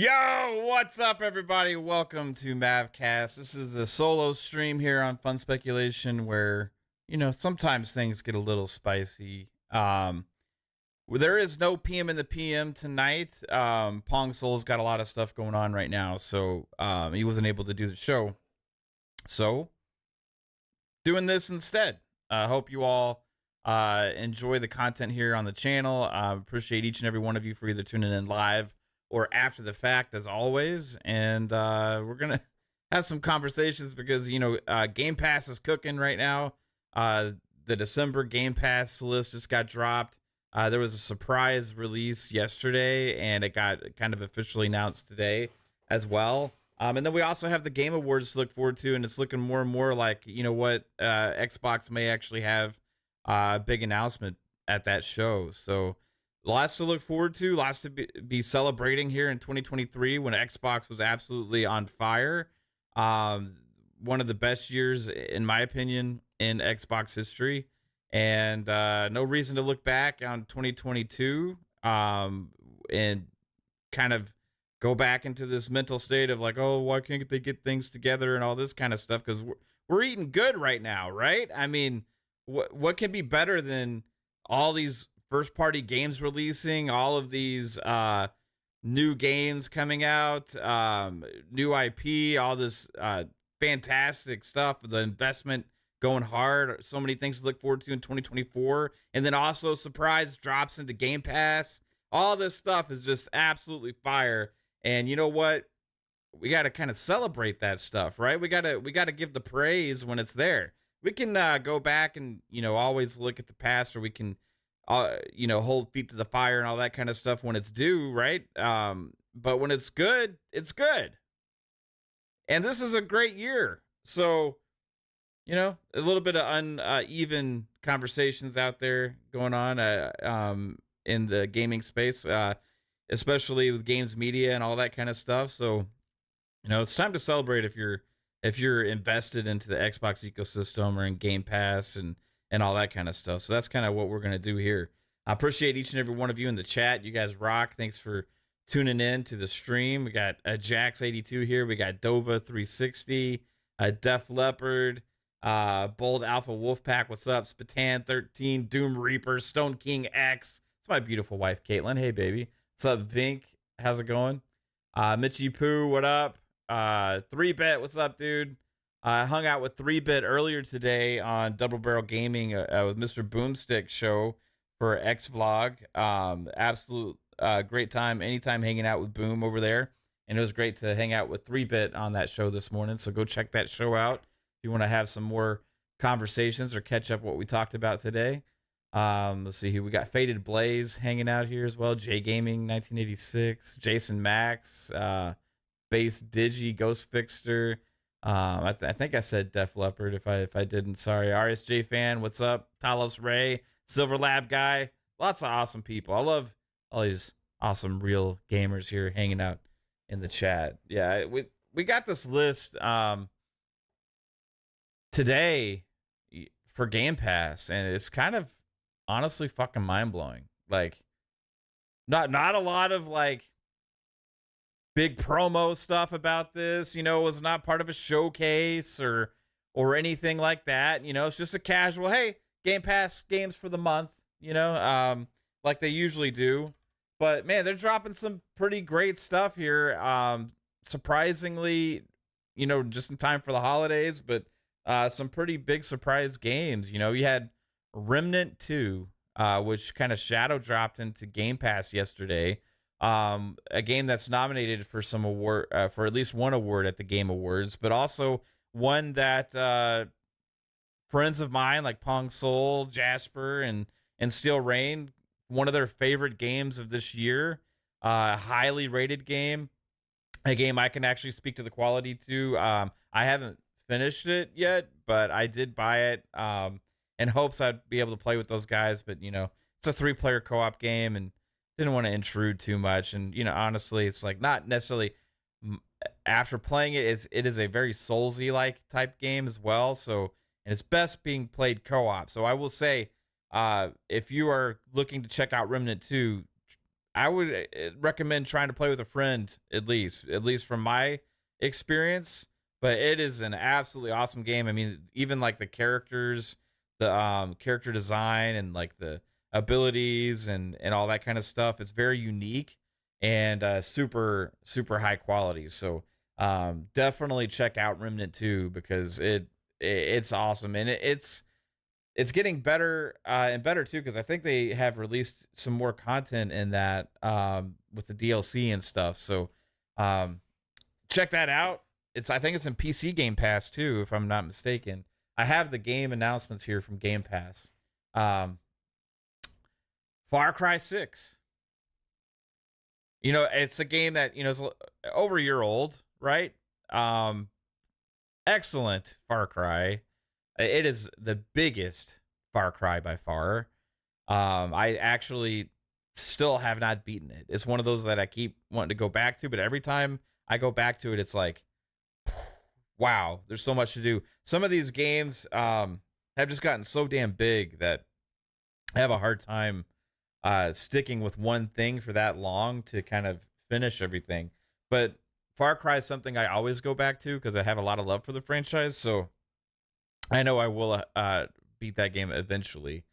Yo, what's up, everybody? Welcome to MavCast. This is a solo stream here on Fun Speculation where, sometimes things get a little spicy. There is no PM in the PM tonight. Pong Soul's got a lot of stuff going on right now, so he wasn't able to do the show. So, doing this instead. I hope you all enjoy the content here on the channel. Appreciate each and every one of you for either tuning in live or after the fact, as always. And we're going to have some conversations because, Game Pass is cooking right now. The December Game Pass list just got dropped. There was a surprise release yesterday, and it got kind of officially announced today as well. And then we also have the Game Awards to look forward to, and it's looking more and more like, Xbox may actually have a big announcement at that show. So lots to look forward to, lots to be celebrating here in 2023 when Xbox was absolutely on fire. One of the best years, in my opinion, in Xbox history. And no reason to look back on 2022 and kind of go back into this mental state of like, oh, why can't they get things together and all this kind of stuff? Because we're eating good right now, right? I mean, what can be better than all these first-party games releasing, all of these new games coming out, new IP, all this fantastic stuff, the investment going hard, so many things to look forward to in 2024, and then also surprise drops into Game Pass. All this stuff is just absolutely fire, and you know what? We got to kind of celebrate that stuff, right? We got to give the praise when it's there. We can go back and always look at the past, or we can hold feet to the fire and all that kind of stuff when it's due, right? But when it's good, it's good. And this is a great year. So, a little bit of uneven conversations out there going on in the gaming space, especially with games media and all that kind of stuff. So, it's time to celebrate if you're invested into the Xbox ecosystem or in Game Pass and all that kind of stuff. So that's kind of what we're going to do here. I appreciate each and every one of you in the chat. You guys rock. Thanks for tuning in to the stream. We got Jax82 here. We got Dova360, Def Leopard, Bold Alpha Wolfpack. What's up? Spatan13, Doom Reaper, Stone King X. It's my beautiful wife, Kaitlin. Hey, baby. What's up, Vink? How's it going? Mitchy Poo, what up? 3-Bit, what's up, dude? I hung out with 3-Bit earlier today on Double Barrel Gaming with Mr. Boomstick show for X Vlog. Absolute great time. Anytime hanging out with Boom over there. And it was great to hang out with 3-Bit on that show this morning. So go check that show out if you want to have some more conversations or catch up what we talked about today. Let's see here. We got Faded Blaze hanging out here as well. J Gaming 1986, Jason Max, Base Digi, Ghost Fixter. I think I said Def Leopard. If I didn't, sorry. RSJ fan, what's up? Talos Ray, Silver Lab guy. Lots of awesome people. I love all these awesome real gamers here hanging out in the chat. Yeah, we got this list today for Game Pass, and it's kind of honestly fucking mind blowing. Like, not a lot of like big promo stuff about this, it was not part of a showcase or anything like that. It's just a casual, hey, Game Pass games for the month, like they usually do. But man, they're dropping some pretty great stuff here. Surprisingly, just in time for the holidays, but some pretty big surprise games. You had Remnant 2, which kind of shadow dropped into Game Pass yesterday. A game that's nominated for some award, for at least one award at the Game Awards, but also one that friends of mine like Pong Soul, Jasper, and Steel Rain, one of their favorite games of this year, highly rated game, a game I can actually speak to the quality to. I haven't finished it yet, but I did buy it in hopes I'd be able to play with those guys. But it's a 3-player co-op game, and didn't want to intrude too much. And honestly, it's like not necessarily after playing it, it is a very Soulsy like type game as well. So, and it's best being played co-op. So I will say, if you are looking to check out Remnant 2, I would recommend trying to play with a friend at least from my experience. But it is an absolutely awesome game. I mean, even like the characters, the character design, and like the abilities and all that kind of stuff. It's very unique and super high quality. So definitely check out Remnant 2 because it's awesome and it's getting better and better too because I think they have released some more content in that with the DLC and stuff. So um, check that out. I think it's in PC Game Pass too, if I'm not mistaken. I have the game announcements here from Game Pass. Um, Far Cry 6. It's a game that is over a year old, right? Um, Excellent Far Cry. It is the biggest Far Cry by far. I actually still have not beaten it. It's one of those that I keep wanting to go back to, but every time I go back to it, it's like, wow, there's so much to do. Some of these games have just gotten so damn big that I have a hard time sticking with one thing for that long to kind of finish everything. But Far Cry is something I always go back to because I have a lot of love for the franchise. So I know I will beat that game eventually.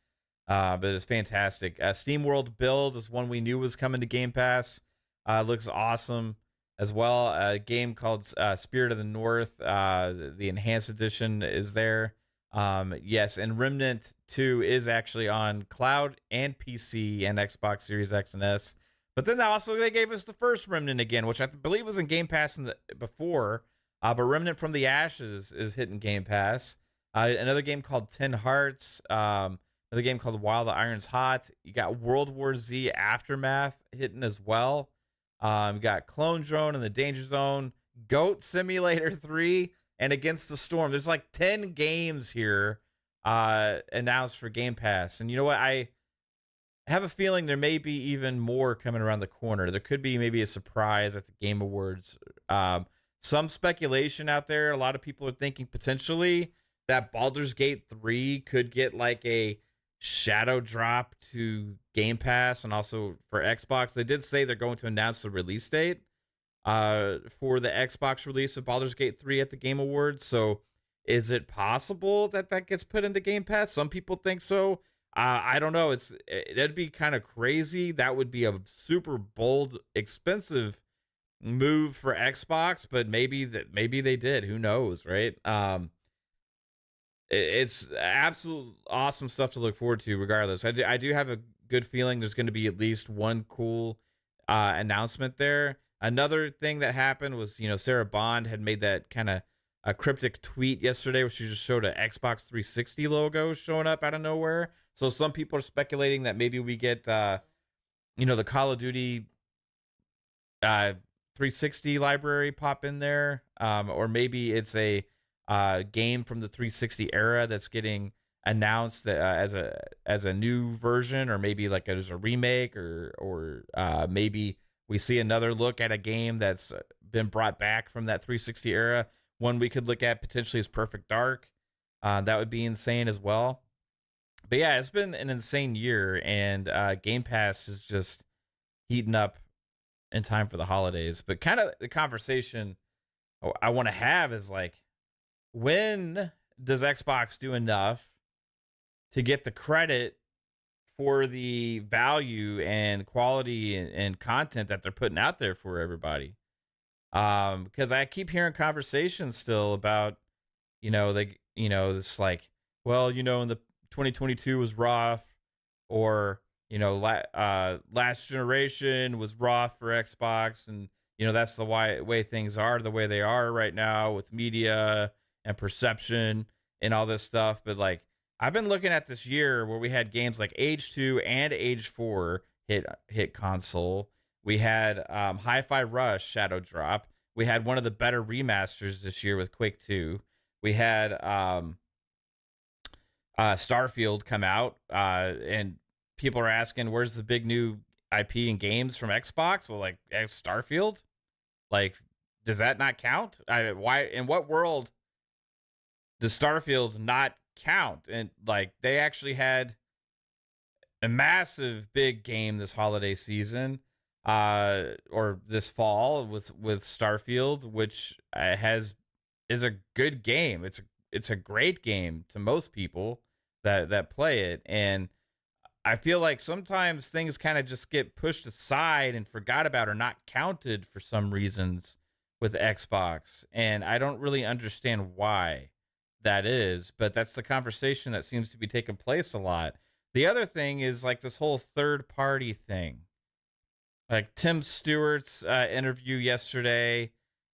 But it's fantastic. SteamWorld Build is one we knew was coming to Game Pass. Looks awesome as well. A game called Spirit of the North. The Enhanced Edition is there. Yes, and Remnant 2 is actually on cloud and PC and Xbox Series X and S. But then also they gave us the first Remnant again, which I believe was in Game Pass before. But Remnant from the Ashes is hitting Game Pass. Another game called 10 Hearts. Another game called While the Iron's Hot. You got World War Z Aftermath hitting as well. You got Clone Drone in the Danger Zone, Goat Simulator 3, and Against the Storm. There's like 10 games here announced for Game Pass. And you know what? I have a feeling there may be even more coming around the corner. There could be maybe a surprise at the Game Awards. Some speculation out there. A lot of people are thinking potentially that Baldur's Gate 3 could get like a shadow drop to Game Pass and also for Xbox. They did say they're going to announce the release date for the Xbox release of Baldur's Gate 3 at the Game Awards. So is it possible that that gets put into Game Pass? Some people think so. I don't know. That'd be kind of crazy. That would be a super bold, expensive move for Xbox, but maybe they did. Who knows, right? It's absolute awesome stuff to look forward to regardless. I do have a good feeling there's going to be at least one cool announcement there. Another thing that happened was, Sarah Bond had made that kind of a cryptic tweet yesterday where she just showed an Xbox 360 logo showing up out of nowhere. So some people are speculating that maybe we get, the Call of Duty 360 library pop in there, or maybe it's a game from the 360 era that's getting announced that, as a new version, or maybe like as a remake, or maybe we see another look at a game that's been brought back from that 360 era. One we could look at potentially is Perfect Dark. That would be insane as well. But yeah, it's been an insane year, and Game Pass is just heating up in time for the holidays. But kind of the conversation I want to have is like, when does Xbox do enough to get the credit for the value and quality and content that they're putting out there for everybody? Because I keep hearing conversations still about, it's like, well, in the 2022 was rough, or last generation was rough for Xbox, and that's the way things are the way they are right now with media and perception and all this stuff. But like, I've been looking at this year where we had games like Age 2 and Age 4 hit console. We had Hi-Fi Rush Shadow Drop. We had one of the better remasters this year with Quake 2. We had Starfield come out, and people are asking, where's the big new IP and games from Xbox? Well, like, Starfield? Like, does that not count? Why? In what world does Starfield not count? And like, they actually had a massive big game this holiday season. or this fall with Starfield, which is a good game. It's a great game to most people that play it, and I feel like sometimes things kind of just get pushed aside and forgot about or not counted for some reasons with Xbox. And I don't really understand why that is, but that's the conversation that seems to be taking place a lot. The other thing is like this whole third party thing. Like Tim Stewart's interview yesterday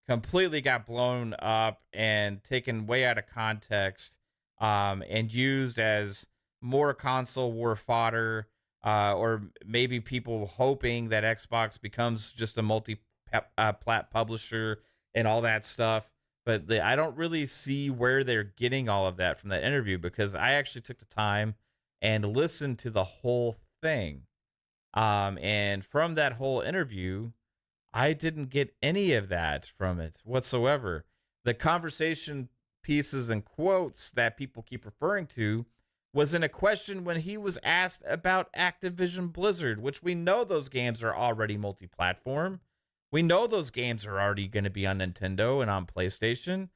completely got blown up and taken way out of context, and used as more console war fodder, or maybe people hoping that Xbox becomes just a multi-plat publisher and all that stuff. But I don't really see where they're getting all of that from that interview, because I actually took the time and listened to the whole thing. And from that whole interview, I didn't get any of that from it whatsoever. The conversation pieces and quotes that people keep referring to was in a question when he was asked about Activision Blizzard, which we know those games are already multi-platform. We know those games are already going to be on Nintendo and on PlayStation.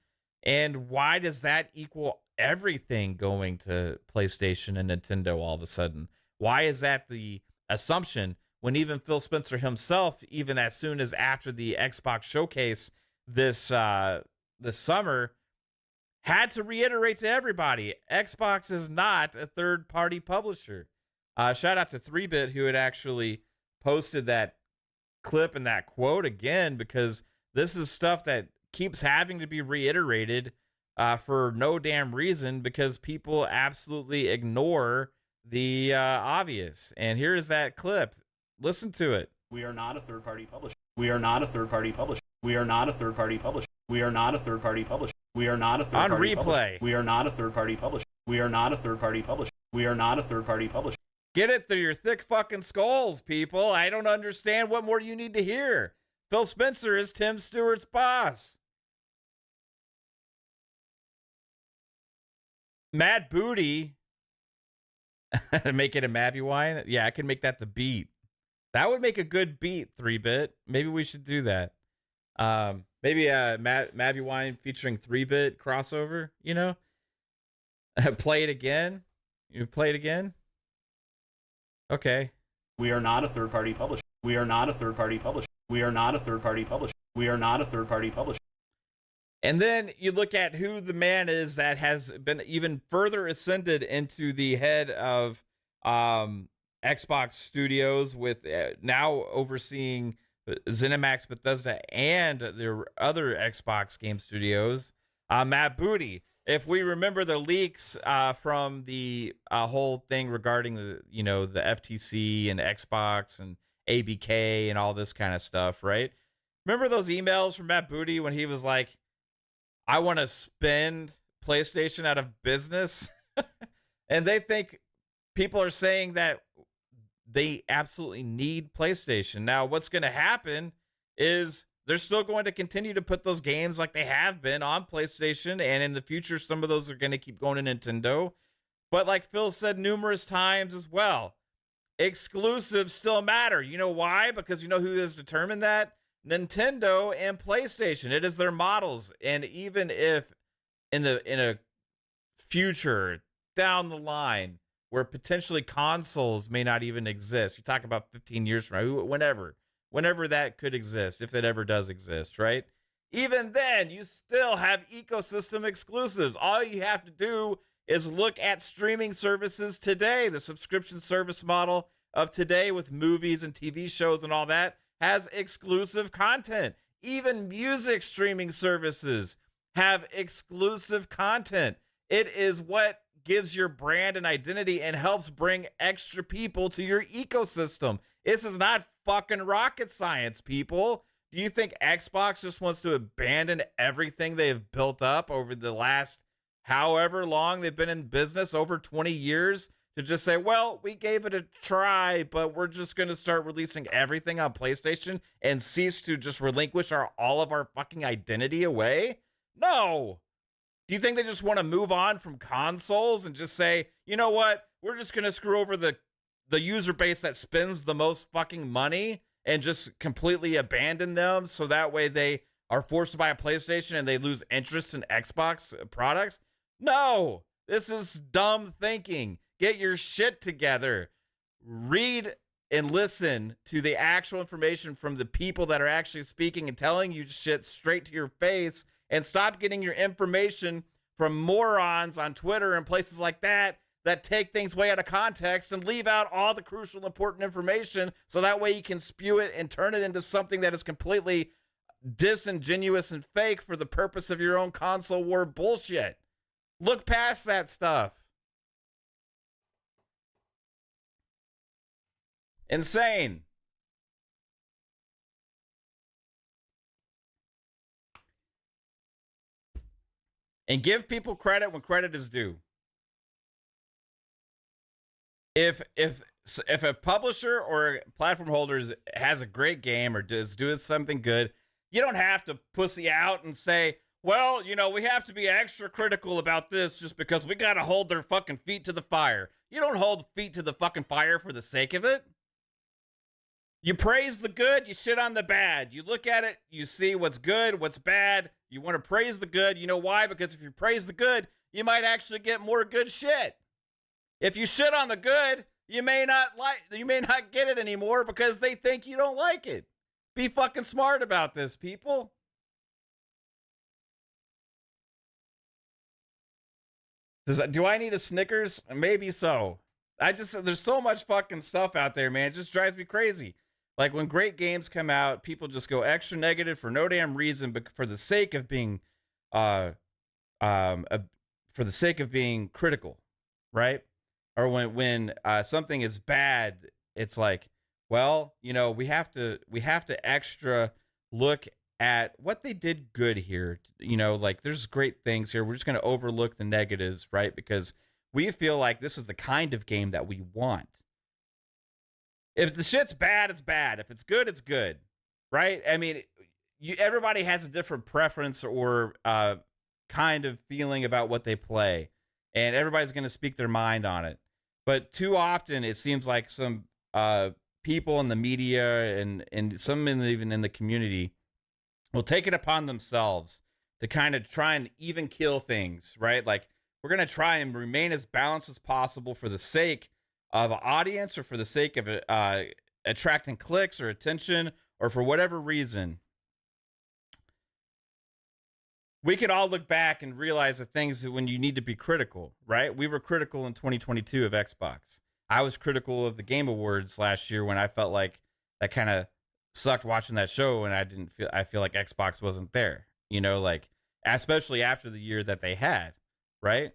And why does that equal everything going to PlayStation and Nintendo all of a sudden? Why is that the assumption when even Phil Spencer himself, even as soon as after the Xbox showcase this summer, had to reiterate to everybody, Xbox is not a third-party publisher. Shout out to 3-Bit, who had actually posted that clip and that quote again, because this is stuff that keeps having to be reiterated for no damn reason, because people absolutely ignore the obvious. And here's that clip. Listen to it. We are not a third-party publisher. We are not a third-party publisher. We are not a third-party publisher. We are not a third-party publisher. We are not a third-party on replay. Publisher. We are not a third-party publisher. We are not a third-party publisher. We are not a third-party publisher. Get it through your thick fucking skulls, people. I don't understand what more you need to hear. Phil Spencer is Tim Stewart's boss. Mad Booty. Make it a Mavy-Wine? Yeah, I can make that the beat. That would make a good beat, 3-Bit. Maybe we should do that. Maybe a Mavy-Wine featuring 3-Bit crossover, you know? Play it again? You play it again? Okay. We are not a third-party publisher. We are not a third-party publisher. We are not a third-party publisher. We are not a third-party publisher. And then you look at who the man is that has been even further ascended into the head of Xbox Studios, with now overseeing ZeniMax, Bethesda, and their other Xbox game studios. Matt Booty. If we remember the leaks from the whole thing regarding the FTC and Xbox and ABK and all this kind of stuff, right? Remember those emails from Matt Booty when he was like, I want to spin PlayStation out of business? And they think people are saying that they absolutely need PlayStation. Now, what's going to happen is they're still going to continue to put those games like they have been on PlayStation, and in the future, some of those are going to keep going to Nintendo. But like Phil said numerous times as well, exclusives still matter. You know why? Because you know who has determined that? Nintendo and PlayStation. It is their models. And even if in a future down the line where potentially consoles may not even exist, you talk about 15 years from now, whenever that could exist, if it ever does exist, right? Even then, you still have ecosystem exclusives. All you have to do is look at streaming services today. The subscription service model of today with movies and TV shows and all that has exclusive content. Even music streaming services have exclusive content. It is what gives your brand an identity and helps bring extra people to your ecosystem. This is not fucking rocket science, people. Do you think Xbox just wants to abandon everything they have built up over the last however long they've been in business, over 20 years, to just say, well, we gave it a try, but we're just going to start releasing everything on PlayStation and cease to just relinquish all of our fucking identity away? No. Do you think they just want to move on from consoles and just say, you know what, we're just going to screw over the user base that spends the most fucking money and just completely abandon them so that way they are forced to buy a PlayStation and they lose interest in Xbox products? No, this is dumb thinking. Get your shit together. Read and listen to the actual information from the people that are actually speaking and telling you shit straight to your face, and stop getting your information from morons on Twitter and places like that take things way out of context and leave out all the crucial important information so that way you can spew it and turn it into something that is completely disingenuous and fake for the purpose of your own console war bullshit. Look past that stuff. Insane. And give people credit when credit is due. If a publisher or a platform holder has a great game or is doing something good, you don't have to pussy out and say, well, you know, we have to be extra critical about this just because we got to hold their fucking feet to the fire. You don't hold feet to the fucking fire for the sake of it. You praise the good, you shit on the bad. You look at it, you see what's good, what's bad. You want to praise the good. You know why? Because if you praise the good, you might actually get more good shit. If you shit on the good, you may not get it anymore because they think you don't like it. Be fucking smart about this, people. Do I need a Snickers? Maybe so. There's so much fucking stuff out there, man. It just drives me crazy. Like when great games come out, people just go extra negative for no damn reason, but for the sake of being, for the sake of being critical, right? Or when something is bad, it's like, well, you know, we have to extra look at what they did good here. You know, like there's great things here. We're just going to overlook the negatives, right? Because we feel like this is the kind of game that we want. If the shit's bad, it's bad. If it's good, it's good, right? I mean, everybody has a different preference or kind of feeling about what they play, and everybody's going to speak their mind on it. But too often, it seems like some people in the media and some even in the community will take it upon themselves to kind of try and even kill things, right? Like, we're going to try and remain as balanced as possible for the sake of an audience or for the sake of attracting clicks or attention or for whatever reason. We can all look back and realize the things that when you need to be critical, right? We were critical in 2022 of Xbox. I was critical of the Game Awards last year when I felt like that kind of sucked watching that show, and I feel like Xbox wasn't there, you know, like especially after the year that they had, right?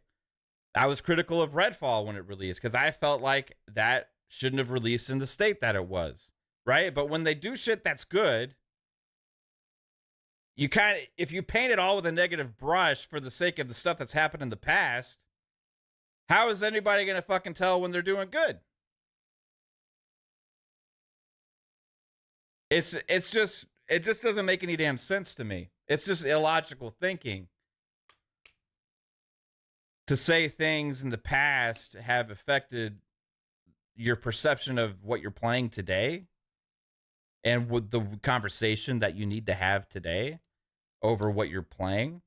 I was critical of Redfall when it released because I felt like that shouldn't have released in the state that it was, right? But when they do shit that's good, you kind of, if you paint it all with a negative brush for the sake of the stuff that's happened in the past, how is anybody going to fucking tell when they're doing good? It just doesn't make any damn sense to me. It's just illogical thinking to say things in the past have affected your perception of what you're playing today and with the conversation that you need to have today over what you're playing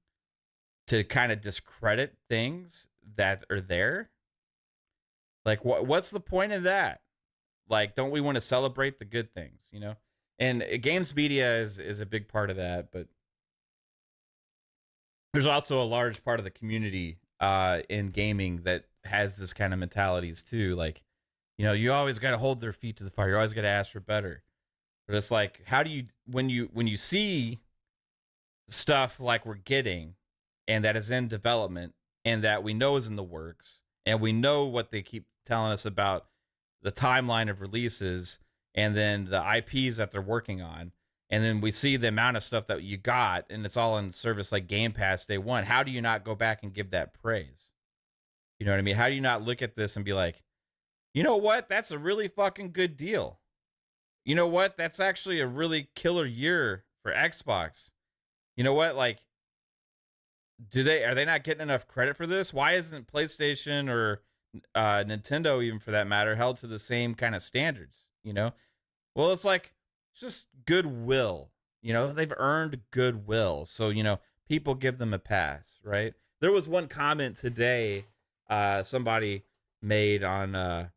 to kind of discredit things that are there. Like, what's the point of that? Like, don't we want to celebrate the good things, you know? And games media is a big part of that, but there's also a large part of the community in gaming that has this kind of mentalities too. Like, you know, you always got to hold their feet to the fire. You always got to ask for better. But it's like, how do you, when you see stuff like we're getting and that is in development and that we know is in the works and we know what they keep telling us about the timeline of releases and then the IPs that they're working on, and then we see the amount of stuff that you got and it's all in service like Game Pass day one, how do you not go back and give that praise? You know what I mean? How do you not look at this and be like, you know what? That's a really fucking good deal. You know what? That's actually a really killer year for Xbox. You know what? Like, are they not getting enough credit for this? Why isn't PlayStation or Nintendo, even for that matter, held to the same kind of standards? You know? Well, it's like, It's just goodwill. They've earned goodwill. So, people give them a pass, right? There was one comment today somebody made on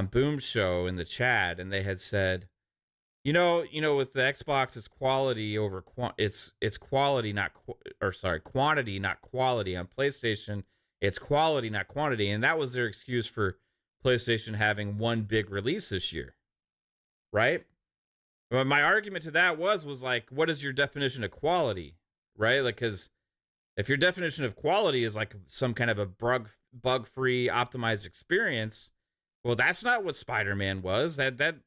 Boom Show in the chat, and they had said, with the Xbox, it's quality over it's quality, not quantity, not quality. On PlayStation, it's quality, not quantity, and that was their excuse for PlayStation having one big release this year, right? But my argument to that was like, what is your definition of quality, right? Like, because if your definition of quality is like some kind of a bug-free, optimized experience, well, that's not what Spider-Man was. That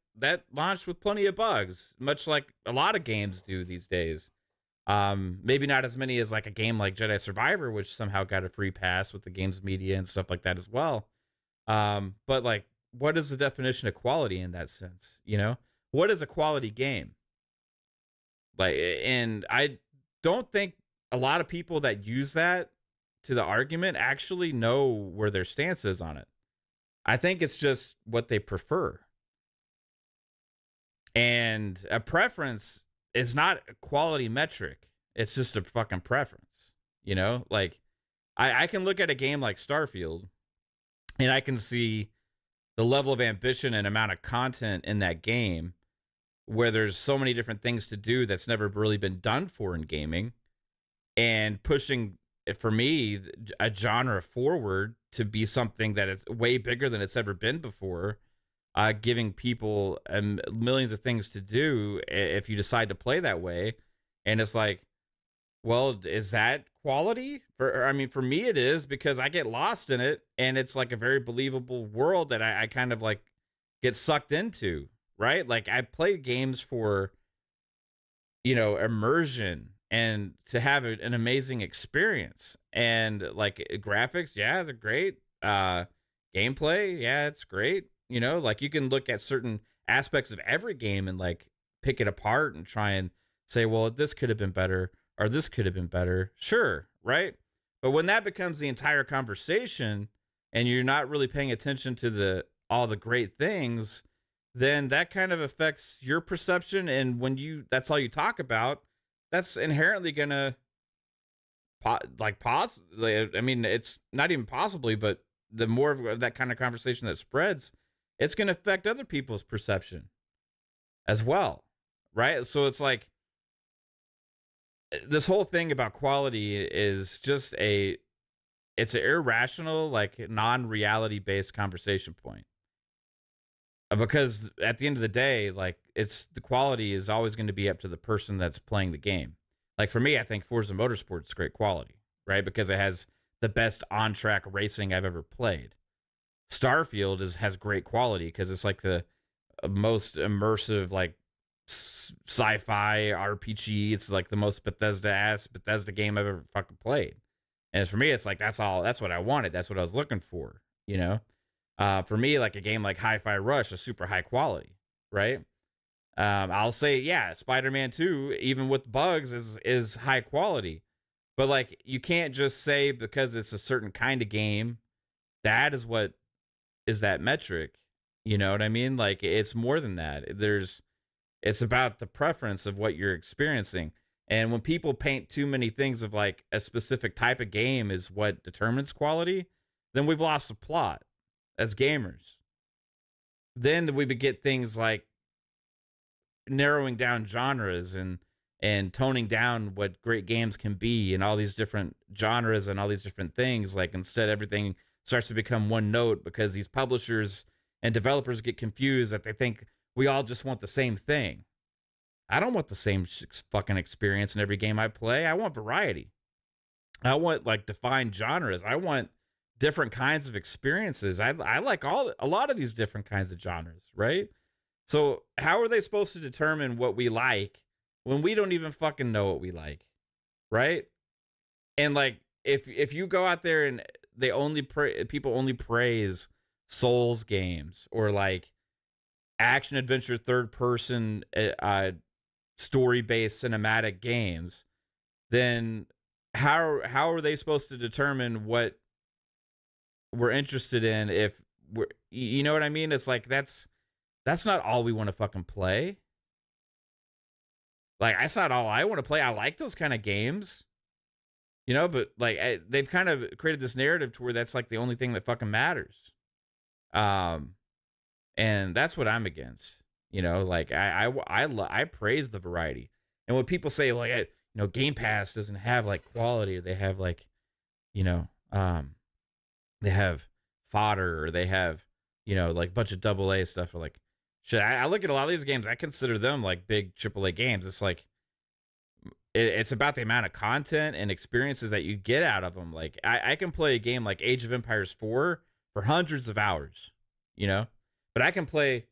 launched with plenty of bugs, much like a lot of games do these days. Maybe not as many as like a game like Jedi Survivor, which somehow got a free pass with the game's media and stuff like that as well. But like, what is the definition of quality in that sense? What is a quality game? Like, and I don't think a lot of people that use that to the argument actually know where their stance is on it. I think it's just what they prefer. And a preference is not a quality metric. It's just a fucking preference. Like, I can look at a game like Starfield and I can see the level of ambition and amount of content in that game where there's so many different things to do that's never really been done for in gaming, and pushing, for me, a genre forward to be something that is way bigger than it's ever been before, giving people millions of things to do if you decide to play that way. And it's like, well, is that quality? For me it is, because I get lost in it, and it's like a very believable world that I kind of like get sucked into, right? Like, I play games for, immersion and to have an amazing experience. And like, graphics, yeah, they're great. Gameplay, yeah, it's great. Like, you can look at certain aspects of every game and like pick it apart and try and say, well, this could have been better, or this could have been better. Sure, right? But when that becomes the entire conversation and you're not really paying attention to all the great things, then that kind of affects your perception. And when that's all you talk about, that's inherently gonna it's not even possibly, but the more of that kind of conversation that spreads, it's gonna affect other people's perception as well, right? So it's like, this whole thing about quality is just it's an irrational, like, non-reality based conversation point. Because at the end of the day, like, the quality is always going to be up to the person that's playing the game. Like, for me, I think Forza Motorsport is great quality, right? Because it has the best on-track racing I've ever played. Starfield has great quality because it's like the most immersive, like, sci-fi RPG. It's like the most Bethesda game I've ever fucking played. And for me, it's like, that's what I wanted. That's what I was looking for, For me, like, a game like Hi-Fi Rush is super high quality, right? I'll say, yeah, Spider-Man 2, even with bugs, is high quality. But like, you can't just say because it's a certain kind of game, that is what is that metric. You know what I mean? Like, it's more than that. It's about the preference of what you're experiencing. And when people paint too many things of like a specific type of game is what determines quality, then we've lost the plot as gamers. Then we would get things like narrowing down genres and toning down what great games can be, and all these different genres and all these different things. Like, instead, everything starts to become one note because these publishers and developers get confused that they think we all just want the same thing. I don't want the same fucking experience in every game I play. I want variety. I want, like, defined genres. I want different kinds of experiences. I like a lot of these different kinds of genres, right? So how are they supposed to determine what we like when we don't even fucking know what we like, right? And like, if you go out there and people only praise Souls games or like action adventure third person story based cinematic games, then how are they supposed to determine what we're interested in? If you know what I mean? It's like, that's not all we want to fucking play. Like, that's not all I want to play. I like those kind of games, you know, but like they've kind of created this narrative to where that's like the only thing that fucking matters. And that's what I'm against. You know, like I praise the variety. And when people say like, Game Pass doesn't have like quality, or they have like, you know, they have fodder, or they have, like a bunch of AA stuff, or like shit. I look at a lot of these games, I consider them like big AAA games. It's like, it's about the amount of content and experiences that you get out of them. Like I can play a game like Age of Empires 4 for hundreds of hours, but I can play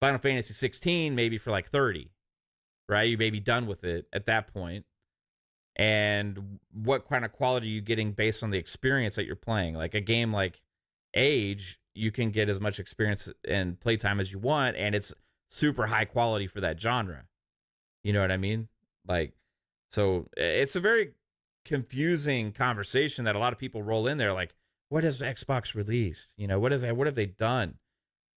Final Fantasy 16 maybe for like 30, right? You may be done with it at that point. And what kind of quality are you getting based on the experience that you're playing? Like a game like Age, you can get as much experience and playtime as you want, and it's super high quality for that genre. You know what I mean? Like, so it's a very confusing conversation that a lot of people roll in there. Like, what has Xbox released? What have they done?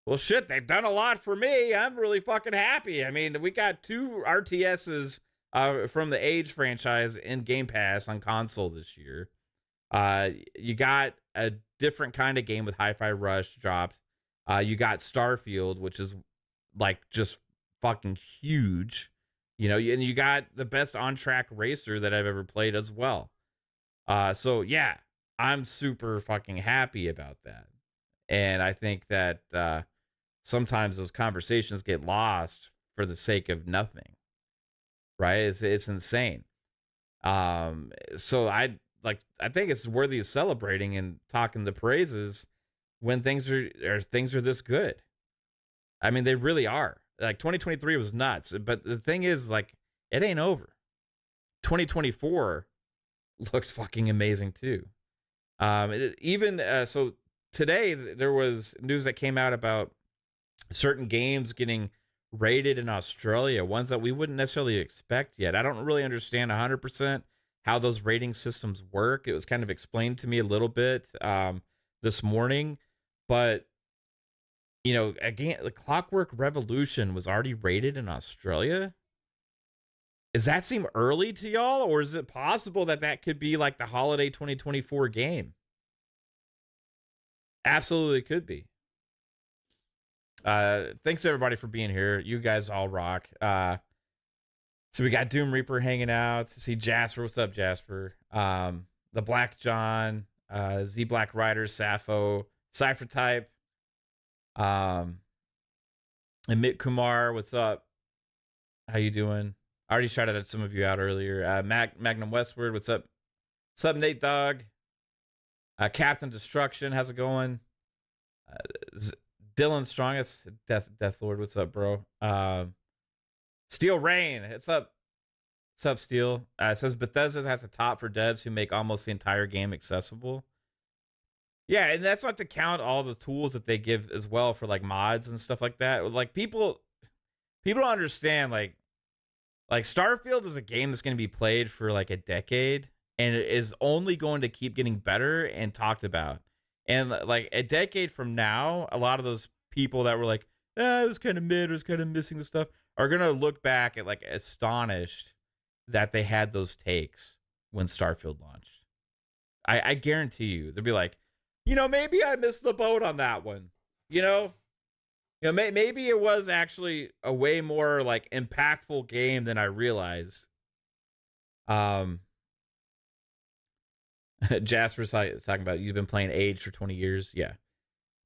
Well, shit, they've done a lot for me. I'm really fucking happy. I mean, we got 2 RTSs from the Age franchise in Game Pass on console this year. You got a different kind of game with Hi-Fi Rush dropped. You got Starfield, which is like just fucking huge. And you got the best on-track racer that I've ever played as well. So yeah, I'm super fucking happy about that. And I think that sometimes those conversations get lost for the sake of nothing. Right? It's insane. So I think it's worthy of celebrating and talking the praises when things are this good. I mean, they really are. Like 2023 was nuts, but the thing is, like, it ain't over. 2024 looks fucking amazing too. So today there was news that came out about certain games getting rated in Australia, ones that we wouldn't necessarily expect yet. I don't really understand 100% how those rating systems work. It was kind of explained to me a little bit this morning, but again, the Clockwork Revolution was already rated in Australia. Does that seem early to y'all, or is it possible that could be like the holiday 2024 game? Absolutely could be. Thanks everybody for being here. You guys all rock. So we got Doom Reaper hanging out. See Jasper. What's up, Jasper? The Black John, Z Black Rider, Sappho, Cypher Type, Amit Kumar. What's up? How you doing? I already shouted at some of you out earlier. Magnum Westward. What's up? What's up, Nate Dog? Captain Destruction. How's it going? Dylan Strongest, Death Lord, what's up, bro? Steel Rain, what's up? What's up, Steel? It says Bethesda's at the top for devs who make almost the entire game accessible. Yeah, and that's not to count all the tools that they give as well for like mods and stuff like that. Like people don't understand, like Starfield is a game that's going to be played for like a decade, and it is only going to keep getting better and talked about. And like a decade from now, a lot of those people that were like, it was kind of mid, it was kind of missing the stuff, are going to look back at like astonished that they had those takes when Starfield launched. I guarantee you, they'll be like, maybe I missed the boat on that one. Maybe it was actually a way more like impactful game than I realized. Jasper's talking about you've been playing Age for 20 years. Yeah.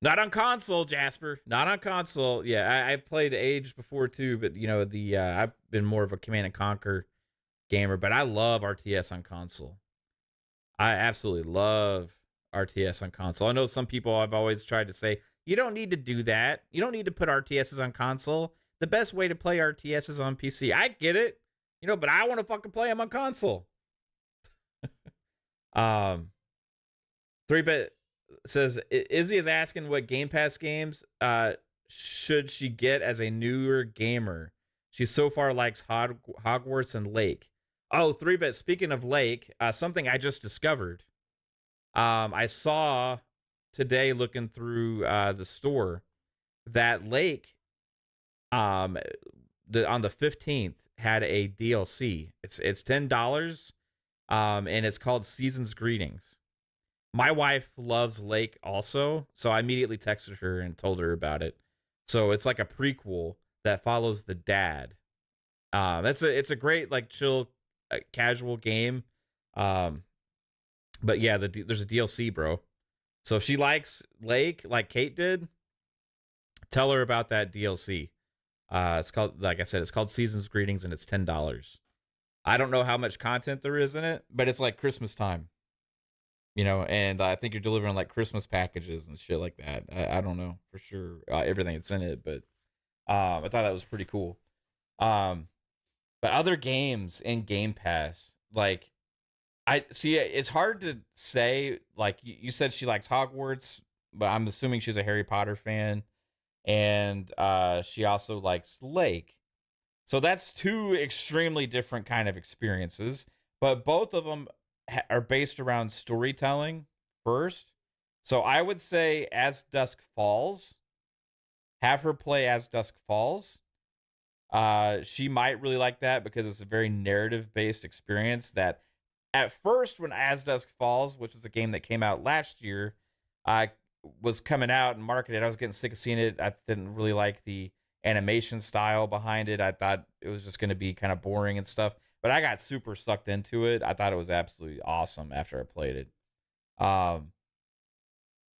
Not on console, Jasper. Not on console. Yeah, I've played Age before too, but I've been more of a Command and Conquer gamer, but I love RTS on console. I absolutely love RTS on console. I know some people I've always tried to say, you don't need to do that. You don't need to put RTSs on console. The best way to play RTS is on PC. I get it, but I want to fucking play them on console. 3-bit says Izzy is asking what Game Pass games should she get as a newer gamer. She so far likes Hogwarts and Lake. Oh, 3-bit, speaking of Lake, something I just discovered. I saw today looking through the store that Lake on the 15th had a DLC. It's $10, and it's called Season's Greetings. My wife loves Lake also, so I immediately texted her and told her about it. So it's like a prequel that follows the dad. It's a great like chill, casual game. Um, but yeah, there's a DLC, bro. So if she likes Lake like Kate did, tell her about that DLC. It's called, like I said, it's called Season's Greetings, and it's $10. I don't know how much content there is in it, but it's like Christmas time, and I think you're delivering like Christmas packages and shit like that. I don't know for sure everything that's in it, but I thought that was pretty cool. But other games in Game Pass, like I see, it's hard to say. Like you said, she likes Hogwarts, but I'm assuming she's a Harry Potter fan, and she also likes Lake. So that's two extremely different kind of experiences, but both of them are based around storytelling first. So I would say As Dusk Falls, have her play As Dusk Falls. She might really like that because it's a very narrative based experience that at first when As Dusk Falls, which was a game that came out last year, was coming out and marketed, I was getting sick of seeing it. I didn't really like the animation style behind it. I thought it was just going to be kind of boring and stuff, but I got super sucked into it. I thought it was absolutely awesome after I played it.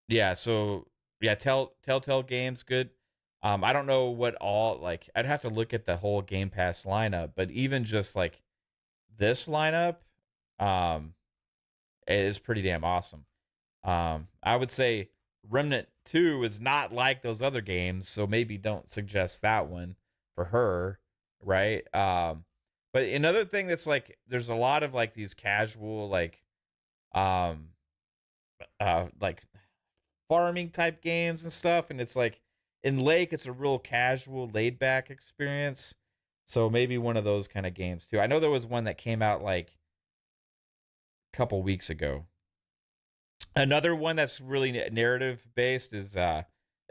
Yeah, so yeah, Telltale Games, good. I don't know what all, like, I'd have to look at the whole Game Pass lineup, but even just like this lineup, is pretty damn awesome. I would say Remnant 2 is not like those other games, so maybe don't suggest that one for her, right? But another thing that's like, there's a lot of like these casual, um, like farming type games and stuff, and it's like in Lake, it's a real casual, laid back experience. So maybe one of those kind of games too. I know there was one that came out like a couple weeks ago. Another one that's really narrative based is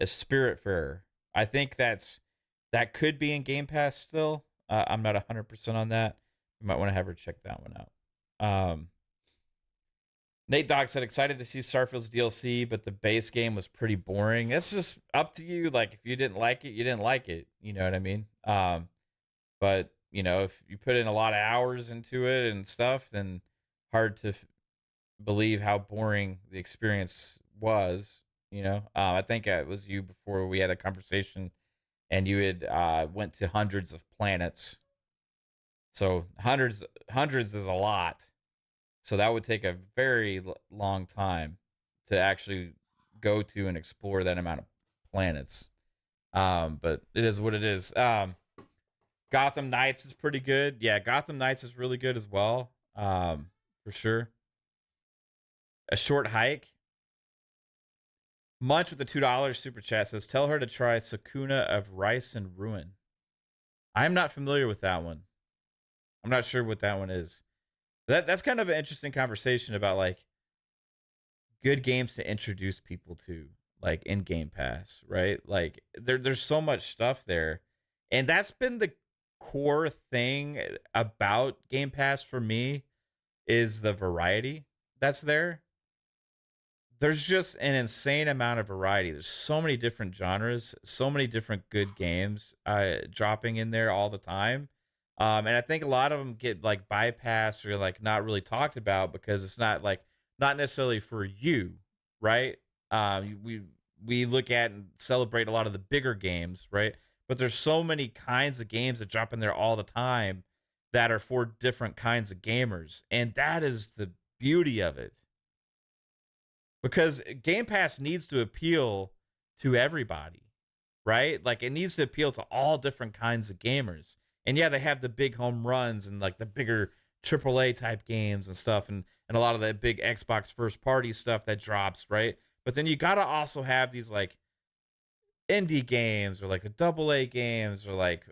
Spiritfarer. I think that could be in Game Pass still. I'm not 100% on that. You might want to have her check that one out. Nate Dogg said, excited to see Starfield's DLC, but the base game was pretty boring. It's just up to you. Like, if you didn't like it, you didn't like it. You know what I mean? But, if you put in a lot of hours into it and stuff, then hard to believe how boring the experience was. I think it was you before we had a conversation, and you had went to hundreds of planets. So hundreds is a lot. So that would take a very long time to actually go to and explore that amount of planets. But it is what it is. Gotham Knights is pretty good. Yeah, Gotham Knights is really good as well. For sure. A Short Hike. Munch with the $2 super chat says, tell her to try Sakuna of Rice and Ruin. I'm not familiar with that one. I'm not sure what that one is. That's kind of an interesting conversation about like good games to introduce people to, like in Game Pass, right? Like there's so much stuff there. And that's been the core thing about Game Pass for me, is the variety that's there. There's just an insane amount of variety. There's so many different genres, so many different good games dropping in there all the time. And I think a lot of them get like bypassed or like not really talked about because it's not necessarily for you, right? We look at and celebrate a lot of the bigger games, right? But there's so many kinds of games that drop in there all the time that are for different kinds of gamers, and that is the beauty of it. Because Game Pass needs to appeal to everybody, right? Like it needs to appeal to all different kinds of gamers. And yeah, they have the big home runs and like the bigger AAA type games and stuff, and a lot of that big Xbox first party stuff that drops, right? But then you gotta also have these like indie games or like the AA games or like,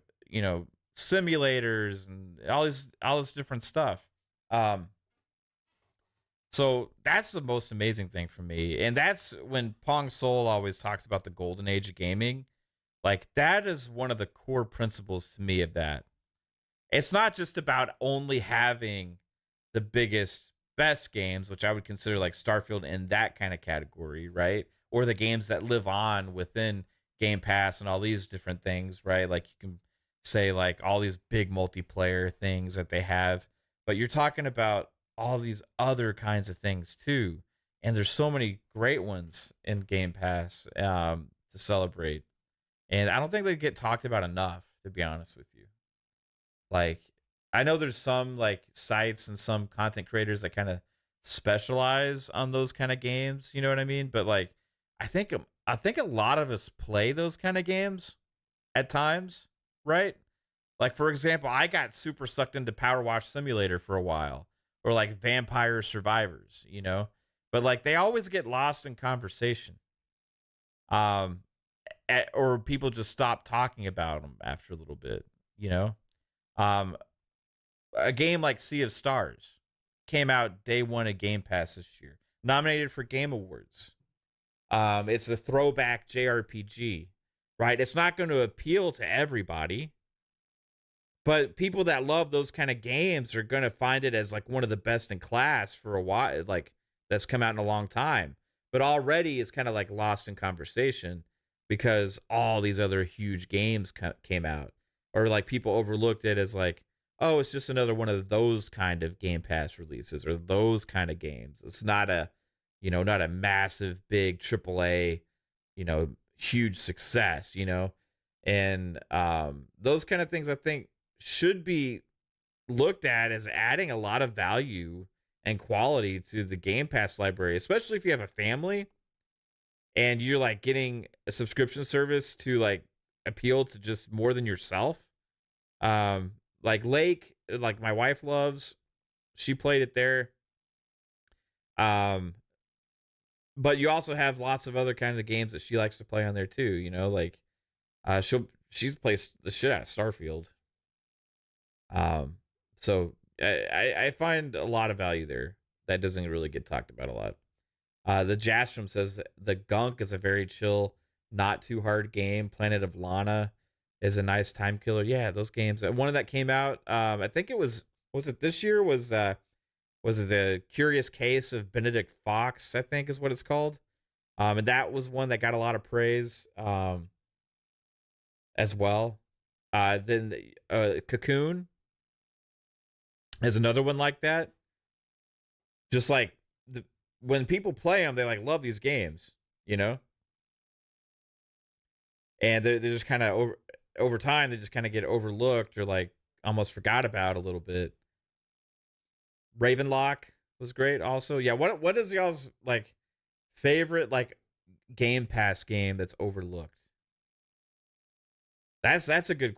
simulators and all this different stuff. So that's the most amazing thing for me. And that's when Pong Soul always talks about the golden age of gaming. Like that is one of the core principles to me of that. it's not just about only having the biggest, best games, which I would consider like Starfield in that kind of category, right? Or the games that live on within Game Pass and all these different things, right? Like you can say like all these big multiplayer things that they have, but you're talking about all these other kinds of things too. And there's so many great ones in Game Pass to celebrate. And I don't think they get talked about enough, to be honest with you. Like, I know there's some like sites and some content creators that kind of specialize on those kind of games. You know what I mean? But like, I think a lot of us play those kind of games at times, right? Like for example, I got super sucked into Power Wash Simulator for a while, or like Vampire Survivors. You know, but like they always get lost in conversation. Um, or people just stop talking about them after a little bit. You know. Um, a game like Sea of Stars came out day one of Game Pass this year, nominated for Game Awards. It's a throwback JRPG, right? It's not going to appeal to everybody, but people that love those kind of games are going to find it as like one of the best in class for a while, like that's come out in a long time. But already it's kind of like lost in conversation because all these other huge games came out, or like people overlooked it as like, oh, it's just another one of those kind of Game Pass releases or those kind of games. It's not a, not a massive, big AAA, huge success, and those kind of things I think should be looked at as adding a lot of value and quality to the Game Pass library, especially if you have a family and you're like getting a subscription service to like appeal to just more than yourself. Like Lake, like my wife loves, she played it there. Um, but you also have lots of other kinds of games that she likes to play on there too. Like she's plays the shit out of Starfield. So I find a lot of value there that doesn't really get talked about a lot. The Jastrom says the Gunk is a very chill, not too hard game. Planet of Lana is a nice time killer. Yeah, those games. One of that came out. I think it was it this year? Was it the Curious Case of Benedict Fox? I think is what it's called. And that was one that got a lot of praise. As well. Then Cocoon is another one like that. Just like when people play them, they like love these games, and they're just kind of over time they just kind of get overlooked or like almost forgot about a little bit. Ravenlock was great also. Yeah, what is y'all's like favorite like Game Pass game that's overlooked? That's a good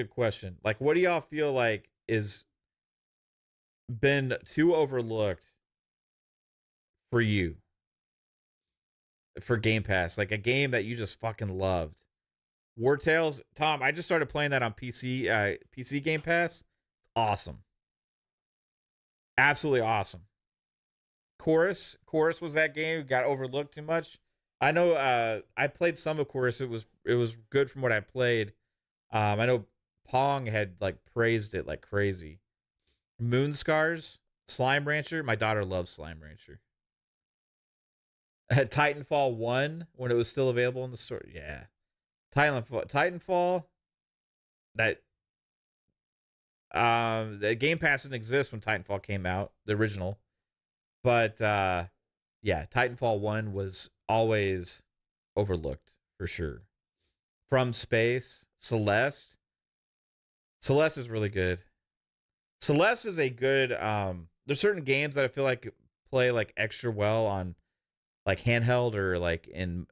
question. Like, what do y'all feel like is been too overlooked for you for Game Pass? Like a game that you just fucking loved. War Tales, Tom. I just started playing that on PC. PC Game Pass. Awesome, absolutely awesome. Chorus was that game got overlooked too much. I know. I played some of Chorus. It was good from what I played. I know Pong had like praised it like crazy. Moon Scars, Slime Rancher. My daughter loves Slime Rancher. Titanfall 1 when it was still available in the store. Yeah. Titanfall. That the Game Pass didn't exist when Titanfall came out, the original. But yeah, Titanfall 1 was always overlooked for sure. From Space, Celeste. Celeste is really good. Celeste is a good there's certain games that I feel like play like extra well on like handheld or like in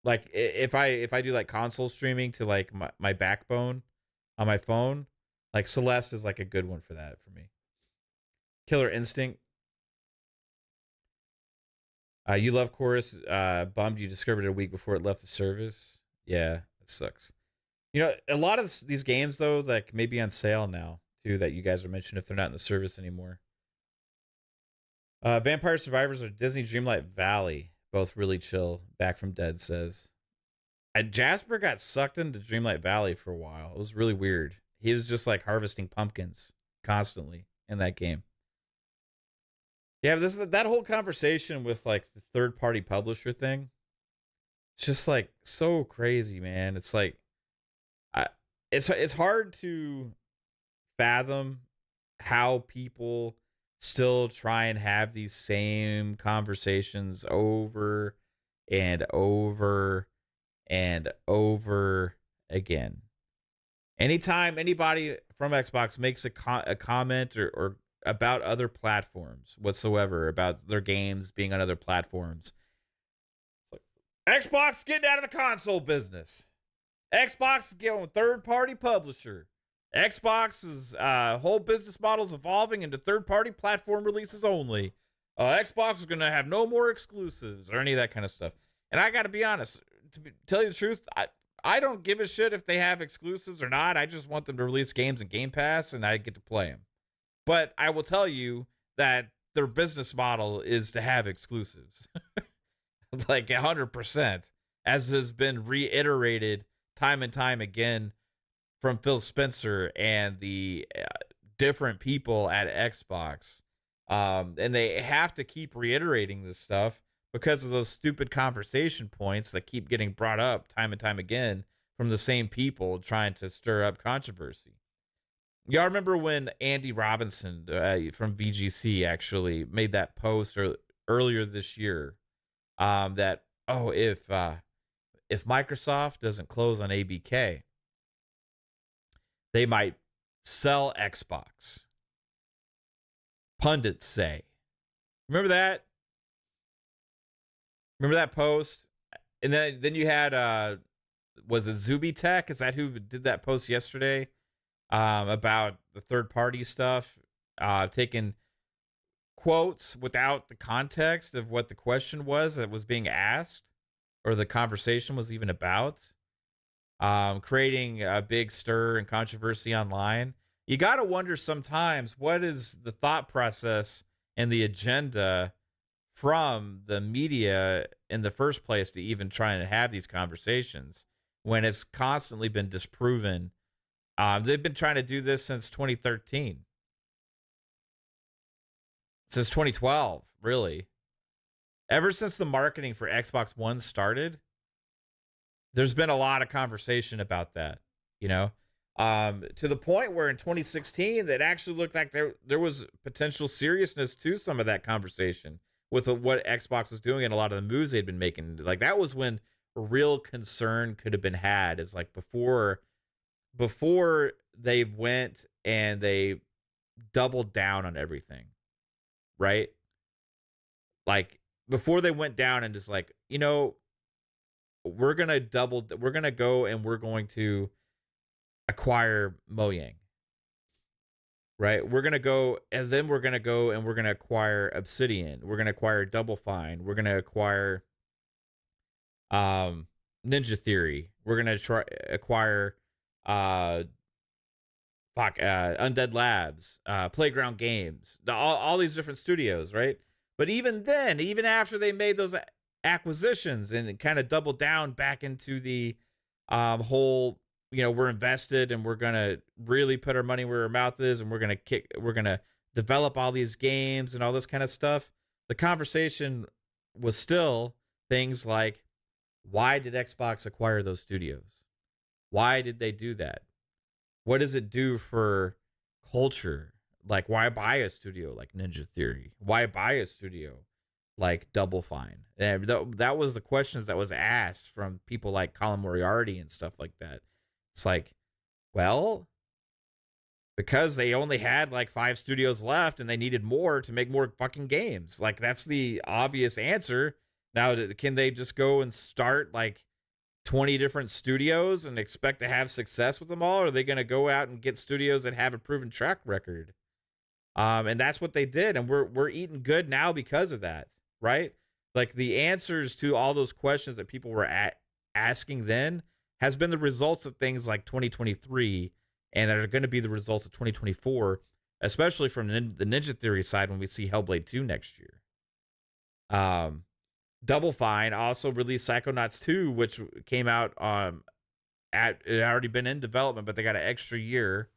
like if I do like console streaming to like my backbone on my phone, like Celeste is like a good one for that for me. Killer Instinct. You love Chorus. Bummed you discovered it a week before it left the service. Yeah, it sucks. A lot of these games though, like may be on sale now too. That you guys are mentioning if they're not in the service anymore. Vampire Survivors or Disney Dreamlight Valley, both really chill. Back from Dead says. Jasper got sucked into Dreamlight Valley for a while. It was really weird. He was just like harvesting pumpkins constantly in that game. Yeah, that whole conversation with like the third party publisher thing. It's just like so crazy, man. It's like it's hard to fathom how people still try and have these same conversations over and over and over again. Anytime anybody from Xbox makes a comment or about other platforms whatsoever, about their games being on other platforms, it's like, Xbox getting out of the console business. Xbox is getting a third-party publisher. Xbox's whole business model is evolving into third-party platform releases only. Xbox is going to have no more exclusives or any of that kind of stuff. And I got to be honest, tell you the truth, I don't give a shit if they have exclusives or not. I just want them to release games in Game Pass and I get to play them. But I will tell you that their business model is to have exclusives. Like 100%, as has been reiterated time and time again from Phil Spencer and the different people at Xbox. And they have to keep reiterating this stuff because of those stupid conversation points that keep getting brought up time and time again from the same people trying to stir up controversy. Y'all remember when Andy Robinson from VGC actually made that post earlier this year that, if Microsoft doesn't close on ABK, they might sell Xbox. Pundits say. Remember that? Remember that post? And then you had, was it Zuby Tech? Is that who did that post yesterday? About the third-party stuff, taking quotes without the context of what the question was that was being asked, or the conversation was even about, creating a big stir and controversy online. You got to wonder sometimes, what is the thought process and the agenda from the media in the first place to even try and have these conversations when it's constantly been disproven. They've been trying to do this since 2013. Since 2012, really. Ever since the marketing for Xbox One started, there's been a lot of conversation about that, you know? To the point where in 2016, it actually looked like there was potential seriousness to some of that conversation with what Xbox was doing and a lot of the moves they'd been making. Like, that was when a real concern could have been had, is like before they went and they doubled down on everything, right? Like, before they went down and just like, we're going to go and we're going to acquire Mojang, right? We're going to go and then we're going to go and we're going to acquire Obsidian. We're going to acquire Double Fine. We're going to acquire Ninja Theory. We're going to acquire Undead Labs, Playground Games, all these different studios, right? But even then, even after they made those acquisitions and kind of doubled down back into the whole, we're invested and we're gonna really put our money where our mouth is, and we're gonna develop all these games and all this kind of stuff. The conversation was still things like, why did Xbox acquire those studios? Why did they do that? What does it do for culture? Like, why buy a studio like Ninja Theory? Why buy a studio like Double Fine? And that was the questions that was asked from people like Colin Moriarty and stuff like that. It's like, well, because they only had like 5 studios left and they needed more to make more fucking games. Like, that's the obvious answer. Now, can they just go and start like 20 different studios and expect to have success with them all? Or are they going to go out and get studios that have a proven track record? And that's what they did. And we're eating good now because of that, right? Like, the answers to all those questions that people were asking then has been the results of things like 2023, and that are going to be the results of 2024, especially from the Ninja Theory side when we see Hellblade 2 next year. Double Fine also released Psychonauts 2, which came out it had already been in development, but they got an extra year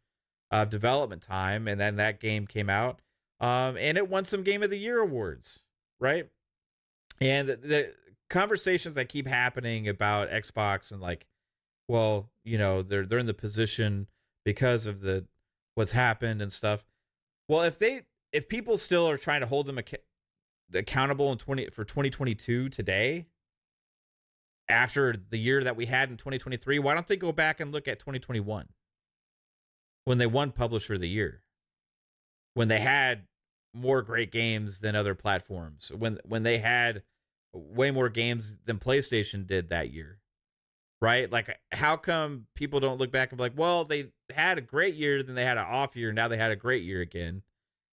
of development time, and then that game came out. And it won some Game of the Year awards, right? And the conversations that keep happening about Xbox and like, well, you know, they're in the position because of what's happened and stuff. Well, if people still are trying to hold them accountable for 2022 today, after the year that we had in 2023, why don't they go back and look at 2021 when they won Publisher of the Year, when they had more great games than other platforms, when they had way more games than PlayStation did that year, right? Like, how come people don't look back and be like, well, they had a great year, then they had an off year, now they had a great year again,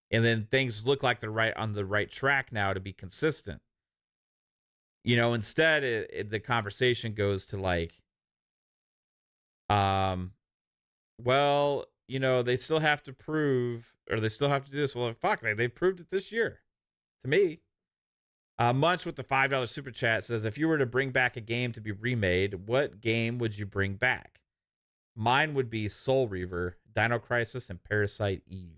and then things look like they're on the right track now to be consistent. You know, instead, the conversation goes to like, well, you know, they still have to prove, or they still have to do this. Well, fuck, they've proved it this year to me. Munch with the $5 super chat says, if you were to bring back a game to be remade, what game would you bring back? Mine would be Soul Reaver, Dino Crisis, and Parasite Eve.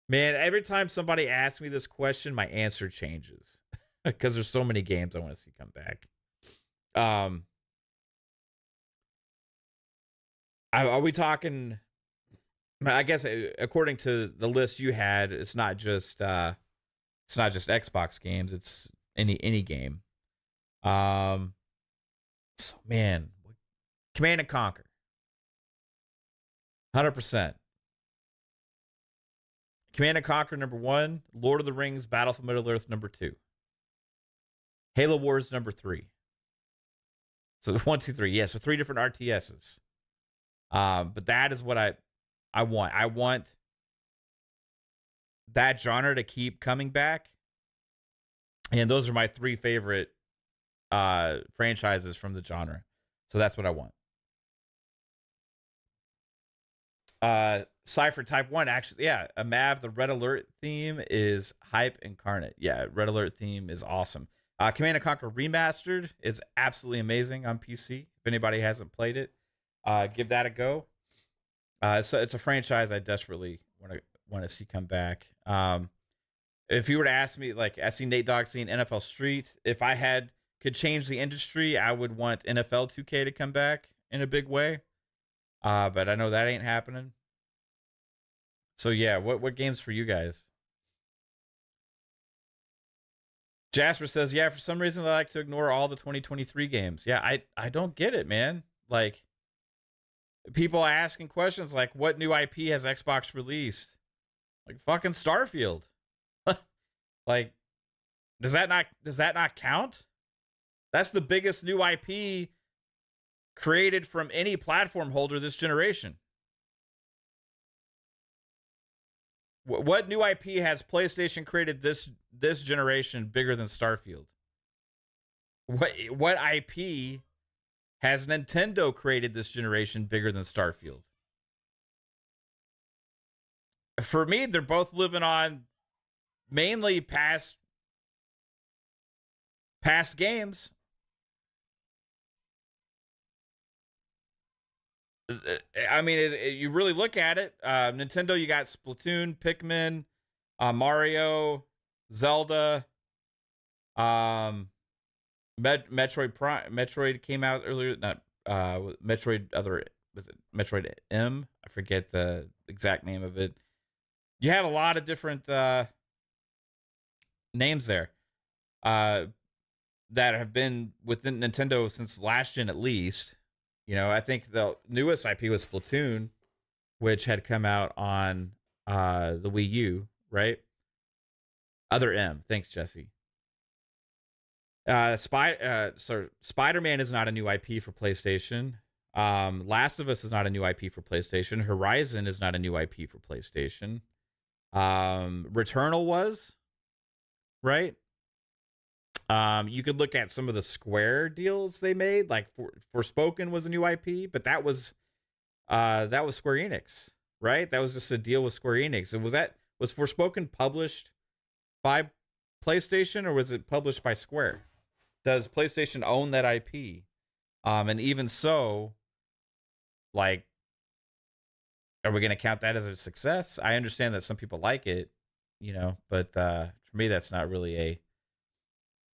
Man, every time somebody asks me this question, my answer changes because there's so many games I want to see come back. Are we talking? I guess according to the list you had, it's not just Xbox games. It's any game. So man, Command and Conquer, 100%. Command and Conquer #1, Lord of the Rings: Battle for Middle Earth #2, Halo Wars #3. So 1, 2, 3. Yeah, so 3 different RTSs. But that is what I want. I want that genre to keep coming back. And those are my 3 favorite franchises from the genre. So that's what I want. Cypher Type 1, actually, yeah. Mav, the Red Alert theme is hype incarnate. Yeah, Red Alert theme is awesome. Command & Conquer Remastered is absolutely amazing on PC. If anybody hasn't played it, give that a go. So it's a franchise I desperately want to see come back. If you were to ask me, like, I see Nate Dogg seeing NFL Street. If I could change the industry, I would want NFL 2K to come back in a big way. But I know that ain't happening. So yeah, what games for you guys? Jasper says, yeah, for some reason I like to ignore all the 2023 games. Yeah, I don't get it, man. Like, people asking questions like, what new IP has Xbox released? Like fucking Starfield. Like, does that not count? That's the biggest new IP created from any platform holder this generation. What new IP has PlayStation created this generation bigger than Starfield? What IP has Nintendo created this generation bigger than Starfield? For me, they're both living on mainly past games. I mean, you really look at it. Nintendo, you got Splatoon, Pikmin, Mario, Zelda, Metroid Prime. Metroid came out earlier. Not Metroid. Was it Metroid M? I forget the exact name of it. You have a lot of different names there that have been within Nintendo since last gen at least. You know, I think the newest IP was Splatoon, which had come out on the Wii U, right? Other M. Thanks, Jesse. Spider-Man is not a new IP for PlayStation. Last of Us is not a new IP for PlayStation. Horizon is not a new IP for PlayStation. Returnal was, right? You could look at some of the Square deals they made, like Forspoken was a new IP, but that was Square Enix, right? That was just a deal with Square Enix. And was Forspoken published by PlayStation or was it published by Square? Does PlayStation own that IP? And even so, like, are we going to count that as a success? I understand that some people like it, you know, but for me, that's not really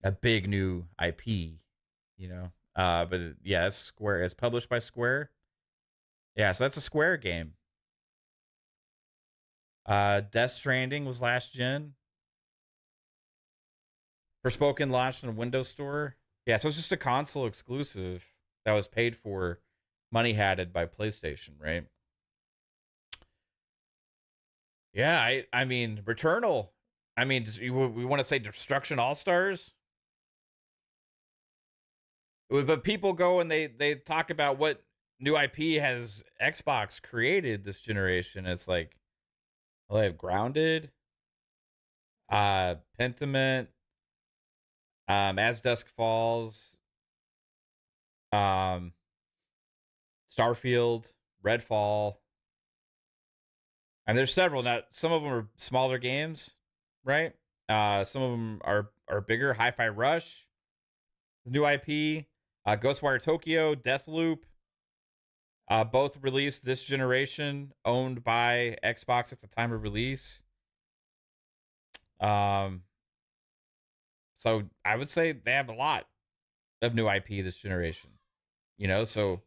a big new IP, you know. But yeah, it's Square. It's published by Square. Yeah, so that's a Square game. Death Stranding was last gen. Forspoken launched in a Windows Store. Yeah, so it's just a console exclusive that was paid for, money hatted by PlayStation, right? Yeah, I mean, Returnal. I mean, we want to say Destruction All Stars, but people go and they talk about what new IP has Xbox created this generation. It's like, well, they have Grounded, Pentiment, As Dusk Falls, um, Starfield, Redfall. And there's several now. Some of them are smaller games, right? Some of them are bigger. Hi-Fi Rush, new IP, Ghostwire Tokyo, Deathloop, both released this generation, owned by Xbox at the time of release. So I would say they have a lot of new IP this generation, you know. So,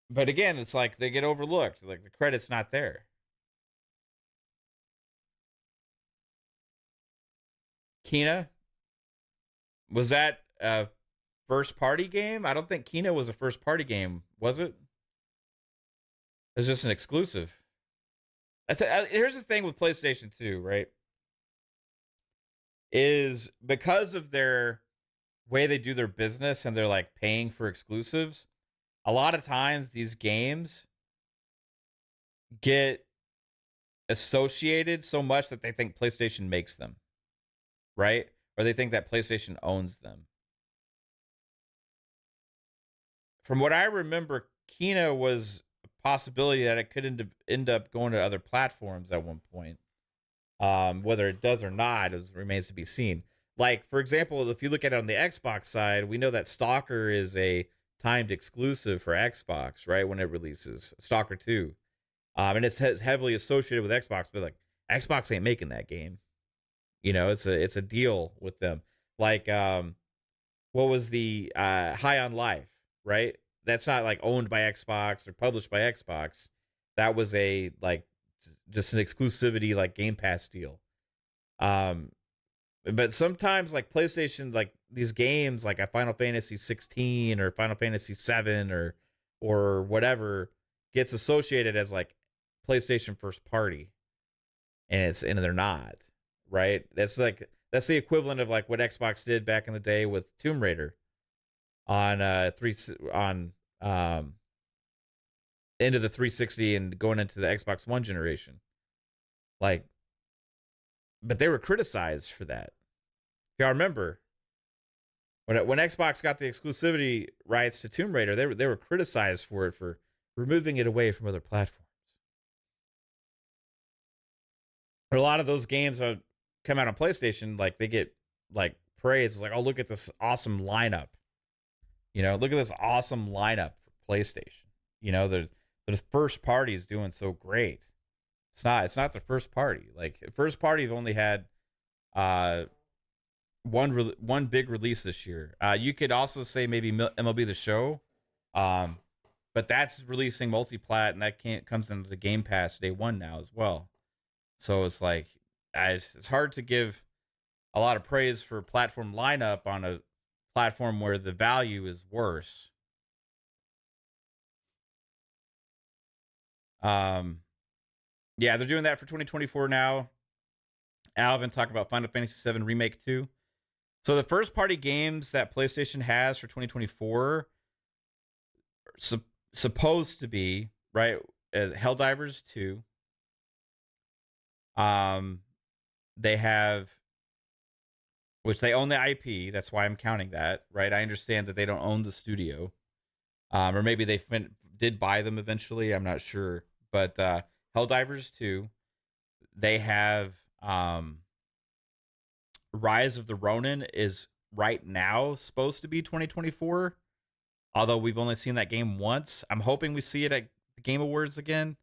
but again, it's like they get overlooked. Like the credit's not there. Kena, was that a first party game? I don't think Kena was a first party game, was it? It's just an exclusive. Here's the thing with PlayStation 2, right? Is because of their way they do their business and they're like paying for exclusives, a lot of times these games get associated so much that they think PlayStation makes them, right? Or they think that PlayStation owns them. From what I remember, Kena was a possibility that it could end up going to other platforms at one point. Whether it does or not remains to be seen. Like, for example, if you look at it on the Xbox side, we know that Stalker is a timed exclusive for Xbox, right? When it releases Stalker 2. And it's heavily associated with Xbox, but like Xbox ain't making that game. You know, it's a deal with them. Like, what was the High on Life, right? That's not like owned by Xbox or published by Xbox. That was a like just an exclusivity like Game Pass deal. But sometimes like PlayStation, like these games like a Final Fantasy 16 or Final Fantasy 7 or whatever gets associated as like PlayStation first party, and they're not, right? That's the equivalent of like what Xbox did back in the day with Tomb Raider on into the 360 and going into the Xbox One generation. Like, but they were criticized for that. If y'all remember, when Xbox got the exclusivity rights to Tomb Raider, they were criticized for it for removing it away from other platforms. But a lot of those games that come out on PlayStation, like they get like praise. It's like, oh, look at this awesome lineup. You know, look at this awesome lineup for PlayStation. You know, the first party is doing so great. It's not the first party. Like first party have only had one big release this year. You could also say maybe MLB The Show, but that's releasing multi-plat, and that comes into the Game Pass day one now as well. So it's like it's hard to give a lot of praise for platform lineup on a platform where the value is worse. Yeah, they're doing that for 2024 now. Alvin talked about Final Fantasy VII Remake 2. So the first party games that PlayStation has for 2024 are supposed to be, right, Helldivers 2. They have, which they own the IP. That's why I'm counting that, right? I understand that they don't own the studio. Or maybe they did buy them eventually. I'm not sure. But Helldivers 2, they have Rise of the Ronin is right now supposed to be 2024. Although we've only seen that game once. I'm hoping we see it at the Game Awards again.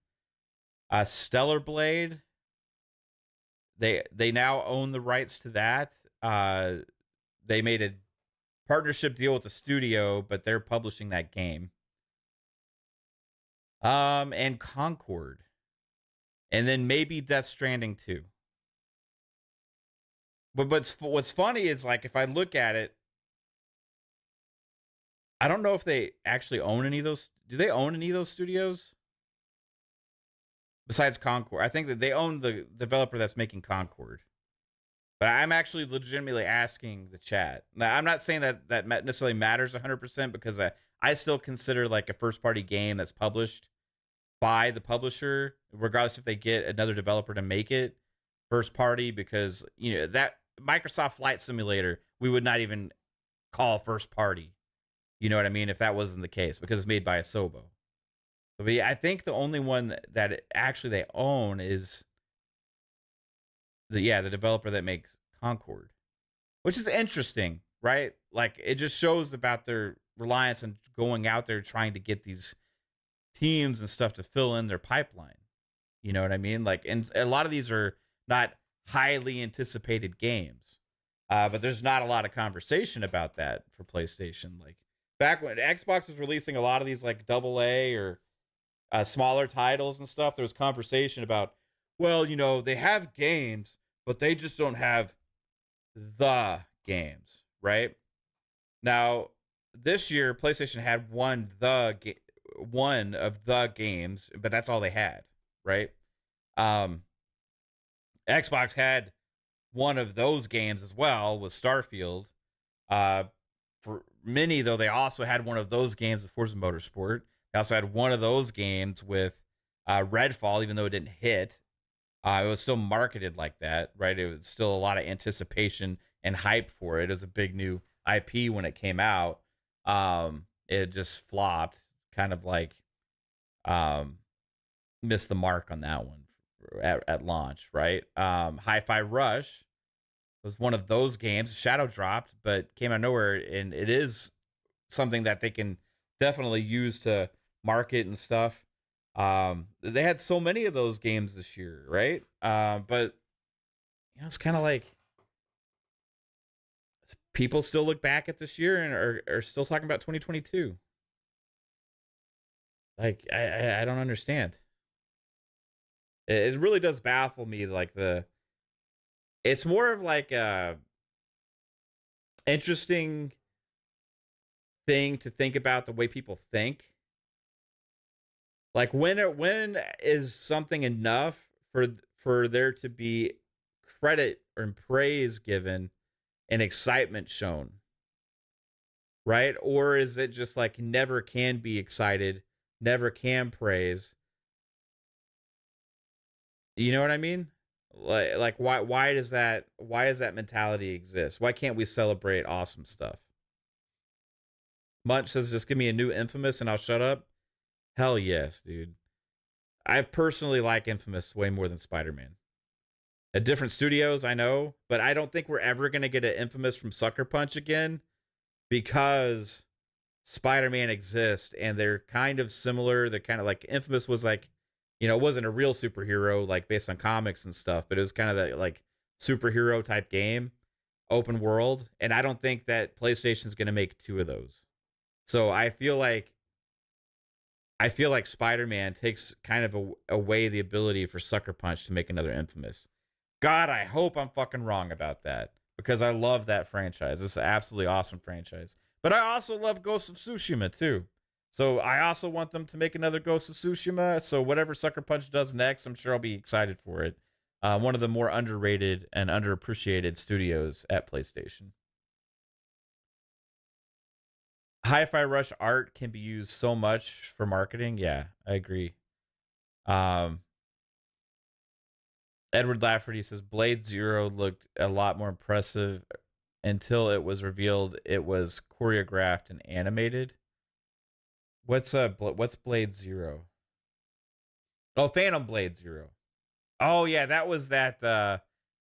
Stellar Blade. They now own the rights to that. They made a partnership deal with the studio, but they're publishing that game. And Concord. And then maybe Death Stranding 2. But what's funny is, like, if I look at it, I don't know if they actually own any of those. Do they own any of those studios? Besides Concord. I think that they own the developer that's making Concord. But I'm actually legitimately asking the chat. Now, I'm not saying that necessarily matters 100% because I still consider, like, a first-party game that's published by the publisher, regardless if they get another developer to make it first party, because, you know, that Microsoft Flight Simulator, we would not even call first party. You know what I mean? If that wasn't the case, because it's made by Asobo. But yeah, I think the only one that actually they own is the developer that makes Concord, which is interesting, right? Like, it just shows about their reliance on going out there trying to get these teams and stuff to fill in their pipeline. You know what I mean? Like, and a lot of these are not highly anticipated games, but there's not a lot of conversation about that for PlayStation. Like, back when Xbox was releasing a lot of these, like, AA or smaller titles and stuff, there was conversation about, well, you know, they have games, but they just don't have the games, right? Now, this year, PlayStation had one of the games, but that's all they had, right? Xbox had one of those games as well with Starfield. For many, though, they also had one of those games with Forza Motorsport. They also had one of those games with Redfall, even though it didn't hit. It was still marketed like that, right? It was still a lot of anticipation and hype for it. It was a big new IP when it came out. It just flopped, kind of like missed the mark on that one at launch, right? Hi-Fi Rush was one of those games. Shadow dropped, but came out of nowhere, and it is something that they can definitely use to market and stuff. They had so many of those games this year, right? But you know, it's kind of like people still look back at this year and are still talking about 2022. Like, I don't understand. It really does baffle me. Like, it's more of like a interesting thing to think about the way people think. Like, when is something enough for there to be credit and praise given and excitement shown, right? Or is it just like never can be excited, never can praise? You know what I mean? Like why does that mentality exist? Why can't we celebrate awesome stuff? Munch says, just give me a new Infamous and I'll shut up. Hell yes, dude. I personally like Infamous way more than Spider-Man. At different studios, I know, but I don't think we're ever going to get an Infamous from Sucker Punch again, because Spider-Man exists and they're kind of similar. They're kind of like, Infamous was like, you know, it wasn't a real superhero, like, based on comics and stuff, but it was kind of that, like, superhero type game, open world. And I don't think that PlayStation's going to make two of those. So I feel like Spider-Man takes kind of away the ability for Sucker Punch to make another Infamous. God, I hope I'm fucking wrong about that, because I love that franchise. It's an absolutely awesome franchise. But I also love Ghost of Tsushima too. So I also want them to make another Ghost of Tsushima. So whatever Sucker Punch does next, I'm sure I'll be excited for it. One of the more underrated and underappreciated studios at PlayStation. Hi-Fi Rush art can be used so much for marketing. Yeah, I agree. Edward Lafferty says Blade Zero looked a lot more impressive until it was revealed it was choreographed and animated. What's Blade Zero? Oh, Phantom Blade Zero. Oh yeah, that was that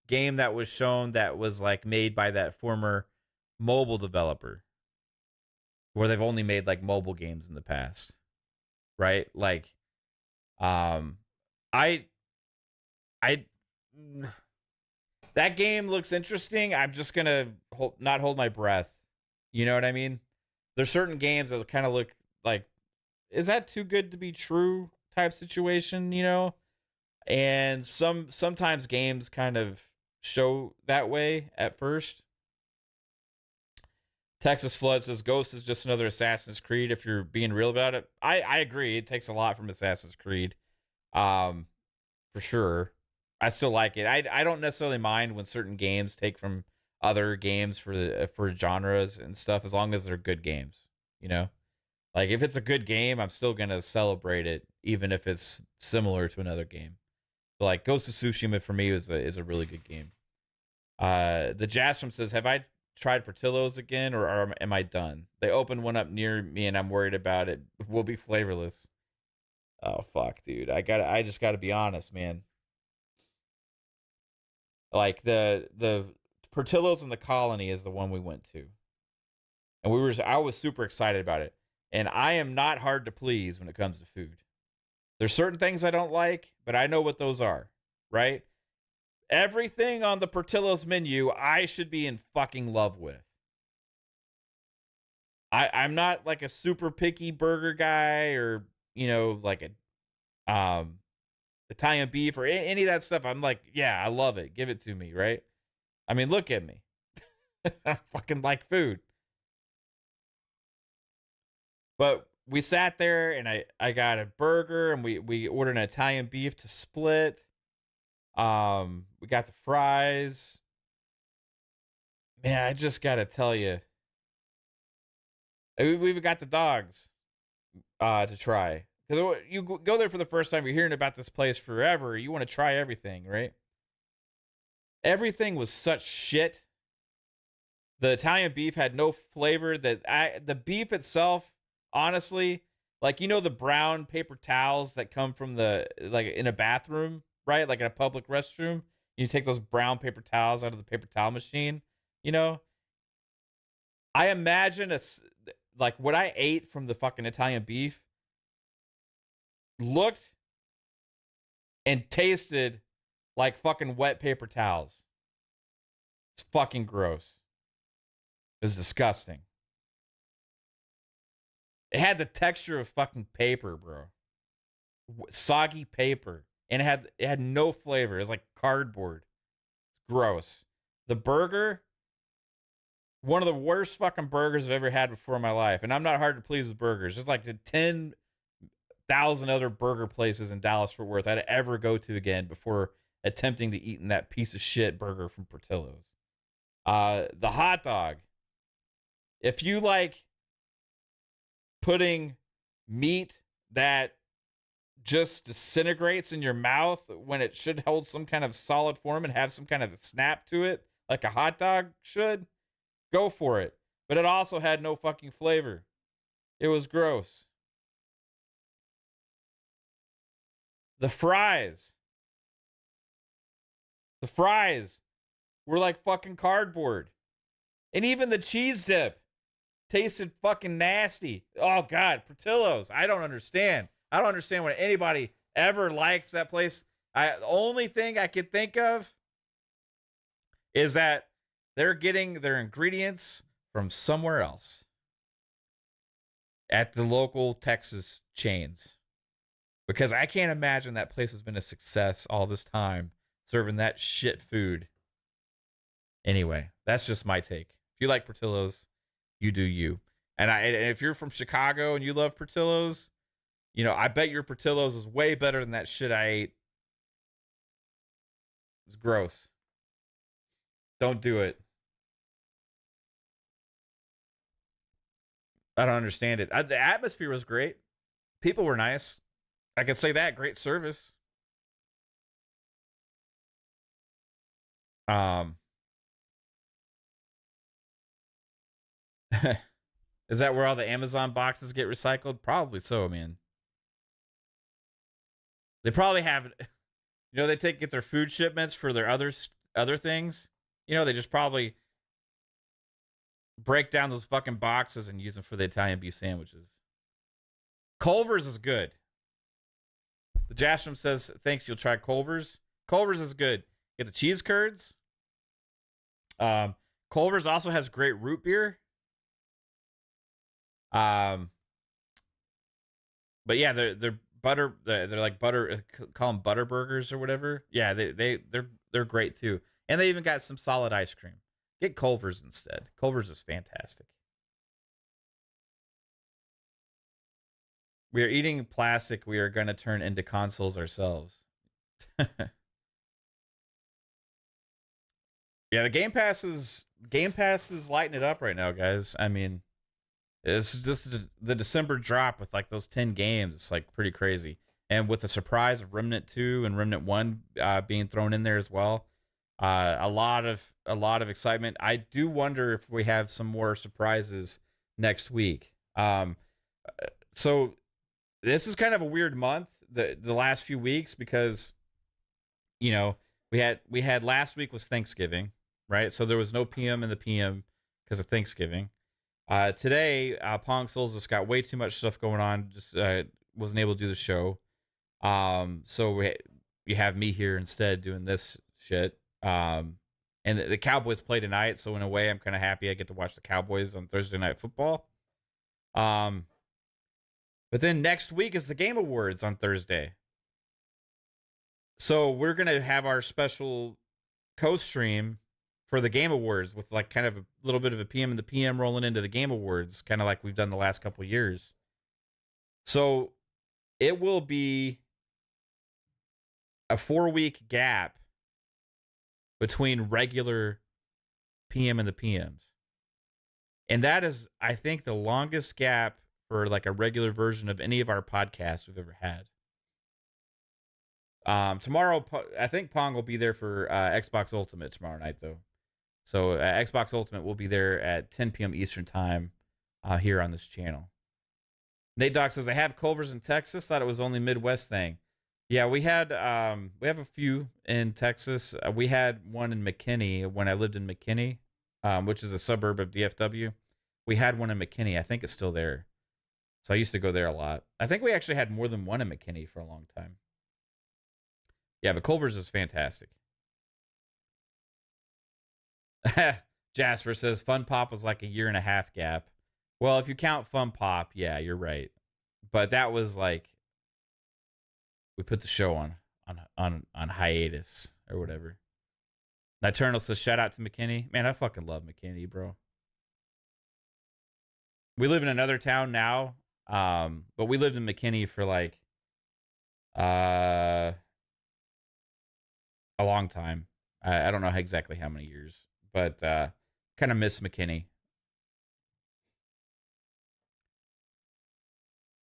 game that was shown that was like made by that former mobile developer, where they've only made like mobile games in the past, right? Like, I that game looks interesting. I'm just gonna not hold my breath. You know what I mean? There's certain games that kind of look like, is that too good to be true type situation, you know? And sometimes games kind of show that way at first. Texas Flood says Ghost is just another Assassin's Creed if you're being real about it. I agree. It takes a lot from Assassin's Creed. For sure. I still like it. I don't necessarily mind when certain games take from other games for genres and stuff, as long as they're good games, you know? Like, if it's a good game, I'm still going to celebrate it, even if it's similar to another game. But like, Ghost of Tsushima for me is a really good game. The Jastrom says, have I tried Portillo's again, or am I done? They opened one up near me, and I'm worried about it. Will be flavorless. Oh, fuck, dude. I just gotta be honest, man. Like, the Portillo's in the Colony is the one we went to. And I was super excited about it. And I am not hard to please when it comes to food. There's certain things I don't like, but I know what those are, right? Everything on the Portillo's menu, I should be in fucking love with. I'm not like a super picky burger guy, or, you know, like a Italian beef or any of that stuff. I'm like, yeah, I love it. Give it to me, right? I mean, look at me. I fucking like food. But we sat there, and I got a burger, and we ordered an Italian beef to split. We got the fries. Man, I just gotta tell you, we've got the dogs to try, because you go there for the first time. You're hearing about this place forever. You want to try everything, right? Everything was such shit. The Italian beef had no flavor. The beef itself, honestly, like, you know, the brown paper towels that come from like in a bathroom, right? Like in a public restroom, you take those brown paper towels out of the paper towel machine, you know? I imagine like what I ate from the fucking Italian beef looked and tasted like fucking wet paper towels. It's fucking gross. It was disgusting. It had the texture of fucking paper, bro. Soggy paper. And it had no flavor. It was like cardboard. It's gross. The burger, one of the worst fucking burgers I've ever had before in my life. And I'm not hard to please with burgers. There's like the 10,000 other burger places in Dallas-Fort Worth I'd ever go to again before attempting to eat in that piece of shit burger from Portillo's. The hot dog. If you like putting meat that just disintegrates in your mouth when it should hold some kind of solid form and have some kind of a snap to it, like a hot dog should, go for it. But it also had no fucking flavor. It was gross. The fries. The fries were like fucking cardboard. And even the cheese dip tasted fucking nasty. Oh, God. Portillo's. I don't understand. I don't understand why anybody ever likes that place. The only thing I could think of is that they're getting their ingredients from somewhere else at the local Texas chains. Because I can't imagine that place has been a success all this time serving that shit food. Anyway, that's just my take. If you like Portillo's, you do you. And if you're from Chicago and you love Portillo's, you know, I bet your Portillo's is way better than that shit I ate. It's gross. Don't do it. I don't understand it. The atmosphere was great. People were nice. I can say that. Great service. Is that where all the Amazon boxes get recycled? Probably so, man. They probably have, you know, they get their food shipments for their other other things, they just probably break down those fucking boxes and use them for the Italian beef sandwiches. Culver's is good. The Jastrum says, thanks, you'll try Culver's. Culver's is good. Get the cheese curds. Culver's also has great root beer. But yeah, they're butter. They're like butter. Call them butter burgers or whatever. Yeah, they're great too. And they even got some solid ice cream. Get Culver's instead. Culver's is fantastic. We are eating plastic. We are going to turn into consoles ourselves. Yeah, the Game Pass is lighting it up right now, guys. I mean, it's just the December drop with like those 10 games. It's like pretty crazy. And with the surprise of Remnant 2 and Remnant 1 being thrown in there as well. A lot of excitement. I do wonder if we have some more surprises next week. So this is kind of a weird month, the last few weeks, because we had last week was Thanksgiving, right? So there was no PM in the PM because of Thanksgiving. Today, Pong Souls just got way too much stuff going on. Just wasn't able to do the show. So you have me here instead doing this shit. And the Cowboys play tonight, so in a way, I'm kind of happy I get to watch the Cowboys on Thursday Night Football. But then next week is the Game Awards on Thursday. So we're gonna have our special co-stream for the Game Awards with like kind of a little bit of a PM and the PM rolling into the Game Awards, kind of like we've done the last couple of years. So it will be a 4-week gap between regular PM and the PMs. And that is, I think, the longest gap for like a regular version of any of our podcasts we've ever had. Tomorrow, I think Pong will be there for Xbox Ultimate tomorrow night, though. So Xbox Ultimate will be there at 10 p.m. Eastern time here on this channel. Nate Doc says, they have Culver's in Texas. Thought it was only Midwest thing. Yeah, we have a few in Texas. We had one in McKinney when I lived in McKinney, which is a suburb of DFW. We had one in McKinney. I think it's still there. So I used to go there a lot. I think we actually had more than one in McKinney for a long time. Yeah, but Culver's is fantastic. Jasper says Fun Pop was like a 1.5-year gap. Well, if you count Fun Pop, yeah, you're right. But that was like we put the show on hiatus or whatever. Niturnal says shout out to McKinney. Man, I fucking love McKinney, bro. We live in another town now, but we lived in McKinney for like a long time. I don't know exactly how many years, but kind of miss McKinney.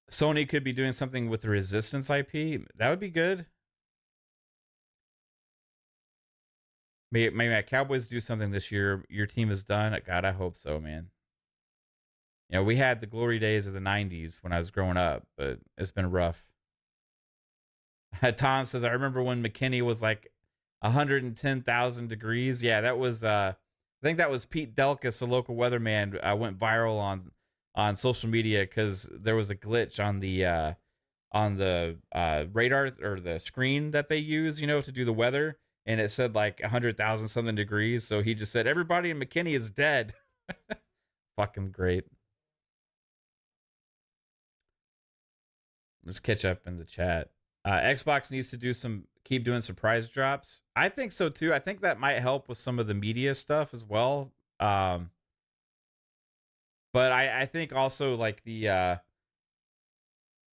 Sony could be doing something with the Resistance IP. That would be good. Maybe Cowboys do something this year. Your team is done. God, I hope so, man. You know, we had the glory days of the 90s when I was growing up, but it's been rough. Tom says, I remember when McKinney was like 110,000 degrees. Yeah, that was, I think that was Pete Delkus, a local weatherman, went viral on social media because there was a glitch on the radar or the screen that they use, you know, to do the weather. And it said like 100,000 something degrees. So he just said, everybody in McKinney is dead. Fucking great. Let's catch up in the chat. Xbox needs to keep doing surprise drops. I think so too. I think that might help with some of the media stuff as well. But I think also like the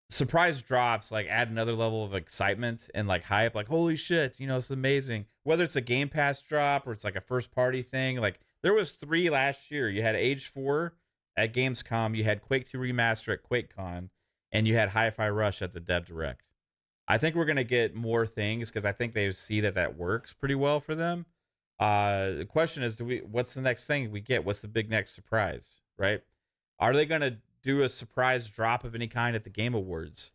surprise drops like add another level of excitement and like hype. Like, holy shit, you know, it's amazing. Whether it's a Game Pass drop or it's like a first party thing. Like there was 3 last year. You had Age 4 at Gamescom. You had Quake 2 Remaster at QuakeCon. And you had Hi-Fi Rush at the Dev Direct. I think we're going to get more things because I think they see that works pretty well for them. The question is, what's the next thing we get? What's the big next surprise, right? Are they going to do a surprise drop of any kind at the Game Awards?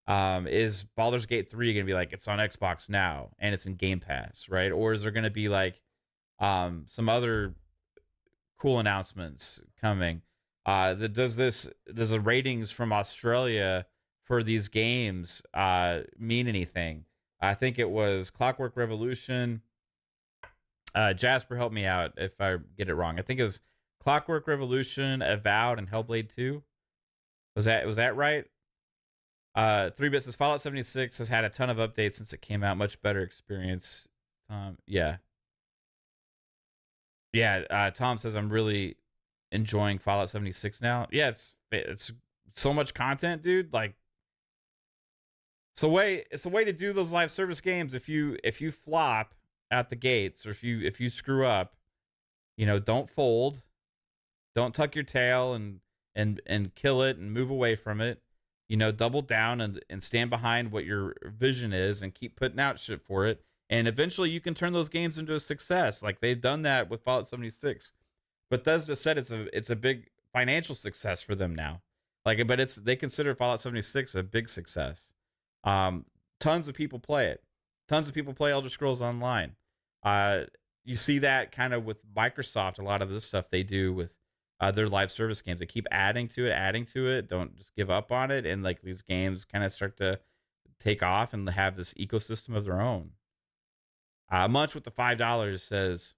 Is Baldur's Gate 3 going to be like, it's on Xbox now and it's in Game Pass, right? Or is there going to be like some other cool announcements coming. Does the ratings from Australia for these games mean anything? I think it was Clockwork Revolution. Jasper, help me out if I get it wrong. I think it was Clockwork Revolution, Avowed, and Hellblade 2. Was that right? 3-Bit says Fallout 76 has had a ton of updates since it came out. Much better experience. Yeah. Tom says I'm really enjoying Fallout 76 now. Yeah, it's so much content, dude. Like, it's a way to do those live service games. If you flop out the gates, or if you screw up, don't fold, don't tuck your tail and kill it and move away from it. Double down and stand behind what your vision is and keep putting out shit for it. And eventually you can turn those games into a success. Like they've done that with Fallout 76. Bethesda said it's a big financial success for them now. But they consider Fallout 76 a big success. Tons of people play it. Tons of people play Elder Scrolls Online. You see that kind of with Microsoft. A lot of this stuff they do with their live service games. They keep adding to it. Don't just give up on it. And like these games kind of start to take off and have this ecosystem of their own. Munch with the $5 says,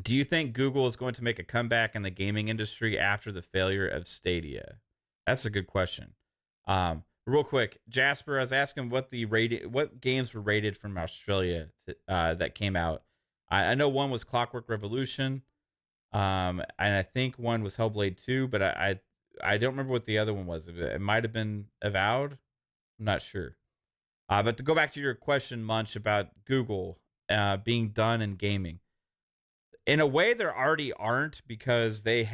do you think Google is going to make a comeback in the gaming industry after the failure of Stadia? That's a good question. Real quick, Jasper, I was asking what games were rated from Australia that came out. I know one was Clockwork Revolution, and I think one was Hellblade 2, but I don't remember what the other one was. It might have been Avowed. I'm not sure. But to go back to your question, Munch, about Google being done in gaming. In a way, there already aren't, because they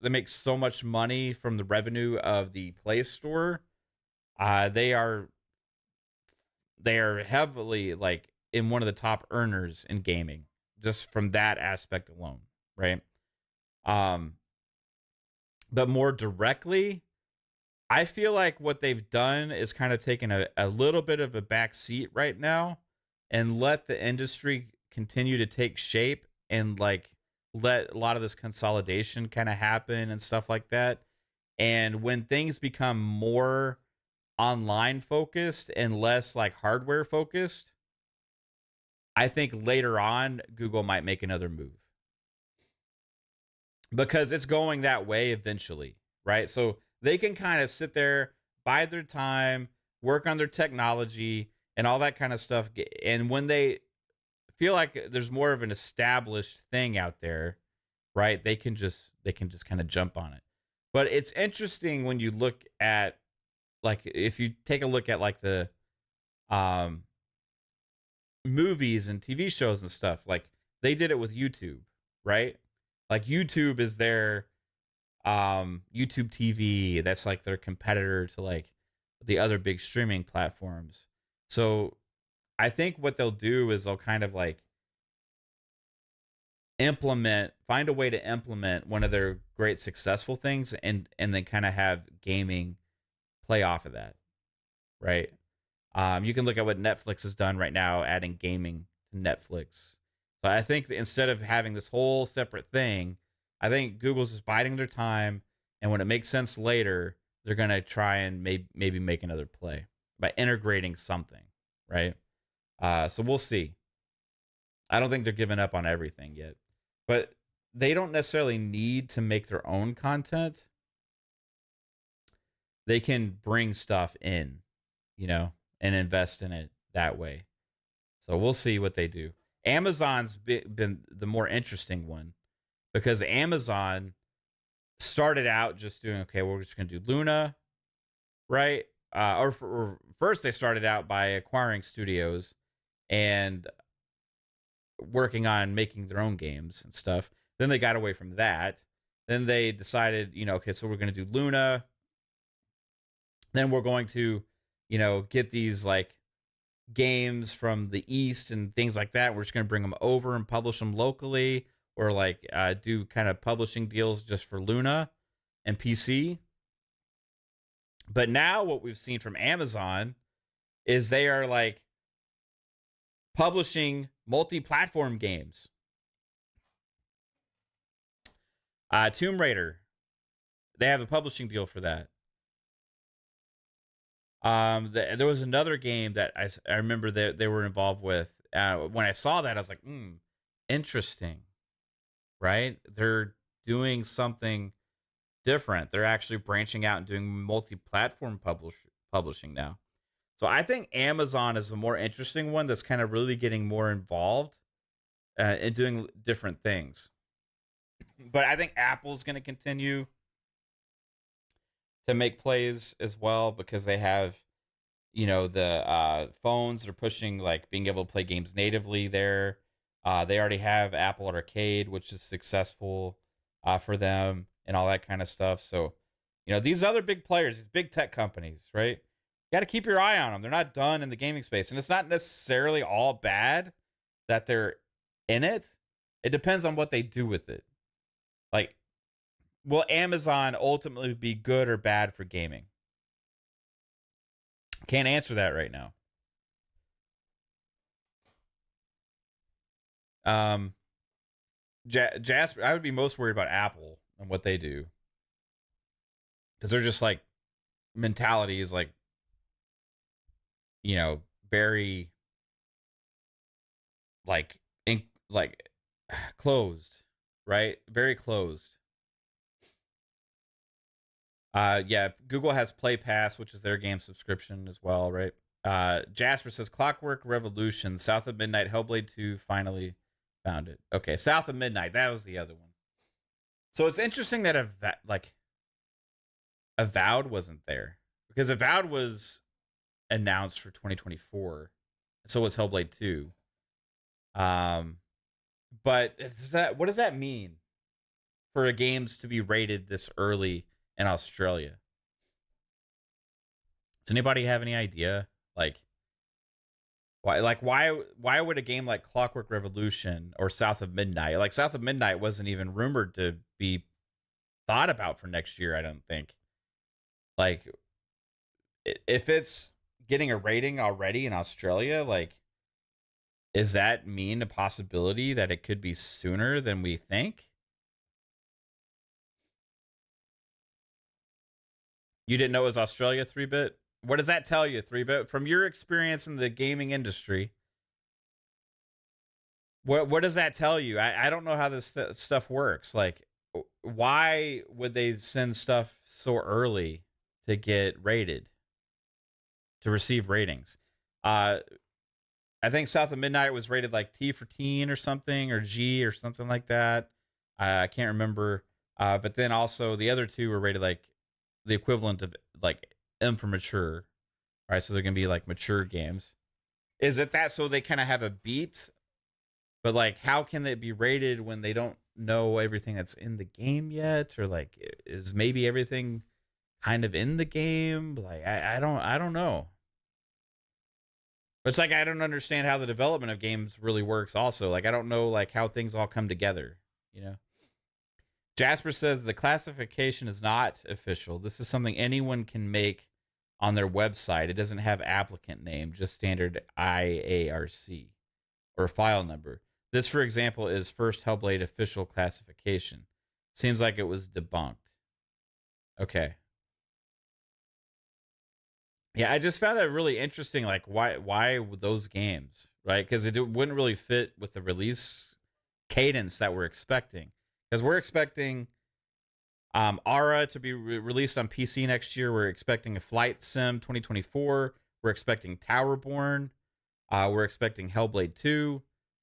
make so much money from the revenue of the Play Store. They are heavily like in one of the top earners in gaming, just from that aspect alone, right? But more directly, I feel like what they've done is kind of taken a little bit of a back seat right now and let the industry continue to take shape and like let a lot of this consolidation kind of happen and stuff like that. And when things become more online focused and less like hardware focused, I think later on Google might make another move, because it's going that way eventually, right? So they can kind of sit there, bide their time, work on their technology and all that kind of stuff. And when they feel like there's more of an established thing out there, right, they can just kind of jump on it. But it's interesting when you look at, like, if you take a look at like the movies and TV shows and stuff, like they did it with YouTube, right? Like YouTube is their YouTube TV. That's like their competitor to like the other big streaming platforms. So I think what they'll do is they'll kind of like find a way to implement one of their great successful things and then kind of have gaming play off of that, right? You can look at what Netflix has done right now, adding gaming to Netflix. So I think that instead of having this whole separate thing, I think Google's just biding their time, and when it makes sense later, they're gonna try and maybe make another play by integrating something, right? So we'll see. I don't think they're giving up on everything yet, but they don't necessarily need to make their own content. They can bring stuff in, and invest in it that way. So we'll see what they do. Amazon's been the more interesting one, because Amazon started out just doing, okay, we're just going to do Luna, right? Or first they started out by acquiring studios and working on making their own games and stuff. Then they got away from that. Then they decided, okay, so we're going to do Luna. Then we're going to, get these like games from the East and things like that. We're just going to bring them over and publish them locally, or like do kind of publishing deals just for Luna and PC. But now what we've seen from Amazon is they are like publishing multi-platform games. Tomb Raider, they have a publishing deal for that. There was another game that I remember that they were involved with. When I saw that, I was like, interesting, right? They're doing something different. They're actually branching out and doing multi-platform publishing now. So I think Amazon is the more interesting one that's kind of really getting more involved and doing different things. But I think Apple's going to continue to make plays as well because they have, the phones that are pushing like being able to play games natively there. They already have Apple Arcade, which is successful for them and all that kind of stuff. So, these other big players, these big tech companies, right? You got to keep your eye on them. They're not done in the gaming space. And it's not necessarily all bad that they're in it. It depends on what they do with it. Like, will Amazon ultimately be good or bad for gaming? Can't answer that right now. Jasper, I would be most worried about Apple and what they do. Because they're just like, mentality is like, very like closed, right? Very closed. Yeah, Google has Play Pass, which is their game subscription as well, right? Jasper says Clockwork Revolution, South of Midnight, Hellblade 2 finally found it. Okay, South of Midnight, that was the other one. So it's interesting that Avowed wasn't there because Avowed was announced for 2024. So was Hellblade 2. But what does that mean for games to be rated this early in Australia? Does anybody have any idea? Why would a game like Clockwork Revolution or South of Midnight, like South of Midnight wasn't even rumored to be thought about for next year, I don't think. Like, if it's getting a rating already in Australia, like, does that mean a possibility that it could be sooner than we think? You didn't know it was Australia, 3-bit? What does that tell you, 3-bit? From your experience in the gaming industry, what does that tell you? I don't know how this stuff works. Like, why would they send stuff so early to get rated, to receive ratings? I think South of Midnight was rated like T for teen or something, or G or something like that. I can't remember. But then also the other two were rated like the equivalent of like M for mature. Right, so they're gonna be like mature games. Is it that so they kind of have a beat? But like, how can they be rated when they don't know everything that's in the game yet? Or like, is maybe everything kind of in the game? Like, I don't know. It's like I don't understand how the development of games really works. Also, like I don't know like how things all come together. Jasper says the classification is not official. This is something anyone can make on their website. It doesn't have applicant name, just standard IARC or file number. This, for example, is first Hellblade official classification. Seems like it was debunked. Okay. Yeah, I just found that really interesting. Like, why those games, right? Because it wouldn't really fit with the release cadence that we're expecting. Because we're expecting Aura to be released on PC next year. We're expecting a Flight Sim 2024. We're expecting Towerborn. We're expecting Hellblade 2.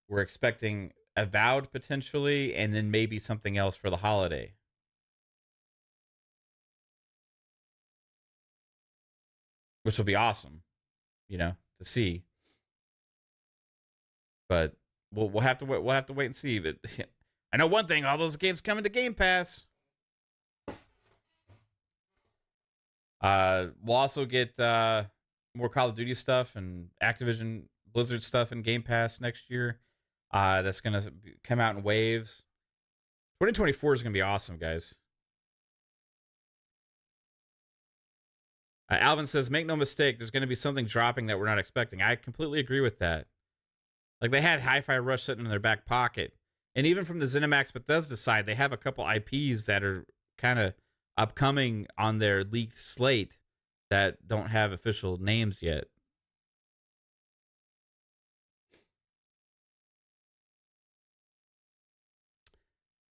We're expecting Avowed potentially, and then maybe something else for the holiday. Which will be awesome, to see. But we'll have to wait. We'll have to wait and see. But I know one thing: all those games coming to Game Pass. We'll also get more Call of Duty stuff and Activision Blizzard stuff in Game Pass next year. That's gonna come out in waves. 2024 is gonna be awesome, guys. Alvin says, make no mistake, there's going to be something dropping that we're not expecting. I completely agree with that. Like they had Hi-Fi Rush sitting in their back pocket. And even from the ZeniMax Bethesda side, they have a couple IPs that are kind of upcoming on their leaked slate that don't have official names yet.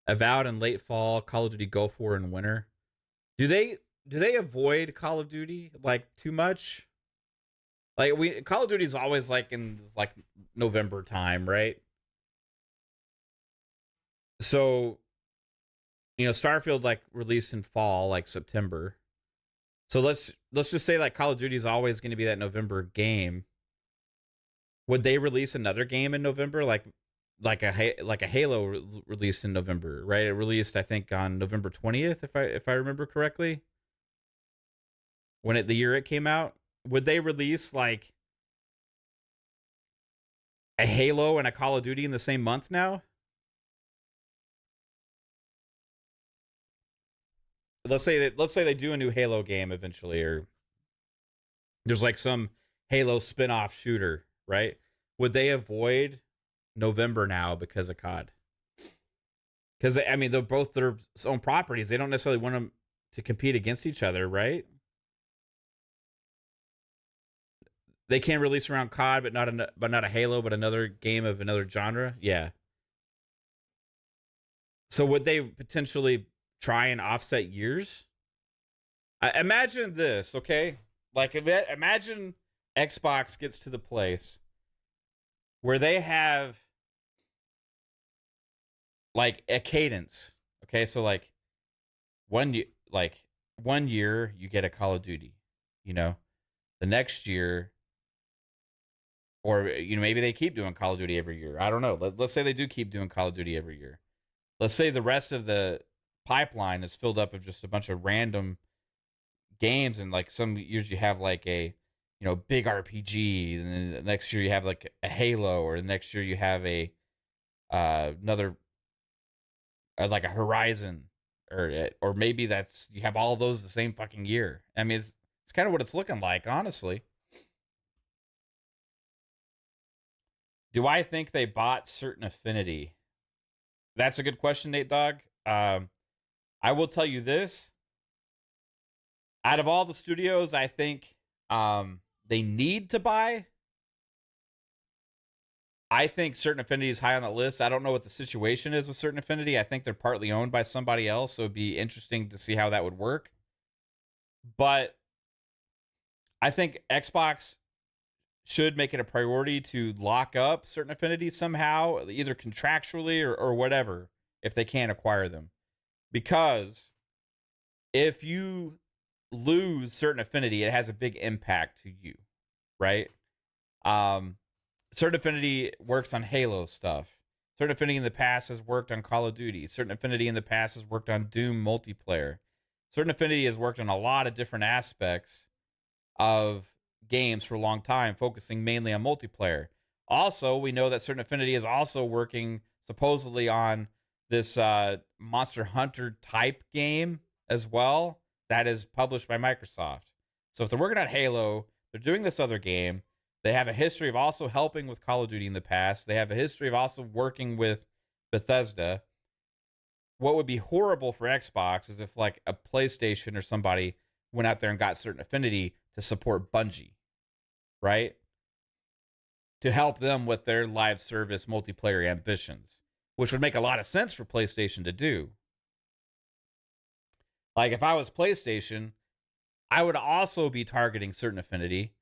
Avowed in late fall, Call of Duty Gulf War in winter. Do they avoid Call of Duty like too much? Like Call of Duty is always like in like November time, right? So, Starfield like released in fall, like September. So let's just say like Call of Duty is always going to be that November game. Would they release another game in November, like a Halo released in November, right? It released, I think, on November 20th, if I remember correctly. The year it came out, would they release like a Halo and a Call of Duty in the same month now? Let's say they do a new Halo game eventually, or there's like some Halo spin-off shooter, right? Would they avoid November now because of COD? Because I mean, they're both their own properties. They don't necessarily want them to compete against each other, right? They can release around COD, but not a Halo, but another game of another genre. Yeah. So would they potentially try and offset years? Imagine this, okay? Like imagine Xbox gets to the place where they have like a cadence. Okay, so like one year you get a Call of Duty, the next year, or maybe they keep doing Call of Duty every year. I don't know. Let's say they do keep doing Call of Duty every year. Let's say the rest of the pipeline is filled up of just a bunch of random games, and like some years you have like a big RPG, and then the next year you have like a Halo, or the next year you have a another like a Horizon, or maybe that's you have all of those the same fucking year. I mean, it's kind of what it's looking like, honestly. Do I think they bought Certain Affinity? That's a good question, Nate Dogg. I will tell you this. Out of all the studios, I think they need to buy. I think Certain Affinity is high on the list. I don't know what the situation is with Certain Affinity. I think they're partly owned by somebody else, so it'd be interesting to see how that would work. But I think Xbox should make it a priority to lock up Certain Affinity somehow, either contractually or whatever, if they can't acquire them. Because if you lose Certain Affinity, it has a big impact to you, right? Certain Affinity works on Halo stuff. Certain Affinity in the past has worked on Call of Duty. Certain Affinity in the past has worked on Doom multiplayer. Certain Affinity has worked on a lot of different aspects of games for a long time, focusing mainly on multiplayer. Also, we know that Certain Affinity is also working supposedly on this Monster Hunter type game as well that is published by Microsoft. So if they're working on Halo, they're doing this other game. They have a history of also helping with Call of Duty in the past. They have a history of also working with Bethesda. What would be horrible for Xbox is if like a PlayStation or somebody went out there and got Certain Affinity to support Bungie, right? To help them with their live service multiplayer ambitions, which would make a lot of sense for PlayStation to do. Like if I was PlayStation, I would also be targeting Certain Affinity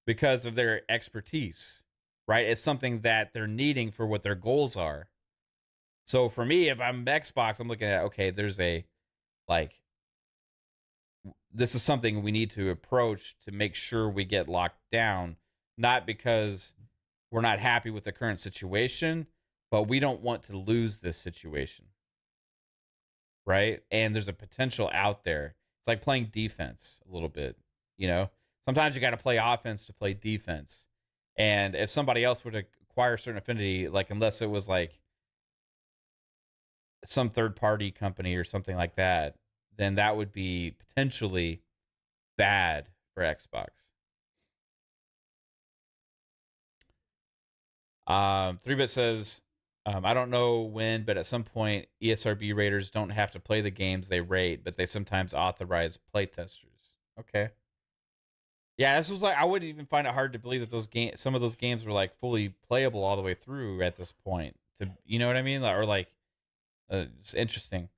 because of their expertise, right? It's something that they're needing for what their goals are. So for me, if I'm Xbox, I'm looking at, okay, there's a, like, this is something we need to approach to make sure we get locked down, not because we're not happy with the current situation, but we don't want to lose this situation, right? And there's a potential out there. It's like playing defense a little bit, Sometimes you got to play offense to play defense. And if somebody else would acquire Certain Affinity, like unless it was like some third party company or something like that, then that would be potentially bad for Xbox. 3-Bit says, I don't know when, but at some point, ESRB raters don't have to play the games they rate, but they sometimes authorize playtesters. Okay. Yeah, this was like, I wouldn't even find it hard to believe that some of those games were like fully playable all the way through at this point. You know what I mean? Or like, it's interesting.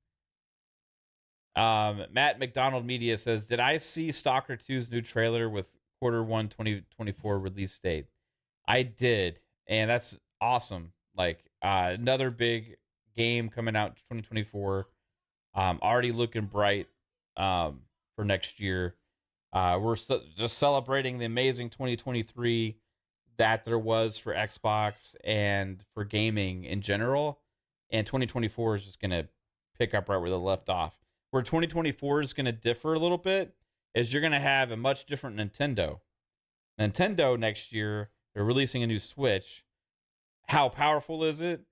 Matt McDonald Media says, did I see Stalker 2's new trailer with Q1 2024 release date? I did, and that's awesome. Like, another big game coming out 2024. Already looking bright for next year. We're just celebrating the amazing 2023 that there was for Xbox and for gaming in general. And 2024 is just going to pick up right where they left off. Where 2024 is going to differ a little bit is you're going to have a much different Nintendo. Nintendo next year, they're releasing a new Switch. How powerful is it?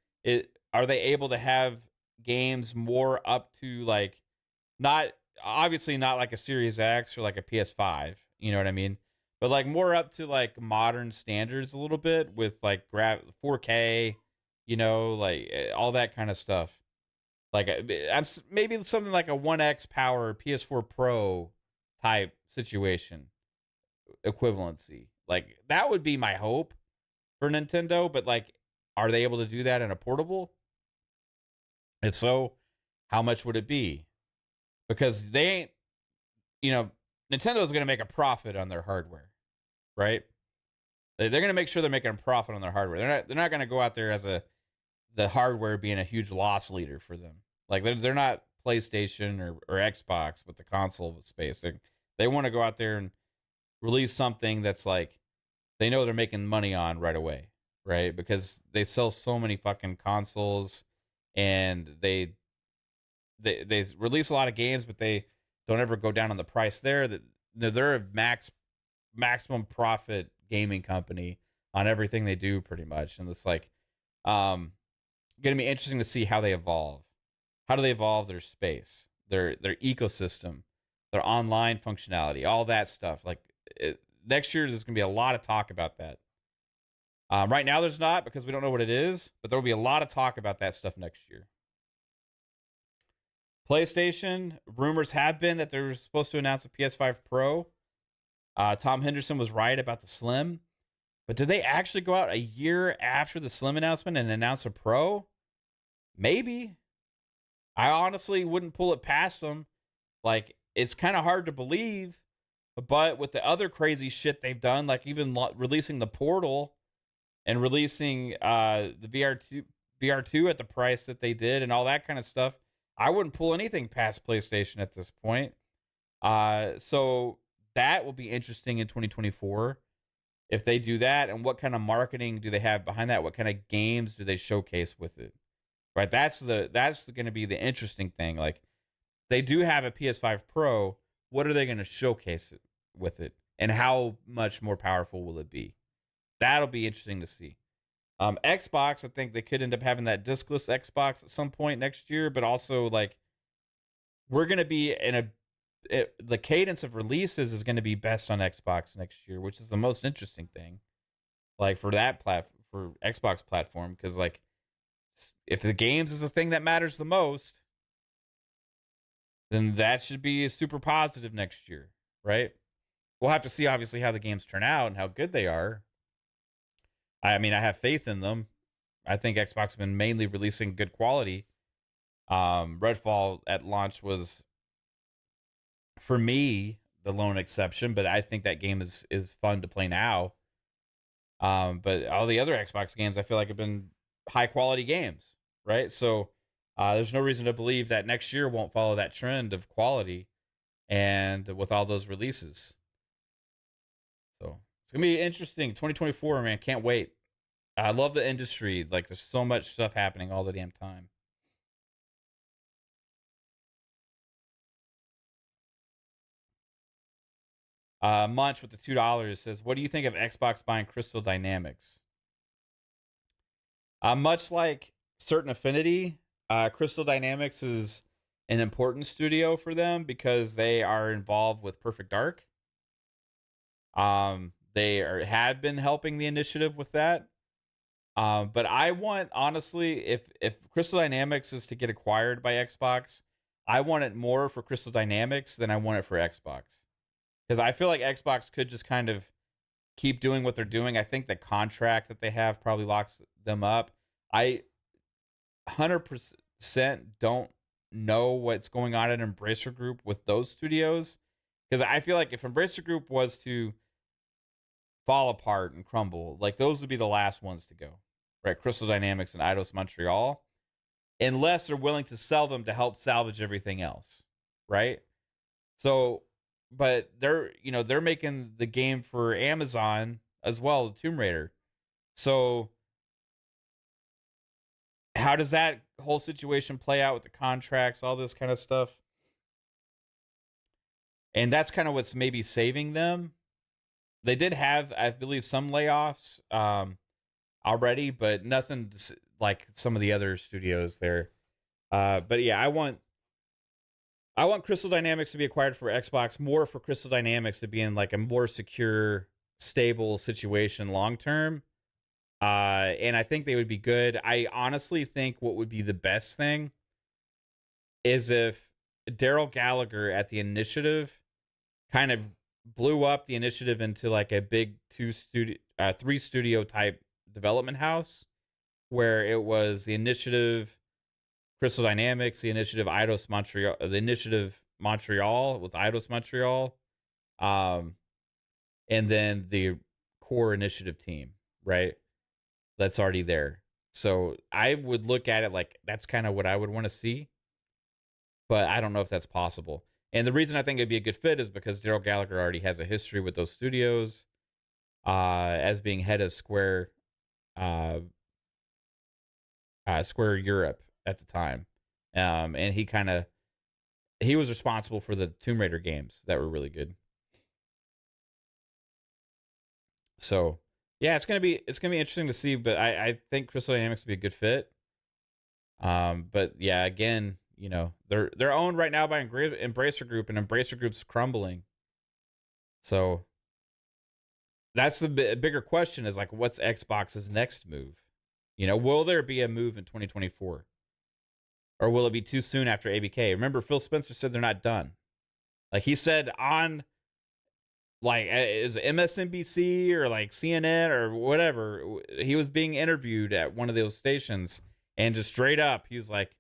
Are they able to have games more up to like, not obviously not like a Series X or like a PS5, you know what I mean? But like more up to like modern standards a little bit with like 4K, you know, like all that kind of stuff. Like maybe something like a 1X power PS4 Pro type situation equivalency. Like that would be my hope for Nintendo, but like, are they able to do that in a portable? If so, how much would it be? Because they ain't, you know, Nintendo's going to make a profit on their hardware, right? They're going to make sure they're making a profit on their hardware. They're not going to go out there as the hardware being a huge loss leader for them. Like they're not PlayStation or Xbox with the console space. They want to go out there and release something that's like they know they're making money on right away, right? Because they sell so many fucking consoles, and they release a lot of games, but they don't ever go down on the price there. That they're a maximum profit gaming company on everything they do, pretty much. And it's like going to be interesting to see how they evolve. How do they evolve their space, their ecosystem, their online functionality, all that stuff? Like next year, there's going to be a lot of talk about that. Right now, there's not, because we don't know what it is, but there will be a lot of talk about that stuff next year. PlayStation, rumors have been that they're supposed to announce a PS5 Pro. Tom Henderson was right about the Slim. But did they actually go out a year after the Slim announcement and announce a Pro? Maybe. I honestly wouldn't pull it past them. Like, it's kind of hard to believe. But with the other crazy shit they've done, like even releasing the Portal and releasing the VR2 at the price that they did and all that kind of stuff, I wouldn't pull anything past PlayStation at this point. So that will be interesting in 2024 if they do that, and what kind of marketing do they have behind that? What kind of games do they showcase with it? Right, that's going to be the interesting thing. Like, they do have a PS5 Pro. What are they going to showcase it with it, and how much more powerful will it be? That'll be interesting to see. Xbox, I think they could end up having that discless Xbox at some point next year, but also like we're going to be in the cadence of releases is going to be best on Xbox next year, which is the most interesting thing. Like for that for Xbox platform, because like if the games is the thing that matters the most, then that should be super positive next year, right? We'll have to see obviously how the games turn out and how good they are. I mean, I have faith in them. I think Xbox has been mainly releasing good quality. Redfall at launch was, for me, the lone exception, but I think that game is fun to play now. But all the other Xbox games I feel like have been high quality games, right? So there's no reason to believe that next year won't follow that trend of quality and with all those releases. So it's going to be interesting. 2024, man. Can't wait. I love the industry. Like, there's so much stuff happening all the damn time. Munch with the $2 says, what do you think of Xbox buying Crystal Dynamics? Much like Certain Affinity, Crystal Dynamics is an important studio for them because they are involved with Perfect Dark. They have been helping the initiative with that. But I want, honestly, if Crystal Dynamics is to get acquired by Xbox, I want it more for Crystal Dynamics than I want it for Xbox. Because I feel like Xbox could just kind of keep doing what they're doing. I think the contract that they have probably locks them up. I 100% don't know what's going on at Embracer Group with those studios. Because I feel like if Embracer Group was to fall apart and crumble, like those would be the last ones to go, right? Crystal Dynamics and Eidos Montreal, unless they're willing to sell them to help salvage everything else, right? So, but they're making the game for Amazon as well, the Tomb Raider. So, how does that whole situation play out with the contracts, all this kind of stuff? And that's kind of what's maybe saving them. They did have, I believe, some layoffs already, but nothing like some of the other studios there. But yeah, I want Crystal Dynamics to be acquired for Xbox, more for Crystal Dynamics to be in like a more secure, stable situation long term. And I think they would be good. I honestly think what would be the best thing is if Daryl Gallagher at the Initiative kind of blew up the Initiative into like a big 3 studio type development house, where it was the Initiative, Crystal Dynamics, the Initiative Eidos Montreal, the Initiative Montreal with Eidos Montreal, and then the core Initiative team, right? That's already there. So I would look at it like that's kind of what I would want to see, but I don't know if that's possible. And the reason I think it'd be a good fit is because Daryl Gallagher already has a history with those studios, as being head of Square, Square Europe at the time, and he was responsible for the Tomb Raider games that were really good. So yeah, it's gonna be interesting to see, but I think Crystal Dynamics would be a good fit. But yeah, again, they're owned right now by Embracer Group, and Embracer Group's crumbling. So that's the bigger question: is like, what's Xbox's next move? Will there be a move in 2024, or will it be too soon after ABK? Remember, Phil Spencer said they're not done. Like he said on, like, is MSNBC or like CNN or whatever, he was being interviewed at one of those stations, and just straight up, he was like,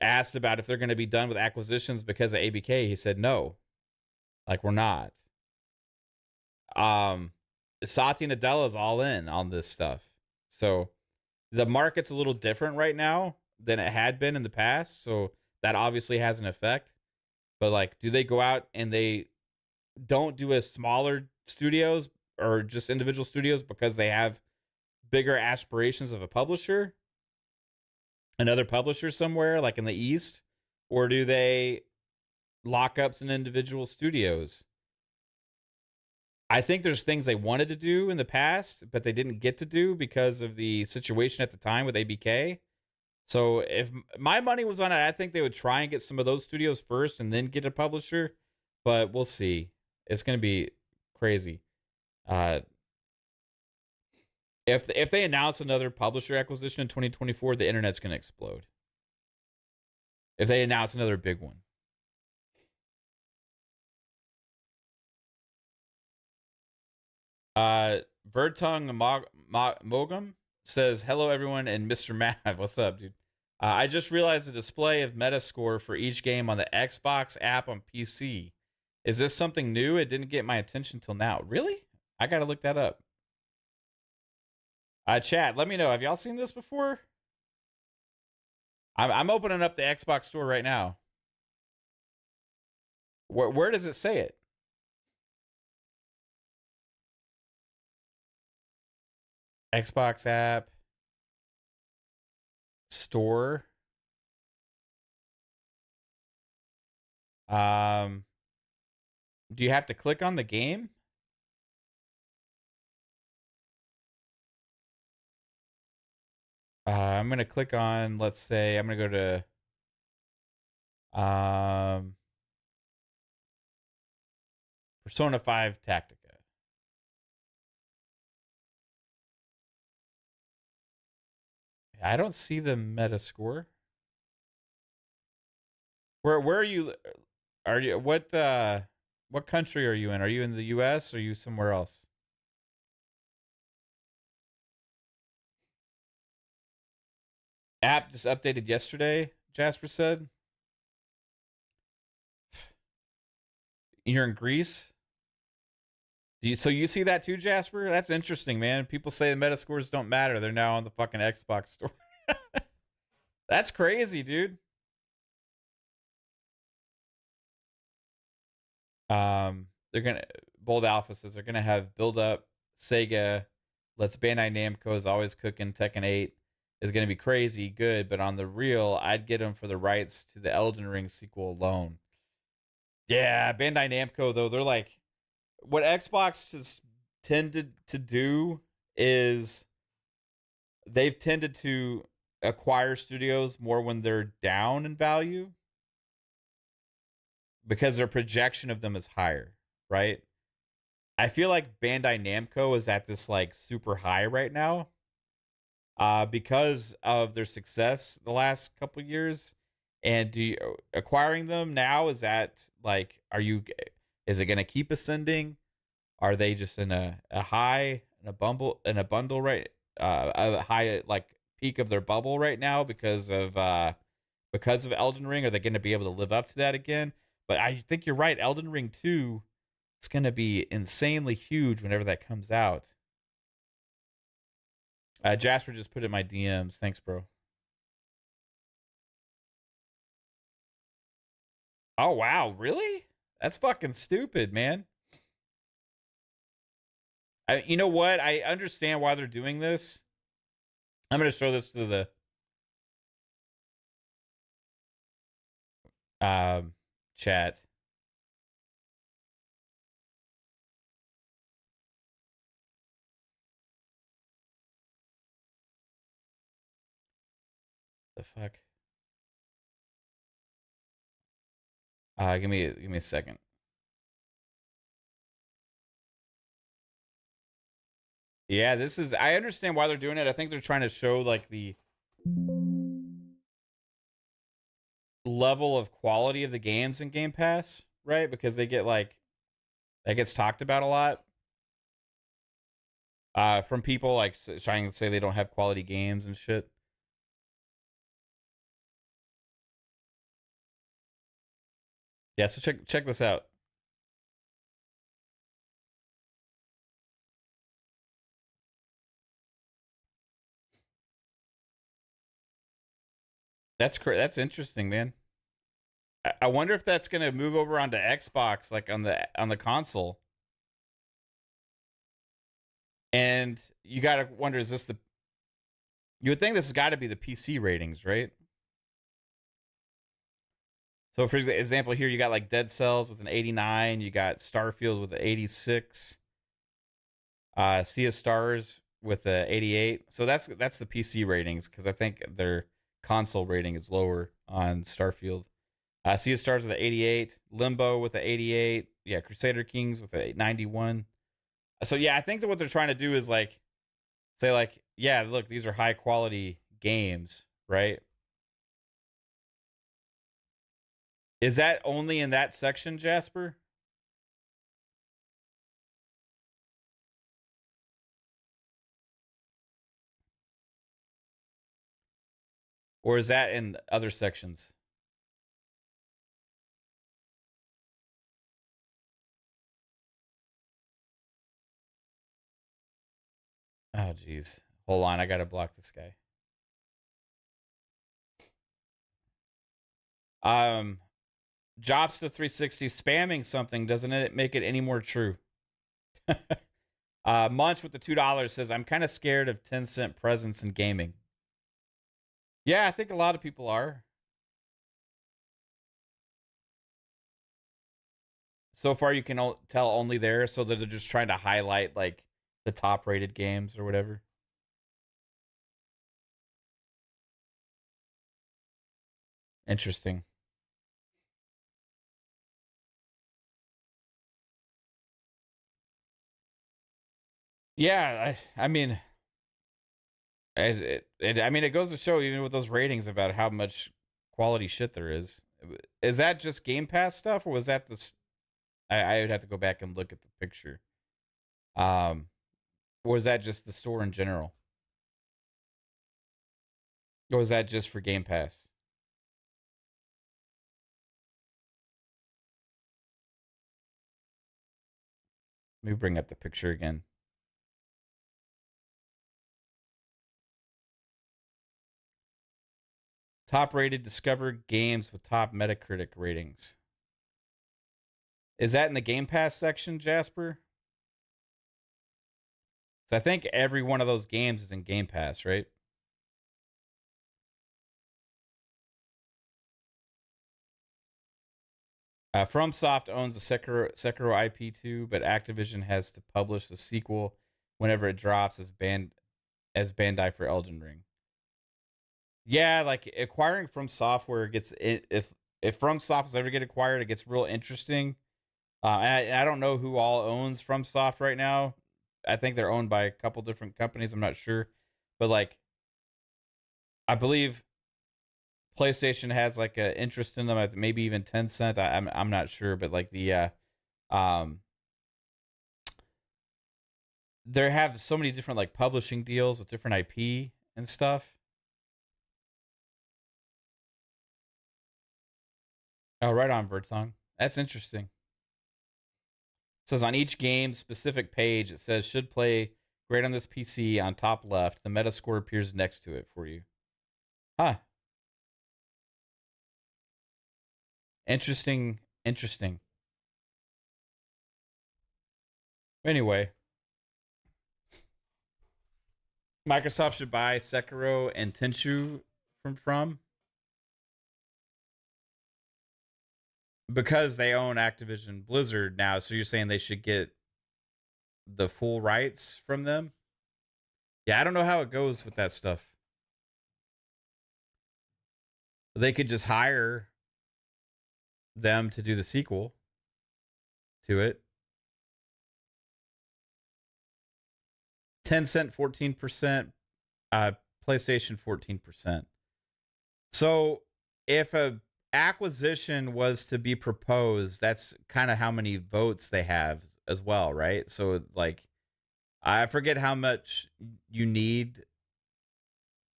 asked about if they're going to be done with acquisitions because of ABK. He said no, like, we're not. Satya Nadella is all in on this stuff, so the market's a little different right now than it had been in the past, so that obviously has an effect. But like, do they go out and they don't do a smaller studios or just individual studios because they have bigger aspirations of a publisher, another publisher somewhere like in the East? Or do they lock up some individual studios? I think there's things they wanted to do in the past, but they didn't get to do because of the situation at the time with ABK. So if my money was on it, I think they would try and get some of those studios first and then get a publisher. But we'll see. It's going to be crazy. If they announce another publisher acquisition in 2024, the internet's going to explode. If they announce another big one. Vertung Mogum says, hello, everyone, and Mr. Mav. What's up, dude? I just realized the display of Metascore for each game on the Xbox app on PC. Is this something new? It didn't get my attention till now. Really? I got to look that up. Chat, let me know. Have y'all seen this before? I'm opening up the Xbox store right now. Where does it say it? Xbox app store. Do you have to click on the game? I'm gonna click on, let's say, I'm gonna go to Persona 5 Tactica. I don't see the Metascore. Where are you? Are you what country are you in? Are you in the U.S. or are you somewhere else? App just updated yesterday. Jasper said you're in Greece. So you see that too, Jasper? That's interesting, man. People say the Metascores don't matter. They're now on the fucking Xbox store. That's crazy, dude. They're gonna Bold Alpha says they're gonna have build up Sega. Let's Bandai Namco is always cooking. Tekken 8 is gonna be crazy good, but on the real, I'd get them for the rights to the Elden Ring sequel alone. Yeah, Bandai Namco though, they're like what Xbox has tended to do is they've tended to acquire studios more when they're down in value because their projection of them is higher, right? I feel like Bandai Namco is at this like super high right now, because of their success the last couple years. And acquiring them now, is that like, is it going to keep ascending? Are they just in a high, in a bundle, right? A high like peak of their bubble right now because of Elden Ring? Are they going to be able to live up to that again? But I think you're right. Elden Ring 2, it's going to be insanely huge whenever that comes out. Jasper just put in my DMs. Thanks, bro. Oh, wow. Really? That's fucking stupid, man. You know what? I understand why they're doing this. I'm going to show this to the chat. The fuck? Give me a second. Yeah, this is. I understand why they're doing it. I think they're trying to show like the level of quality of the games in Game Pass, right? Because they get like that gets talked about a lot from people like trying to say they don't have quality games and shit. Yeah, so check this out. That's interesting, man. I wonder if that's gonna move over onto Xbox, like on the console. And you gotta wonder, is this the? You would think this has got to be the PC ratings, right? So, for example, here you got like Dead Cells with an 89. You got Starfield with an 86. Sea of Stars with a 88. So that's the PC ratings because I think their console rating is lower on Starfield. Sea of Stars with an 88. Limbo with an 88. Yeah, Crusader Kings with a 91. So yeah, I think that what they're trying to do is like say like, yeah, look, these are high quality games, right? Is that only in that section, Jasper? Or is that in other sections? Oh, geez. Hold on. I got to block this guy. Jobs to 360 spamming something, doesn't it make it any more true? Munch with the $2 says, I'm kind of scared of 10-cent presence in gaming. Yeah, I think a lot of people are. So far, you can tell only there, so that they're just trying to highlight like the top rated games or whatever. Interesting. Yeah, I mean, I mean, it goes to show, even with those ratings, about how much quality shit there is. Is that just Game Pass stuff, or was that this? I would have to go back and look at the picture. Um, or was that just the store in general? Or was that just for Game Pass? Let me bring up the picture again. Top rated discovered games with top Metacritic ratings. Is that in the Game Pass section, Jasper? So I think every one of those games is in Game Pass, right? FromSoft owns the Sekiro IP too, but Activision has to publish the sequel whenever it drops as Bandai for Elden Ring. Yeah, like acquiring From Software gets it if From Software's ever get acquired, it gets real interesting. I don't know who all owns FromSoft right now. I think they're owned by a couple different companies. I'm not sure, but like I believe PlayStation has like an interest in them. Maybe even Tencent. I'm not sure, but like um, they have so many different like publishing deals with different IP and stuff. Oh, right on, Vertong. That's interesting. It says on each game specific page, it says should play great on this PC on top left. The Metascore appears next to it for you. Huh. Interesting. Interesting. Anyway, Microsoft should buy Sekiro and Tenchu from because they own Activision Blizzard now. So you're saying they should get the full rights from them? Yeah, I don't know how it goes with that stuff. They could just hire them to do the sequel to it. Tencent 14%, PlayStation 14%. So if a acquisition was to be proposed, that's kind of how many votes they have as well, right? So like I forget how much you need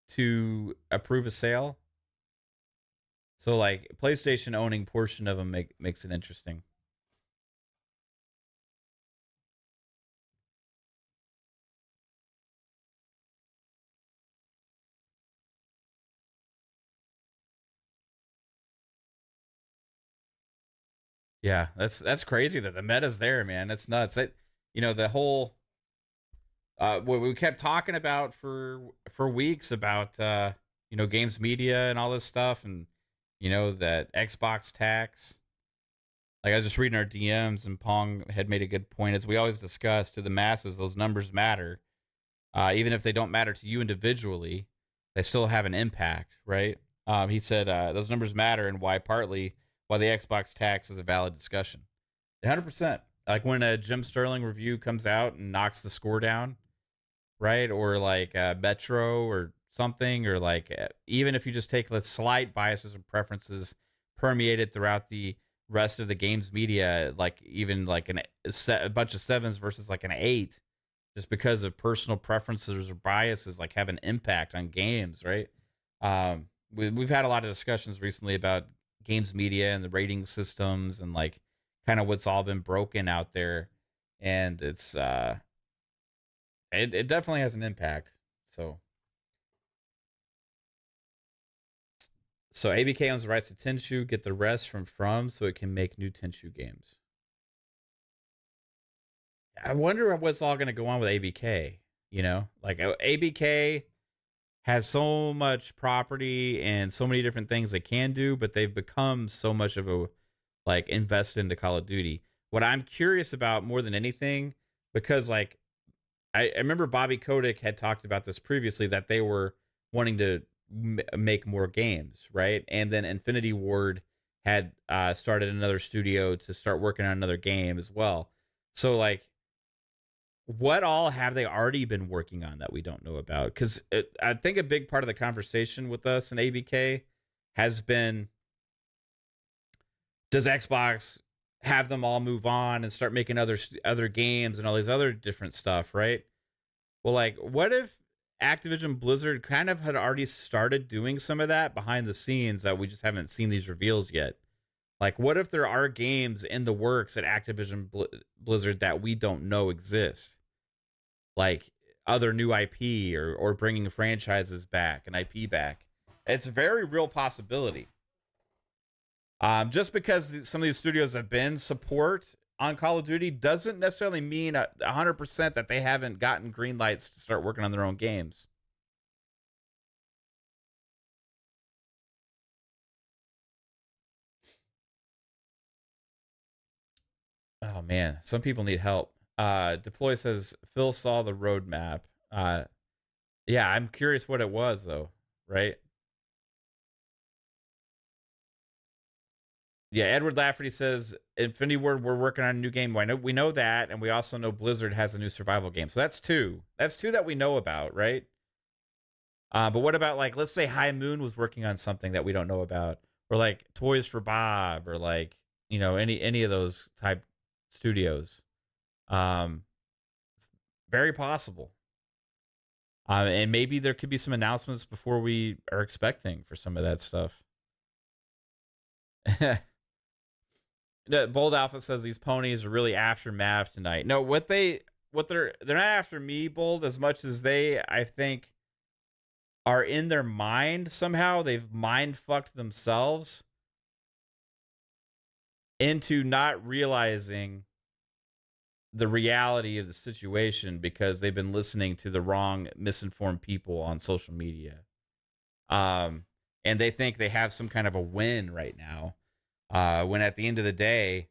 to approve a sale. So like PlayStation owning portion of them makes it interesting. Yeah, that's crazy that the meta's there, man. That's nuts. That the whole what we kept talking about for weeks about games media and all this stuff, and that Xbox tax. Like I was just reading our DMs, and Pong had made a good point. As we always discuss, to the masses, those numbers matter. Even if they don't matter to you individually, they still have an impact, right? He said those numbers matter, and partly why the Xbox tax is a valid discussion. 100%. Like when a Jim Sterling review comes out and knocks the score down, right? Or like Metro or something, or like even if you just take the slight biases and preferences permeated throughout the rest of the game's media, like even like a bunch of sevens versus like an 8, just because of personal preferences or biases, like have an impact on games, right? We've had a lot of discussions recently about games media and the rating systems and like kind of what's all been broken out there, and it definitely has an impact. So ABK owns the rights to Tenchu, get the rest from so it can make new Tenchu games. I wonder what's all going to go on with ABK. Like ABK has so much property and so many different things they can do, but they've become so much of a like invested into Call of Duty. What I'm curious about more than anything, because like I remember Bobby Kotick had talked about this previously, that they were wanting to make more games, right? And then Infinity Ward had started another studio to start working on another game as well. So like what all have they already been working on that we don't know about? Because I think a big part of the conversation with us and ABK has been, does Xbox have them all move on and start making other games and all these other different stuff, right? Well, like, what if Activision Blizzard kind of had already started doing some of that behind the scenes that we just haven't seen these reveals yet? Like, what if there are games in the works at Activision Blizzard that we don't know exist? Like other new IP or bringing franchises back and IP back. It's a very real possibility. Just because some of these studios have been support on Call of Duty doesn't necessarily mean 100% that they haven't gotten green lights to start working on their own games. Oh man, some people need help. Deploy says Phil saw the roadmap. Yeah, I'm curious what it was though, right? Yeah, Edward Lafferty says Infinity Ward, we're working on a new game. We know that, and we also know Blizzard has a new survival game. So that's two. That's two that we know about, right? But what about, like, let's say High Moon was working on something that we don't know about, or like Toys for Bob, or like, you know, any of those type studios. It's very possible. And maybe there could be some announcements before we are expecting for some of that stuff. Bold Alpha says these ponies are really after Mav tonight. No, they're not after me, Bold, as much as they, I think, are in their mind somehow. They've mind fucked themselves into not realizing the reality of the situation because they've been listening to the wrong, misinformed people on social media. And they think they have some kind of a win right now. When at the end of the day,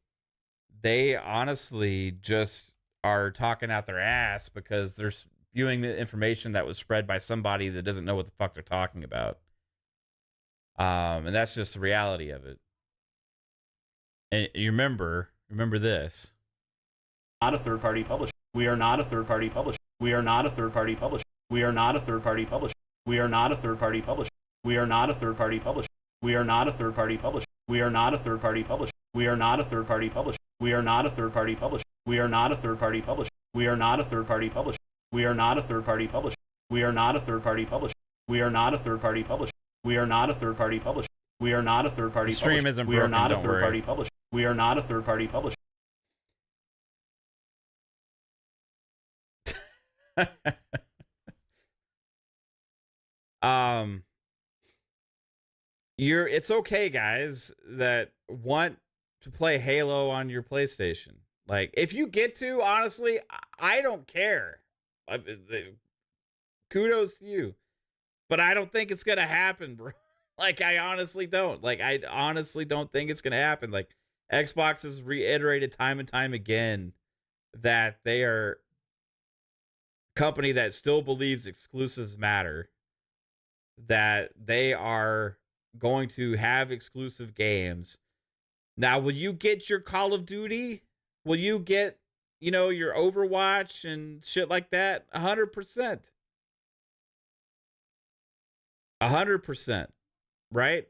they honestly just are talking out their ass because they're spewing the information that was spread by somebody that doesn't know what the fuck they're talking about. And that's just the reality of it. And you remember this. Not a third-party publisher. We are not a third-party publisher. We are not a third-party publisher. We are not a third-party publisher. We are not a third-party publisher. We are not a third-party publisher. We are not a third-party publisher. We are not a third-party publisher. We are not a third-party publisher. We are not a third-party publisher. We are not a third-party publisher. We are not a third-party publisher. We are not a third-party publisher. We are not a third-party publisher. We are not a third-party publisher. We are not a third-party publisher. We are not a third-party publisher. Stream isn't broken. We are not a third-party publisher. We are not a third-party publisher. It's okay, guys, that want to play Halo on your PlayStation. Like, if you get to, honestly, I don't care. Kudos to you. But I don't think it's gonna happen, bro. Like, I honestly don't. Like, I honestly don't think it's gonna happen. Like, Xbox has reiterated time and time again that they are a company that still believes exclusives matter. That they are going to have exclusive games. Now, will you get your Call of Duty? Will you get, you know, your Overwatch and shit like that? 100%. 100%. Right?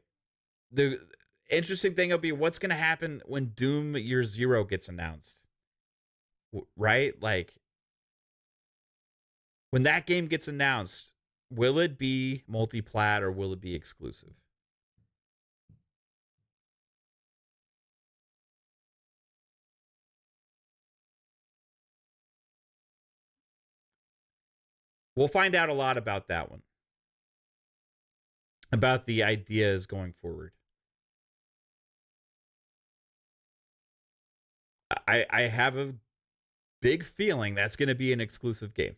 The interesting thing will be what's going to happen when Doom Year Zero gets announced. Right? Like, when that game gets announced, will it be multi-plat or will it be exclusive? We'll find out a lot about that one. About the ideas going forward. I have a big feeling that's going to be an exclusive game.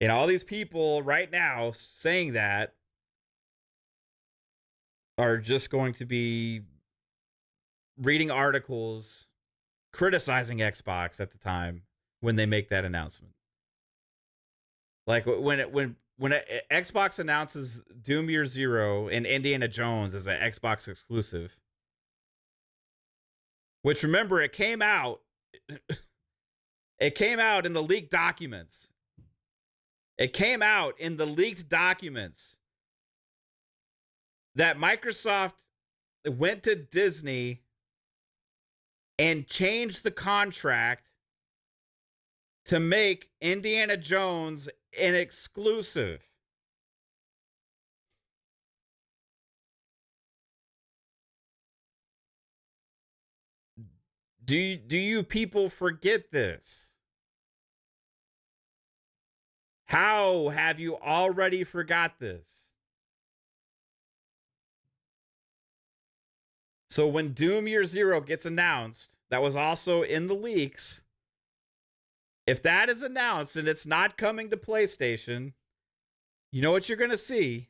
And all these people right now saying that are just going to be reading articles criticizing Xbox at the time when they make that announcement. Like when Xbox announces Doom Year Zero and Indiana Jones as an Xbox exclusive, which remember it came out It came out in the leaked documents. It came out in the leaked documents that Microsoft went to Disney and changed the contract to make Indiana Jones an exclusive. Do you people forget this? How have you already forgot this? So when Doom Year Zero gets announced, that was also in the leaks. If that is announced and it's not coming to PlayStation, you know what you're going to see?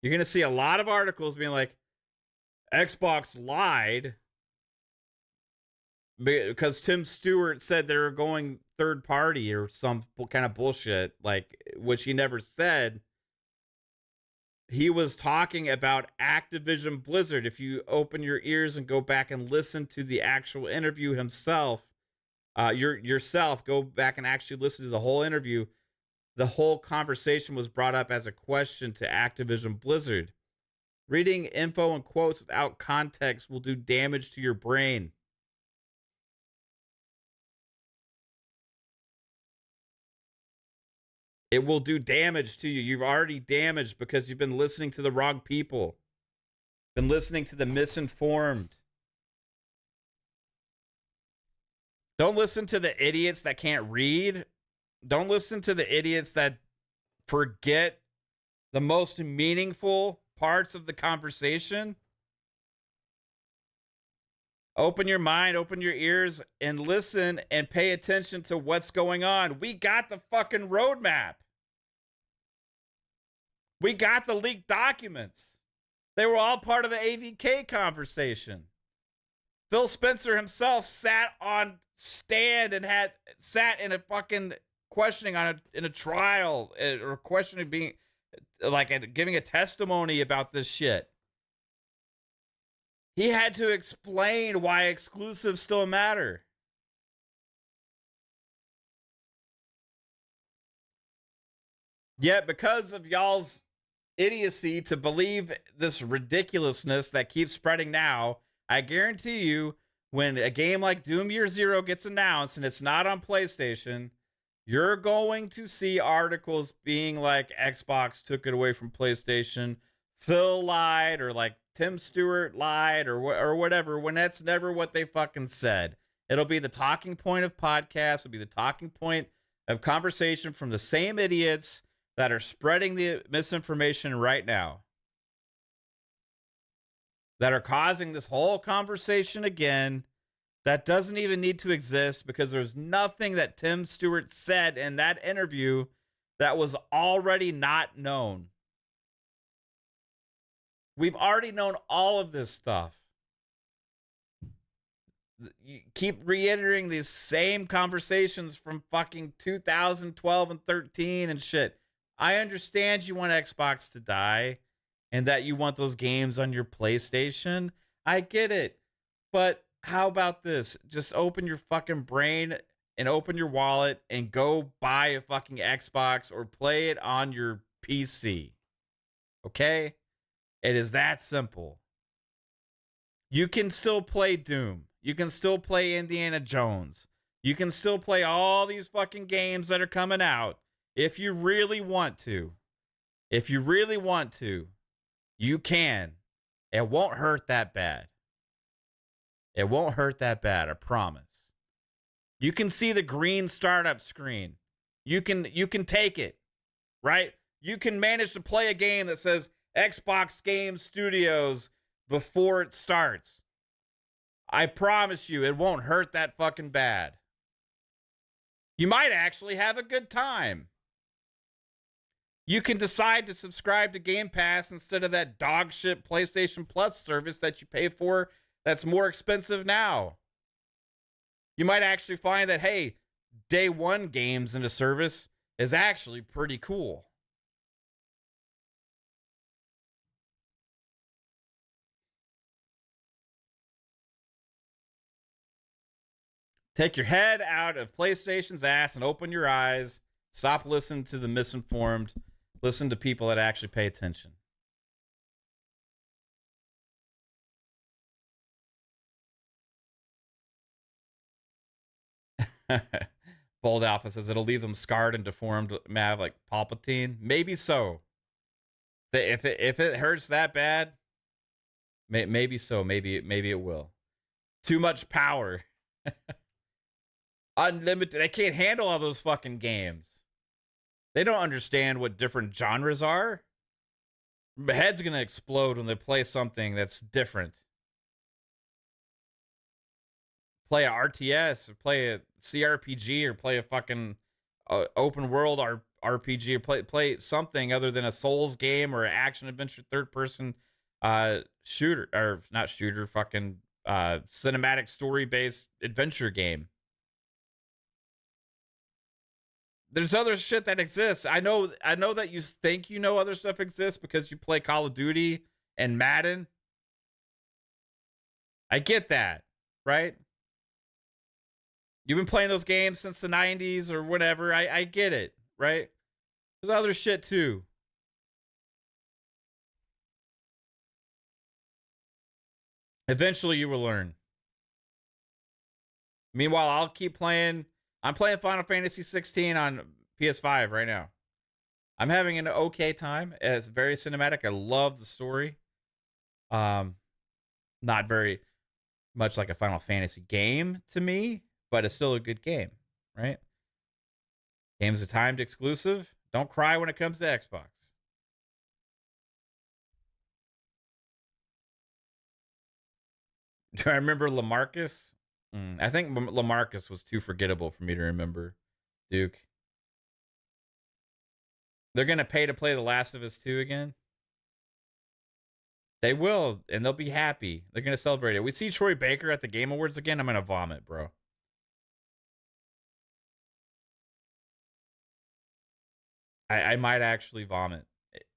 You're going to see a lot of articles being like, Xbox lied because Tim Stewart said they were going third party or some kind of bullshit, like, which he never said. He was talking about Activision Blizzard. If you open your ears and go back and listen to the actual interview himself, yourself, go back and actually listen to the whole interview. The whole conversation was brought up as a question to Activision Blizzard. Reading info and quotes without context will do damage to your brain. It will do damage to you. You've already damaged because you've been listening to the wrong people. Been listening to the misinformed. Don't listen to the idiots that can't read. Don't listen to the idiots that forget the most meaningful parts of the conversation. Open your mind, open your ears, and listen and pay attention to what's going on. We got the fucking roadmap. We got the leaked documents. They were all part of the AVK conversation. Phil Spencer himself sat on stand and sat in a fucking questioning in a trial or questioning, being like giving a testimony about this shit. He had to explain why exclusives still matter. Yet, because of y'all's idiocy to believe this ridiculousness that keeps spreading now, I guarantee you, when a game like Doom Year Zero gets announced and it's not on PlayStation, you're going to see articles being like Xbox took it away from PlayStation, Phil lied, or like Tim Stewart lied, or whatever, when that's never what they fucking said. It'll be the talking point of podcasts. It'll be the talking point of conversation from the same idiots that are spreading the misinformation right now, that are causing this whole conversation again that doesn't even need to exist, because there's nothing that Tim Stewart said in that interview that was already not known. We've already known all of this stuff. You keep reiterating these same conversations from fucking 2012 and 13 and shit. I understand you want Xbox to die and that you want those games on your PlayStation. I get it. But how about this? Just open your fucking brain and open your wallet and go buy a fucking Xbox or play it on your PC. Okay? It is that simple. You can still play Doom. You can still play Indiana Jones. You can still play all these fucking games that are coming out if you really want to. If you really want to, you can. It won't hurt that bad. It won't hurt that bad, I promise. You can see the green startup screen. You can take it, right? You can manage to play a game that says Xbox Game Studios before it starts. I promise you, it won't hurt that fucking bad. You might actually have a good time. You can decide to subscribe to Game Pass instead of that dog shit PlayStation Plus service that you pay for that's more expensive now. You might actually find that, hey, day one games in a service is actually pretty cool. Take your head out of PlayStation's ass and open your eyes. Stop listening to the misinformed. Listen to people that actually pay attention. Bold Alpha says it'll leave them scarred and deformed, Mav, like Palpatine. Maybe so. If it hurts that bad, maybe so. Maybe it will. Too much power. Unlimited. They can't handle all those fucking games. They don't understand what different genres are. My head's gonna explode when they play something that's different. Play a RTS, or play a CRPG, or play a fucking open world RPG, or play something other than a Souls game or an action adventure third person shooter, or not shooter, fucking cinematic story based adventure game. There's other shit that exists. I know that you think you know other stuff exists because you play Call of Duty and Madden. I get that, right? You've been playing those games since the 90s or whatever. I get it, right? There's other shit too. Eventually you will learn. Meanwhile, I'll keep playing. I'm playing Final Fantasy 16 on PS5 right now. I'm having an okay time. It's very cinematic. I love the story. Not very much like a Final Fantasy game to me, but it's still a good game, right? Game's a timed exclusive. Don't cry when it comes to Xbox. Do I remember LaMarcus? I think LaMarcus was too forgettable for me to remember. Duke. They're going to pay to play The Last of Us 2 again? They will, and they'll be happy. They're going to celebrate it. We see Troy Baker at the Game Awards again, I'm going to vomit, bro. I might actually vomit,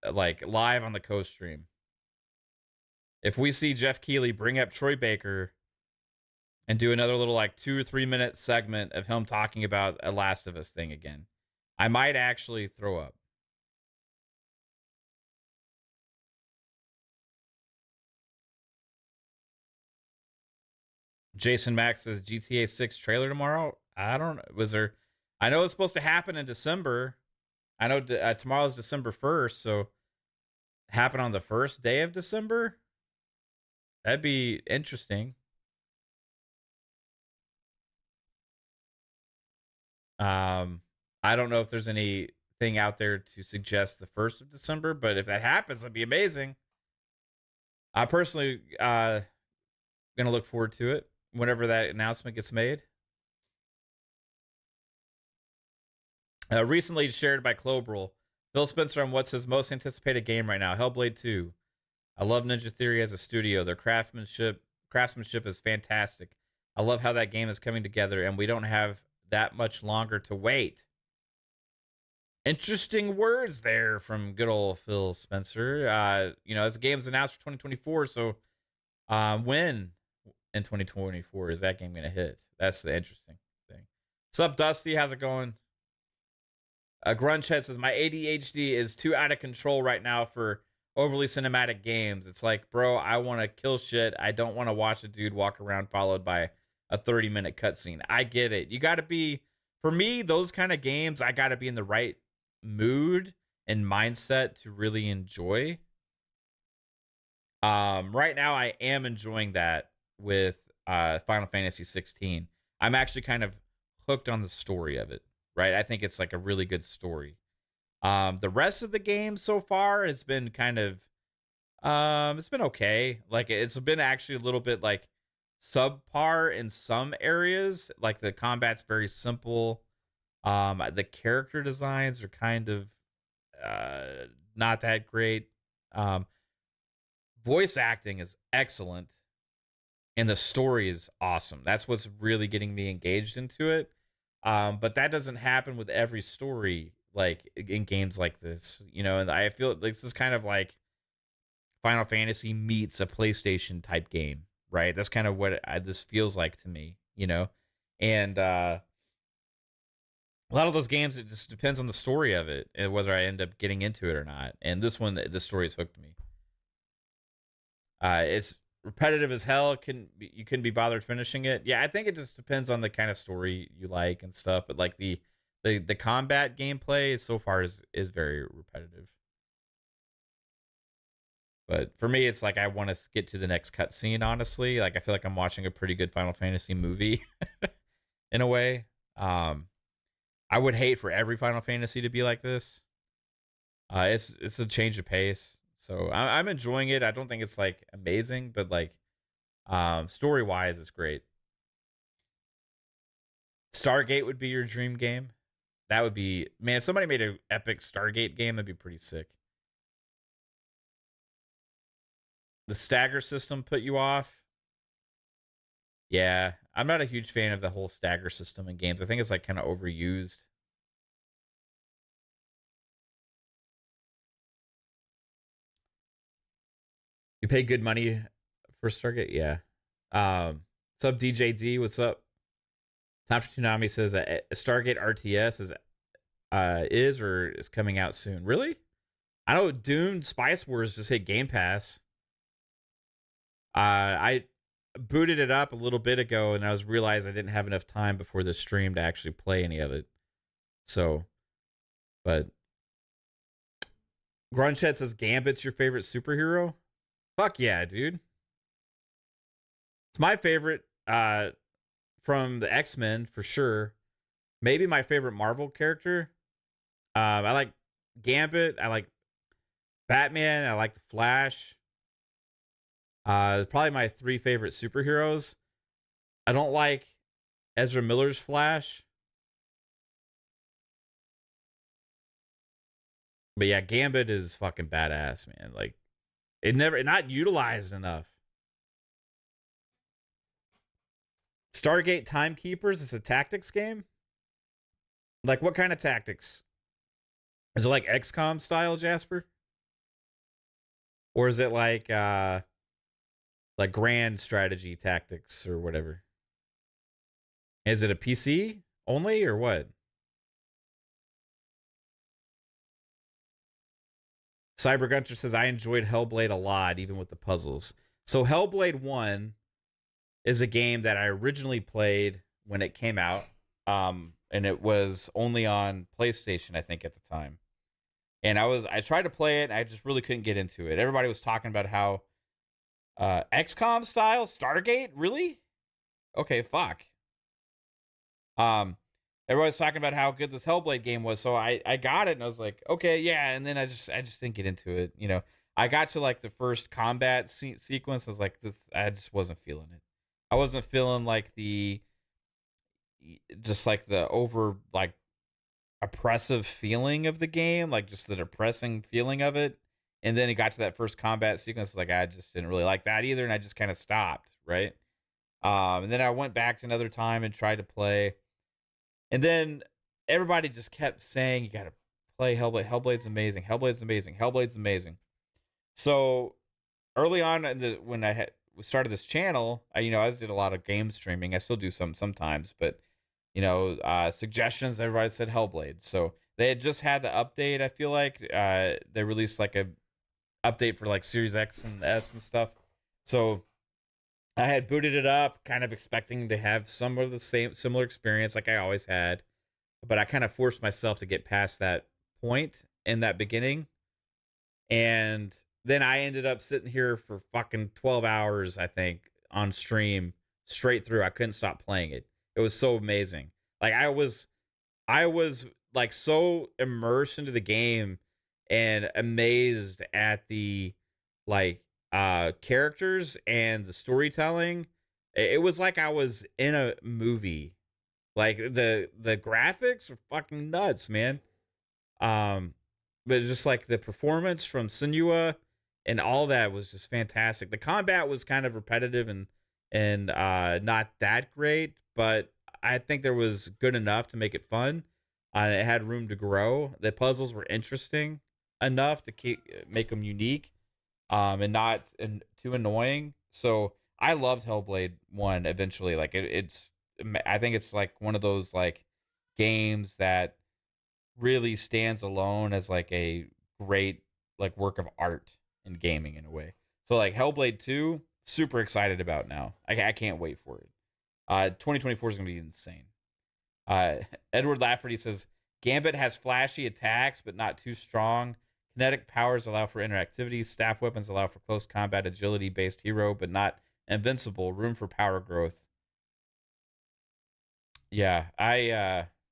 like live on the co-stream. If we see Jeff Keighley bring up Troy Baker and do another little like 2 or 3 minute segment of him talking about a Last of Us thing again, I might actually throw up. Jason Max says GTA 6 trailer tomorrow. I don't know. Was there? I know it's supposed to happen in December. I know tomorrow's December 1st, so happen on the first day of December. That'd be interesting. I don't know if there's anything out there to suggest the 1st of December, but if that happens, that'd be amazing. I personally gonna look forward to it whenever that announcement gets made. Recently shared by Clobrel, Phil Spencer on what's his most anticipated game right now, Hellblade 2. I love Ninja Theory as a studio. Their craftsmanship is fantastic. I love how that game is coming together, and we don't have that much longer to wait. Interesting words there from good old Phil Spencer. This game's announced for 2024, so when in 2024 is that game going to hit? That's the interesting thing. What's up, Dusty? How's it going? Grungehead says, my ADHD is too out of control right now for overly cinematic games. It's like, bro, I want to kill shit. I don't want to watch a dude walk around followed by a 30-minute cutscene. I get it. You got to be, for me, those kind of games, I got to be in the right mood and mindset to really enjoy. Right now, I am enjoying that with Final Fantasy 16. I'm actually kind of hooked on the story of it, right? I think it's like a really good story. The rest of the game so far has been kind of, it's been okay. Like, it's been actually a little bit like subpar in some areas. Like, the combat's very simple. The character designs are kind of not that great. Voice acting is excellent, and the story is awesome. That's what's really getting me engaged into it. But that doesn't happen with every story, like in games like this, and I feel like this is kind of like Final Fantasy meets a PlayStation type game, right? That's kind of what this feels like to me, And a lot of those games, it just depends on the story of it and whether I end up getting into it or not. And this one, the story has hooked me. It's repetitive as hell. You couldn't be bothered finishing it. Yeah, I think it just depends on the kind of story you like and stuff. But like the combat gameplay so far is very repetitive. But for me, it's like I want to get to the next cutscene. Honestly, like I feel like I'm watching a pretty good Final Fantasy movie in a way. I would hate for every Final Fantasy to be like this. It's a change of pace, so I'm enjoying it. I don't think it's like amazing, but like story wise, it's great. Stargate would be your dream game. That would be, man. If somebody made an epic Stargate game, that'd be pretty sick. The stagger system put you off. Yeah, I'm not a huge fan of the whole stagger system in games. I think it's like kind of overused. You pay good money for Stargate, yeah. What's up, DJD? What's up? Time for Tsunami says Stargate RTS is or is coming out soon. Really? I know Dune Spice Wars just hit Game Pass. I booted it up a little bit ago, and I realized I didn't have enough time before the stream to actually play any of it. So, but Grunchhead says Gambit's your favorite superhero. Fuck yeah, dude. It's my favorite from the X-Men for sure. Maybe my favorite Marvel character. I like Gambit. I like Batman. I like the Flash. Probably my 3 favorite superheroes. I don't like Ezra Miller's Flash. But yeah, Gambit is fucking badass, man. Like, not utilized enough. Stargate Timekeepers is a tactics game. Like, what kind of tactics? Is it like XCOM style, Jasper? Or is it like grand strategy tactics or whatever? Is it a PC only or what? Cybergunter says, I enjoyed Hellblade a lot, even with the puzzles. So Hellblade 1 is a game that I originally played when it came out. And it was only on PlayStation, I think, at the time. And I tried to play it, and I just really couldn't get into it. Everybody was talking about how XCOM style Stargate, really? Okay, fuck. Everybody's talking about how good this Hellblade game was, so I got it, and I was like, okay, yeah. And then I just didn't get into it. You know, I got to like the first combat sequence. I was like, I just wasn't feeling it. I wasn't feeling like the over like oppressive feeling of the game, like just the depressing feeling of it. And then it got to that first combat sequence, like I just didn't really like that either, and I just kind of stopped, right? And then I went back to another time and tried to play. And then everybody just kept saying, you got to play Hellblade. Hellblade's amazing. Hellblade's amazing. Hellblade's amazing. So early on when I started this channel, I did a lot of game streaming. I still do sometimes, but suggestions, everybody said Hellblade. So they had just had the update. I feel like they released like a update for like Series X and S and stuff. So I had booted it up, kind of expecting to have some of the similar experience like I always had, but I kind of forced myself to get past that point in that beginning. And then I ended up sitting here for fucking 12 hours, I think, on stream straight through. I couldn't stop playing it. It was so amazing. Like I was like so immersed into the game and amazed at the characters and the storytelling. It was like I was in a movie. Like the graphics were fucking nuts, man. But just like the performance from Senua and all that was just fantastic. The combat was kind of repetitive and not that great, but I think there was good enough to make it fun. It had room to grow. The puzzles were interesting enough to make them unique, and not too annoying. So I loved Hellblade 1 eventually. Like it's I think it's like one of those like games that really stands alone as like a great like work of art in gaming in a way. So like Hellblade 2, super excited about now. I can't wait for it. 2024 is gonna be insane. Uh, Edward Lafferty says Gambit has flashy attacks but not too strong. Kinetic powers allow for interactivity. Staff weapons allow for close combat agility based hero, but not invincible. Room for power growth. Yeah,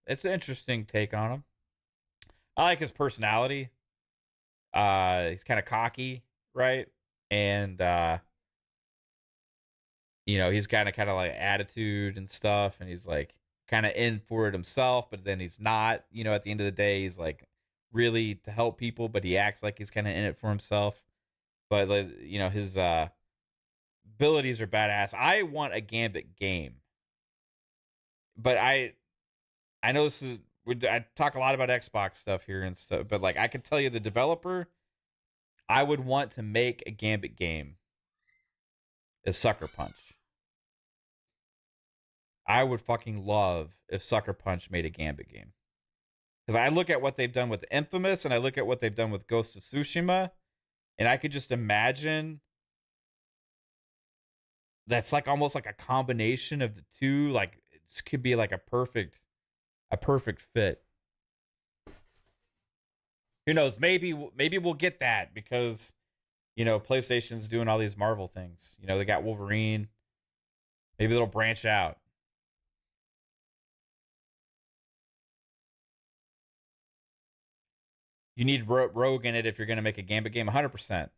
it's an interesting take on him. I like his personality. He's kind of cocky, right? And he's kind of like attitude and stuff, and he's like kind of in for it himself, but then he's not. At the end of the day, he's like really to help people, but he acts like he's kind of in it for himself. But like, his abilities are badass. I want a Gambit game, but I know this is I talk a lot about Xbox stuff here and stuff, but like I can tell you the developer I would want to make a Gambit game is Sucker Punch. I would fucking love if Sucker Punch made a Gambit game. Because I look at what they've done with Infamous and I look at what they've done with Ghost of Tsushima, and I could just imagine that's like almost like a combination of the two. Like it could be like a perfect fit. Who knows? Maybe we'll get that because PlayStation's doing all these Marvel things. They got Wolverine. Maybe they'll branch out. You need Rogue in it if you're going to make a Gambit game. 100%.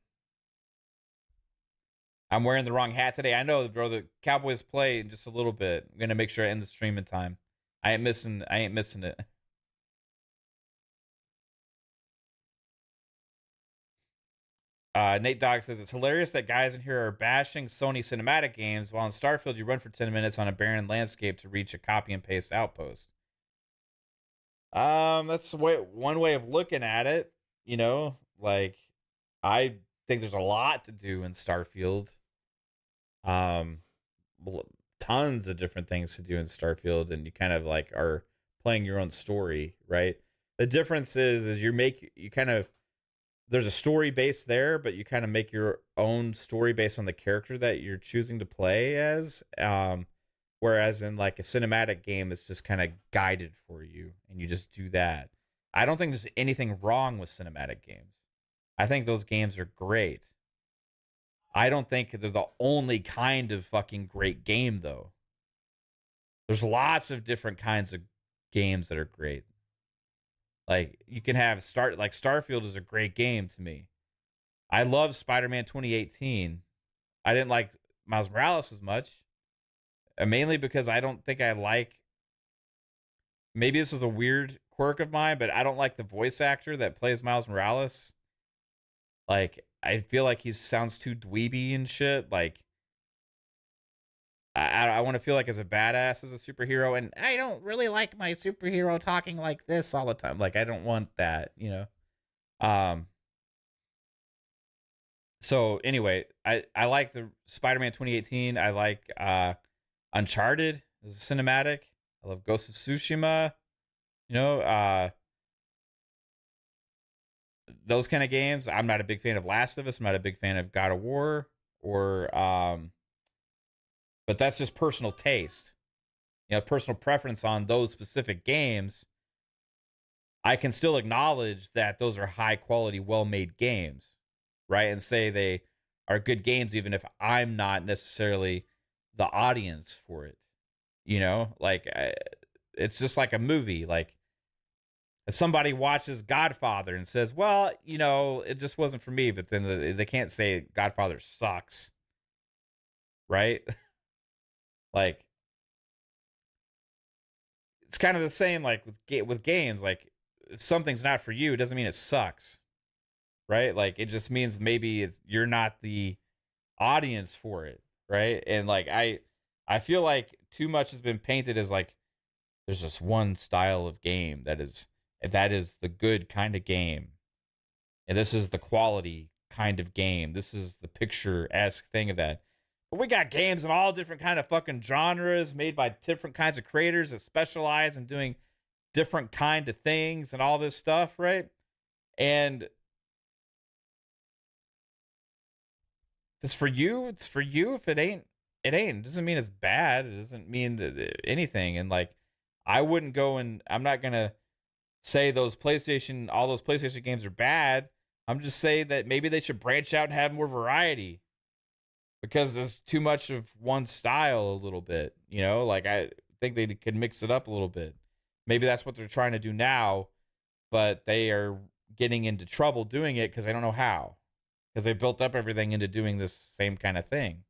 I'm wearing the wrong hat today. I know, bro. The Cowboys play in just a little bit. I'm going to make sure I end the stream in time. I ain't missing it. Nate Dogg says it's hilarious that guys in here are bashing Sony cinematic games while in Starfield you run for 10 minutes on a barren landscape to reach a copy and paste outpost. That's one way of looking at it. Like I think there's a lot to do in Starfield. Tons of different things to do in Starfield, and you kind of like are playing your own story, right? The difference is you kind of there's a story base there, but you kind of make your own story based on the character that you're choosing to play as. Whereas in like a cinematic game, it's just kind of guided for you, and you just do that. I don't think there's anything wrong with cinematic games. I think those games are great. I don't think they're the only kind of fucking great game, though. There's lots of different kinds of games that are great. Like you can have Starfield is a great game to me. I love Spider-Man 2018. I didn't like Miles Morales as much. Mainly because I don't think I like. Maybe this is a weird quirk of mine, but I don't like the voice actor that plays Miles Morales. Like, I feel like he sounds too dweeby and shit. Like, I want to feel like as a badass as a superhero, and I don't really like my superhero talking like this all the time. Like, I don't want that, So anyway, I like the Spider-Man 2018. I like Uncharted as a cinematic. I love Ghost of Tsushima. Those kind of games. I'm not a big fan of Last of Us. I'm not a big fan of God of War but that's just personal taste. Personal preference on those specific games. I can still acknowledge that those are high quality, well-made games, right? And say they are good games even if I'm not necessarily the audience for it. It's just like a movie. Like if somebody watches Godfather and says, well, it just wasn't for me, but then they can't say Godfather sucks, right? Like it's kind of the same like with games. Like if something's not for you, it doesn't mean it sucks, right? Like it just means maybe you're not the audience for it, right? And like I feel like too much has been painted as like there's just one style of game that is the good kind of game, and this is the quality kind of game. This is the picture-esque thing of that. But we got games in all different kind of fucking genres made by different kinds of creators that specialize in doing different kind of things and all this stuff, right? And if it's for you, it's for you. If it ain't, it ain't. It doesn't mean it's bad. It doesn't mean anything. And like, I wouldn't go and I'm not gonna say all those PlayStation games are bad. I'm just saying that maybe they should branch out and have more variety, because there's too much of one style a little bit, you know? Like, I think they could mix it up a little bit. Maybe that's what they're trying to do now, but they are getting into trouble doing it because they don't know how, because they built up everything into doing this same kind of thing.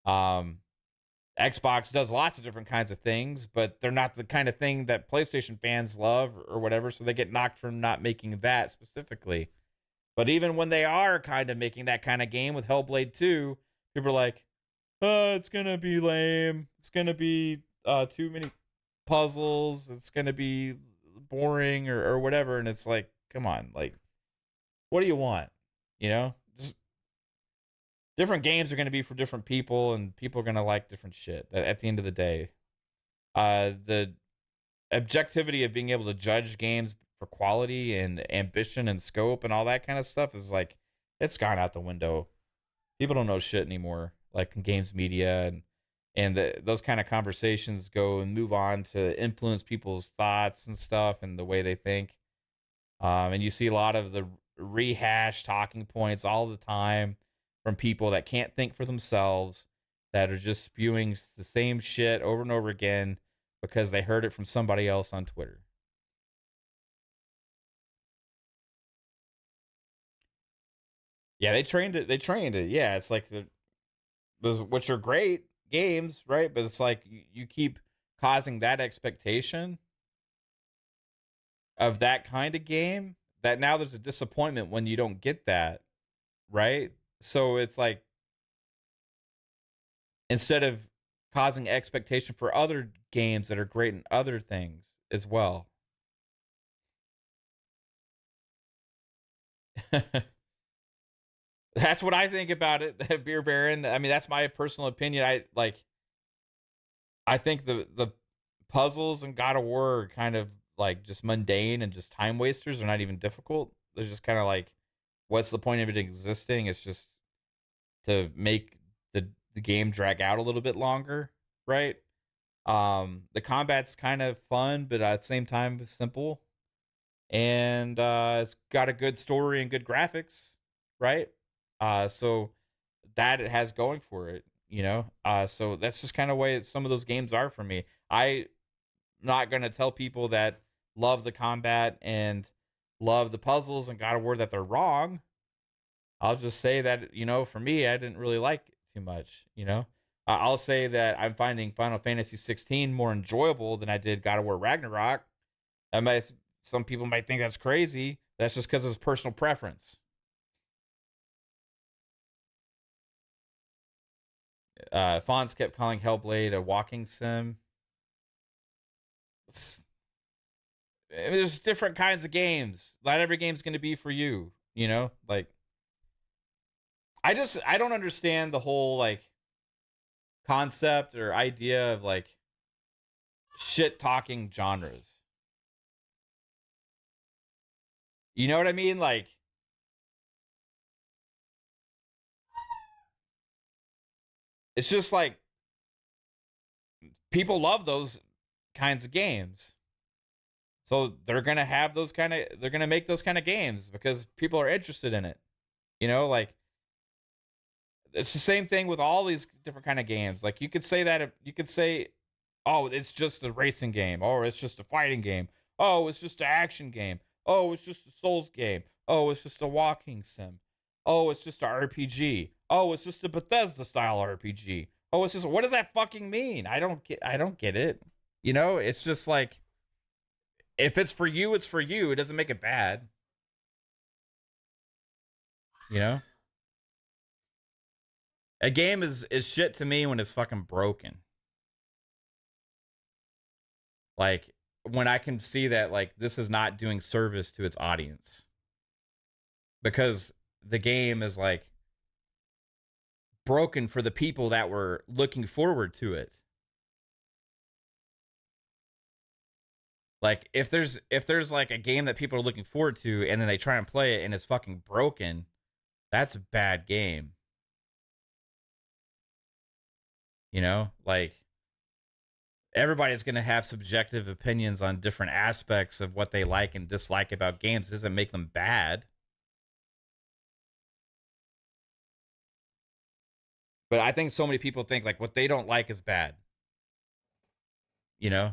Xbox does lots of different kinds of things, but they're not the kind of thing that PlayStation fans love or whatever, so they get knocked for not making that specifically. But even when they are kind of making that kind of game with Hellblade 2, people are like, oh, it's going to be lame. It's going to be too many puzzles. It's going to be boring or whatever. And it's like, come on, like, what do you want? You know? Just different games are going to be for different people, and people are going to like different shit at the end of the day. The objectivity of being able to judge games for quality and ambition and scope and all that kind of stuff is like, it's gone out the window. People don't know shit anymore, like in games media, and those kind of conversations go and move on to influence people's thoughts and stuff and the way they think. And you see a lot of the rehashed talking points all the time from people that can't think for themselves, that are just spewing the same shit over and over again because they heard it from somebody else on Twitter. Yeah, they trained it. Yeah, it's like which are great games, right? But it's like you keep causing that expectation of that kind of game, that now there's a disappointment when you don't get that, right? So it's like, instead of causing expectation for other games that are great in other things as well. That's what I think about it, Beer Baron. I mean, that's my personal opinion. I think the puzzles in God of War are kind of like just mundane and just time wasters. They're not even difficult. They're just kind of like, what's the point of it existing? It's just to make the game drag out a little bit longer, right? The combat's kind of fun, but at the same time simple. And it's got a good story and good graphics, right? So that it has going for it, you know? So that's just kind of way some of those games are for me. I'm not going to tell people that love the combat and love the puzzles and God of War that they're wrong. I'll just say that, you know, for me, I didn't really like it too much, you know? I'll say that I'm finding Final Fantasy 16 more enjoyable than I did God of War Ragnarok. Some people might think that's crazy. That's just because it's personal preference. Fonz kept calling Hellblade a walking sim. There's different kinds of games. Not every game's going to be for you, you know? Like, I don't understand the whole, like, concept or idea of, like, shit talking genres. You know what I mean? Like, it's just like, people love those kinds of games. So they're going to make those kind of games because people are interested in it. You know, like, it's the same thing with all these different kind of games. Like, you could say, oh, it's just a racing game, or it's just a fighting game. Oh, it's just an action game. Oh, it's just a Souls game. Oh, it's just a walking sim. Oh, it's just a RPG. Oh, it's just a Bethesda style RPG. Oh, it's just, what does that fucking mean? I don't get it. You know, it's just like, if it's for you, it's for you. It doesn't make it bad. You know? A game is shit to me when it's fucking broken. Like, when I can see that, like, this is not doing service to its audience. Because the game is, like, broken for the people that were looking forward to it. Like if there's like a game that people are looking forward to and then they try and play it and it's fucking broken, that's a bad game. You know, like everybody's going to have subjective opinions on different aspects of what they like and dislike about games. It doesn't make them bad. But I think so many people think like what they don't like is bad. You know?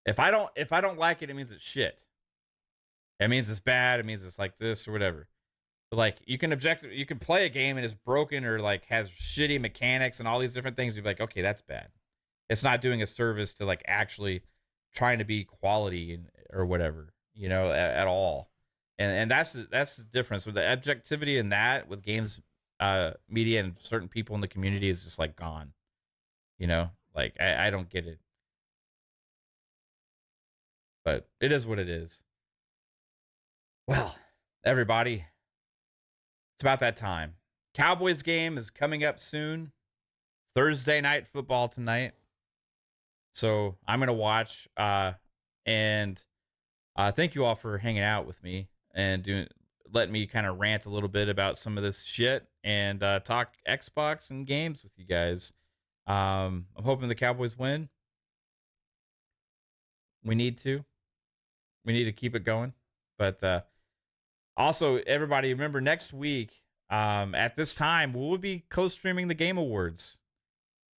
If I don't like it, it means it's shit. It means it's bad. It means it's like this or whatever. But like you can play a game and it's broken or like has shitty mechanics and all these different things. You're like, okay, that's bad. It's not doing a service to like actually trying to be quality or whatever, you know, at all. And that's the difference with the objectivity in that with games, media and certain people in the community is just like gone. You know, like I don't get it. But it is what it is. Well, everybody, it's about that time. Cowboys game is coming up soon. Thursday night football tonight. So I'm going to watch. And thank you all for hanging out with me and letting me kind of rant a little bit about some of this shit and talk Xbox and games with you guys. I'm hoping the Cowboys win. We need to keep it going. But also, everybody, remember next week at this time, we will be co-streaming the Game Awards.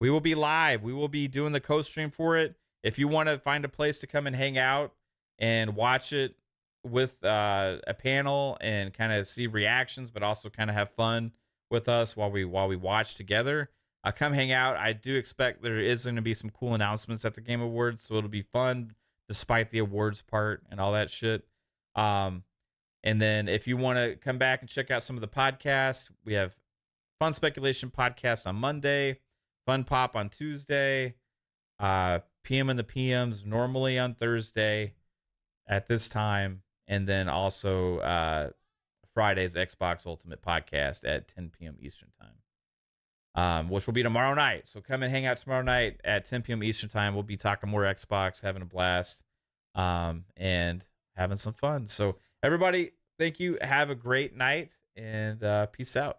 We will be live. We will be doing the co-stream for it. If you want to find a place to come and hang out and watch it with a panel and kind of see reactions, but also kind of have fun with us while we watch together, come hang out. I do expect there is going to be some cool announcements at the Game Awards, so it'll be fun despite the awards part and all that shit. And then if you want to come back and check out some of the podcasts, we have Fun Speculation Podcast on Monday, Fun Pop on Tuesday, PM and the PMs normally on Thursday at this time, and then also Friday's Xbox Ultimate Podcast at 10 p.m. Eastern Time, which will be tomorrow night. So come and hang out tomorrow night at 10 p.m. Eastern Time. We'll be talking more Xbox, having a blast, and having some fun. So everybody, thank you. Have a great night, and peace out.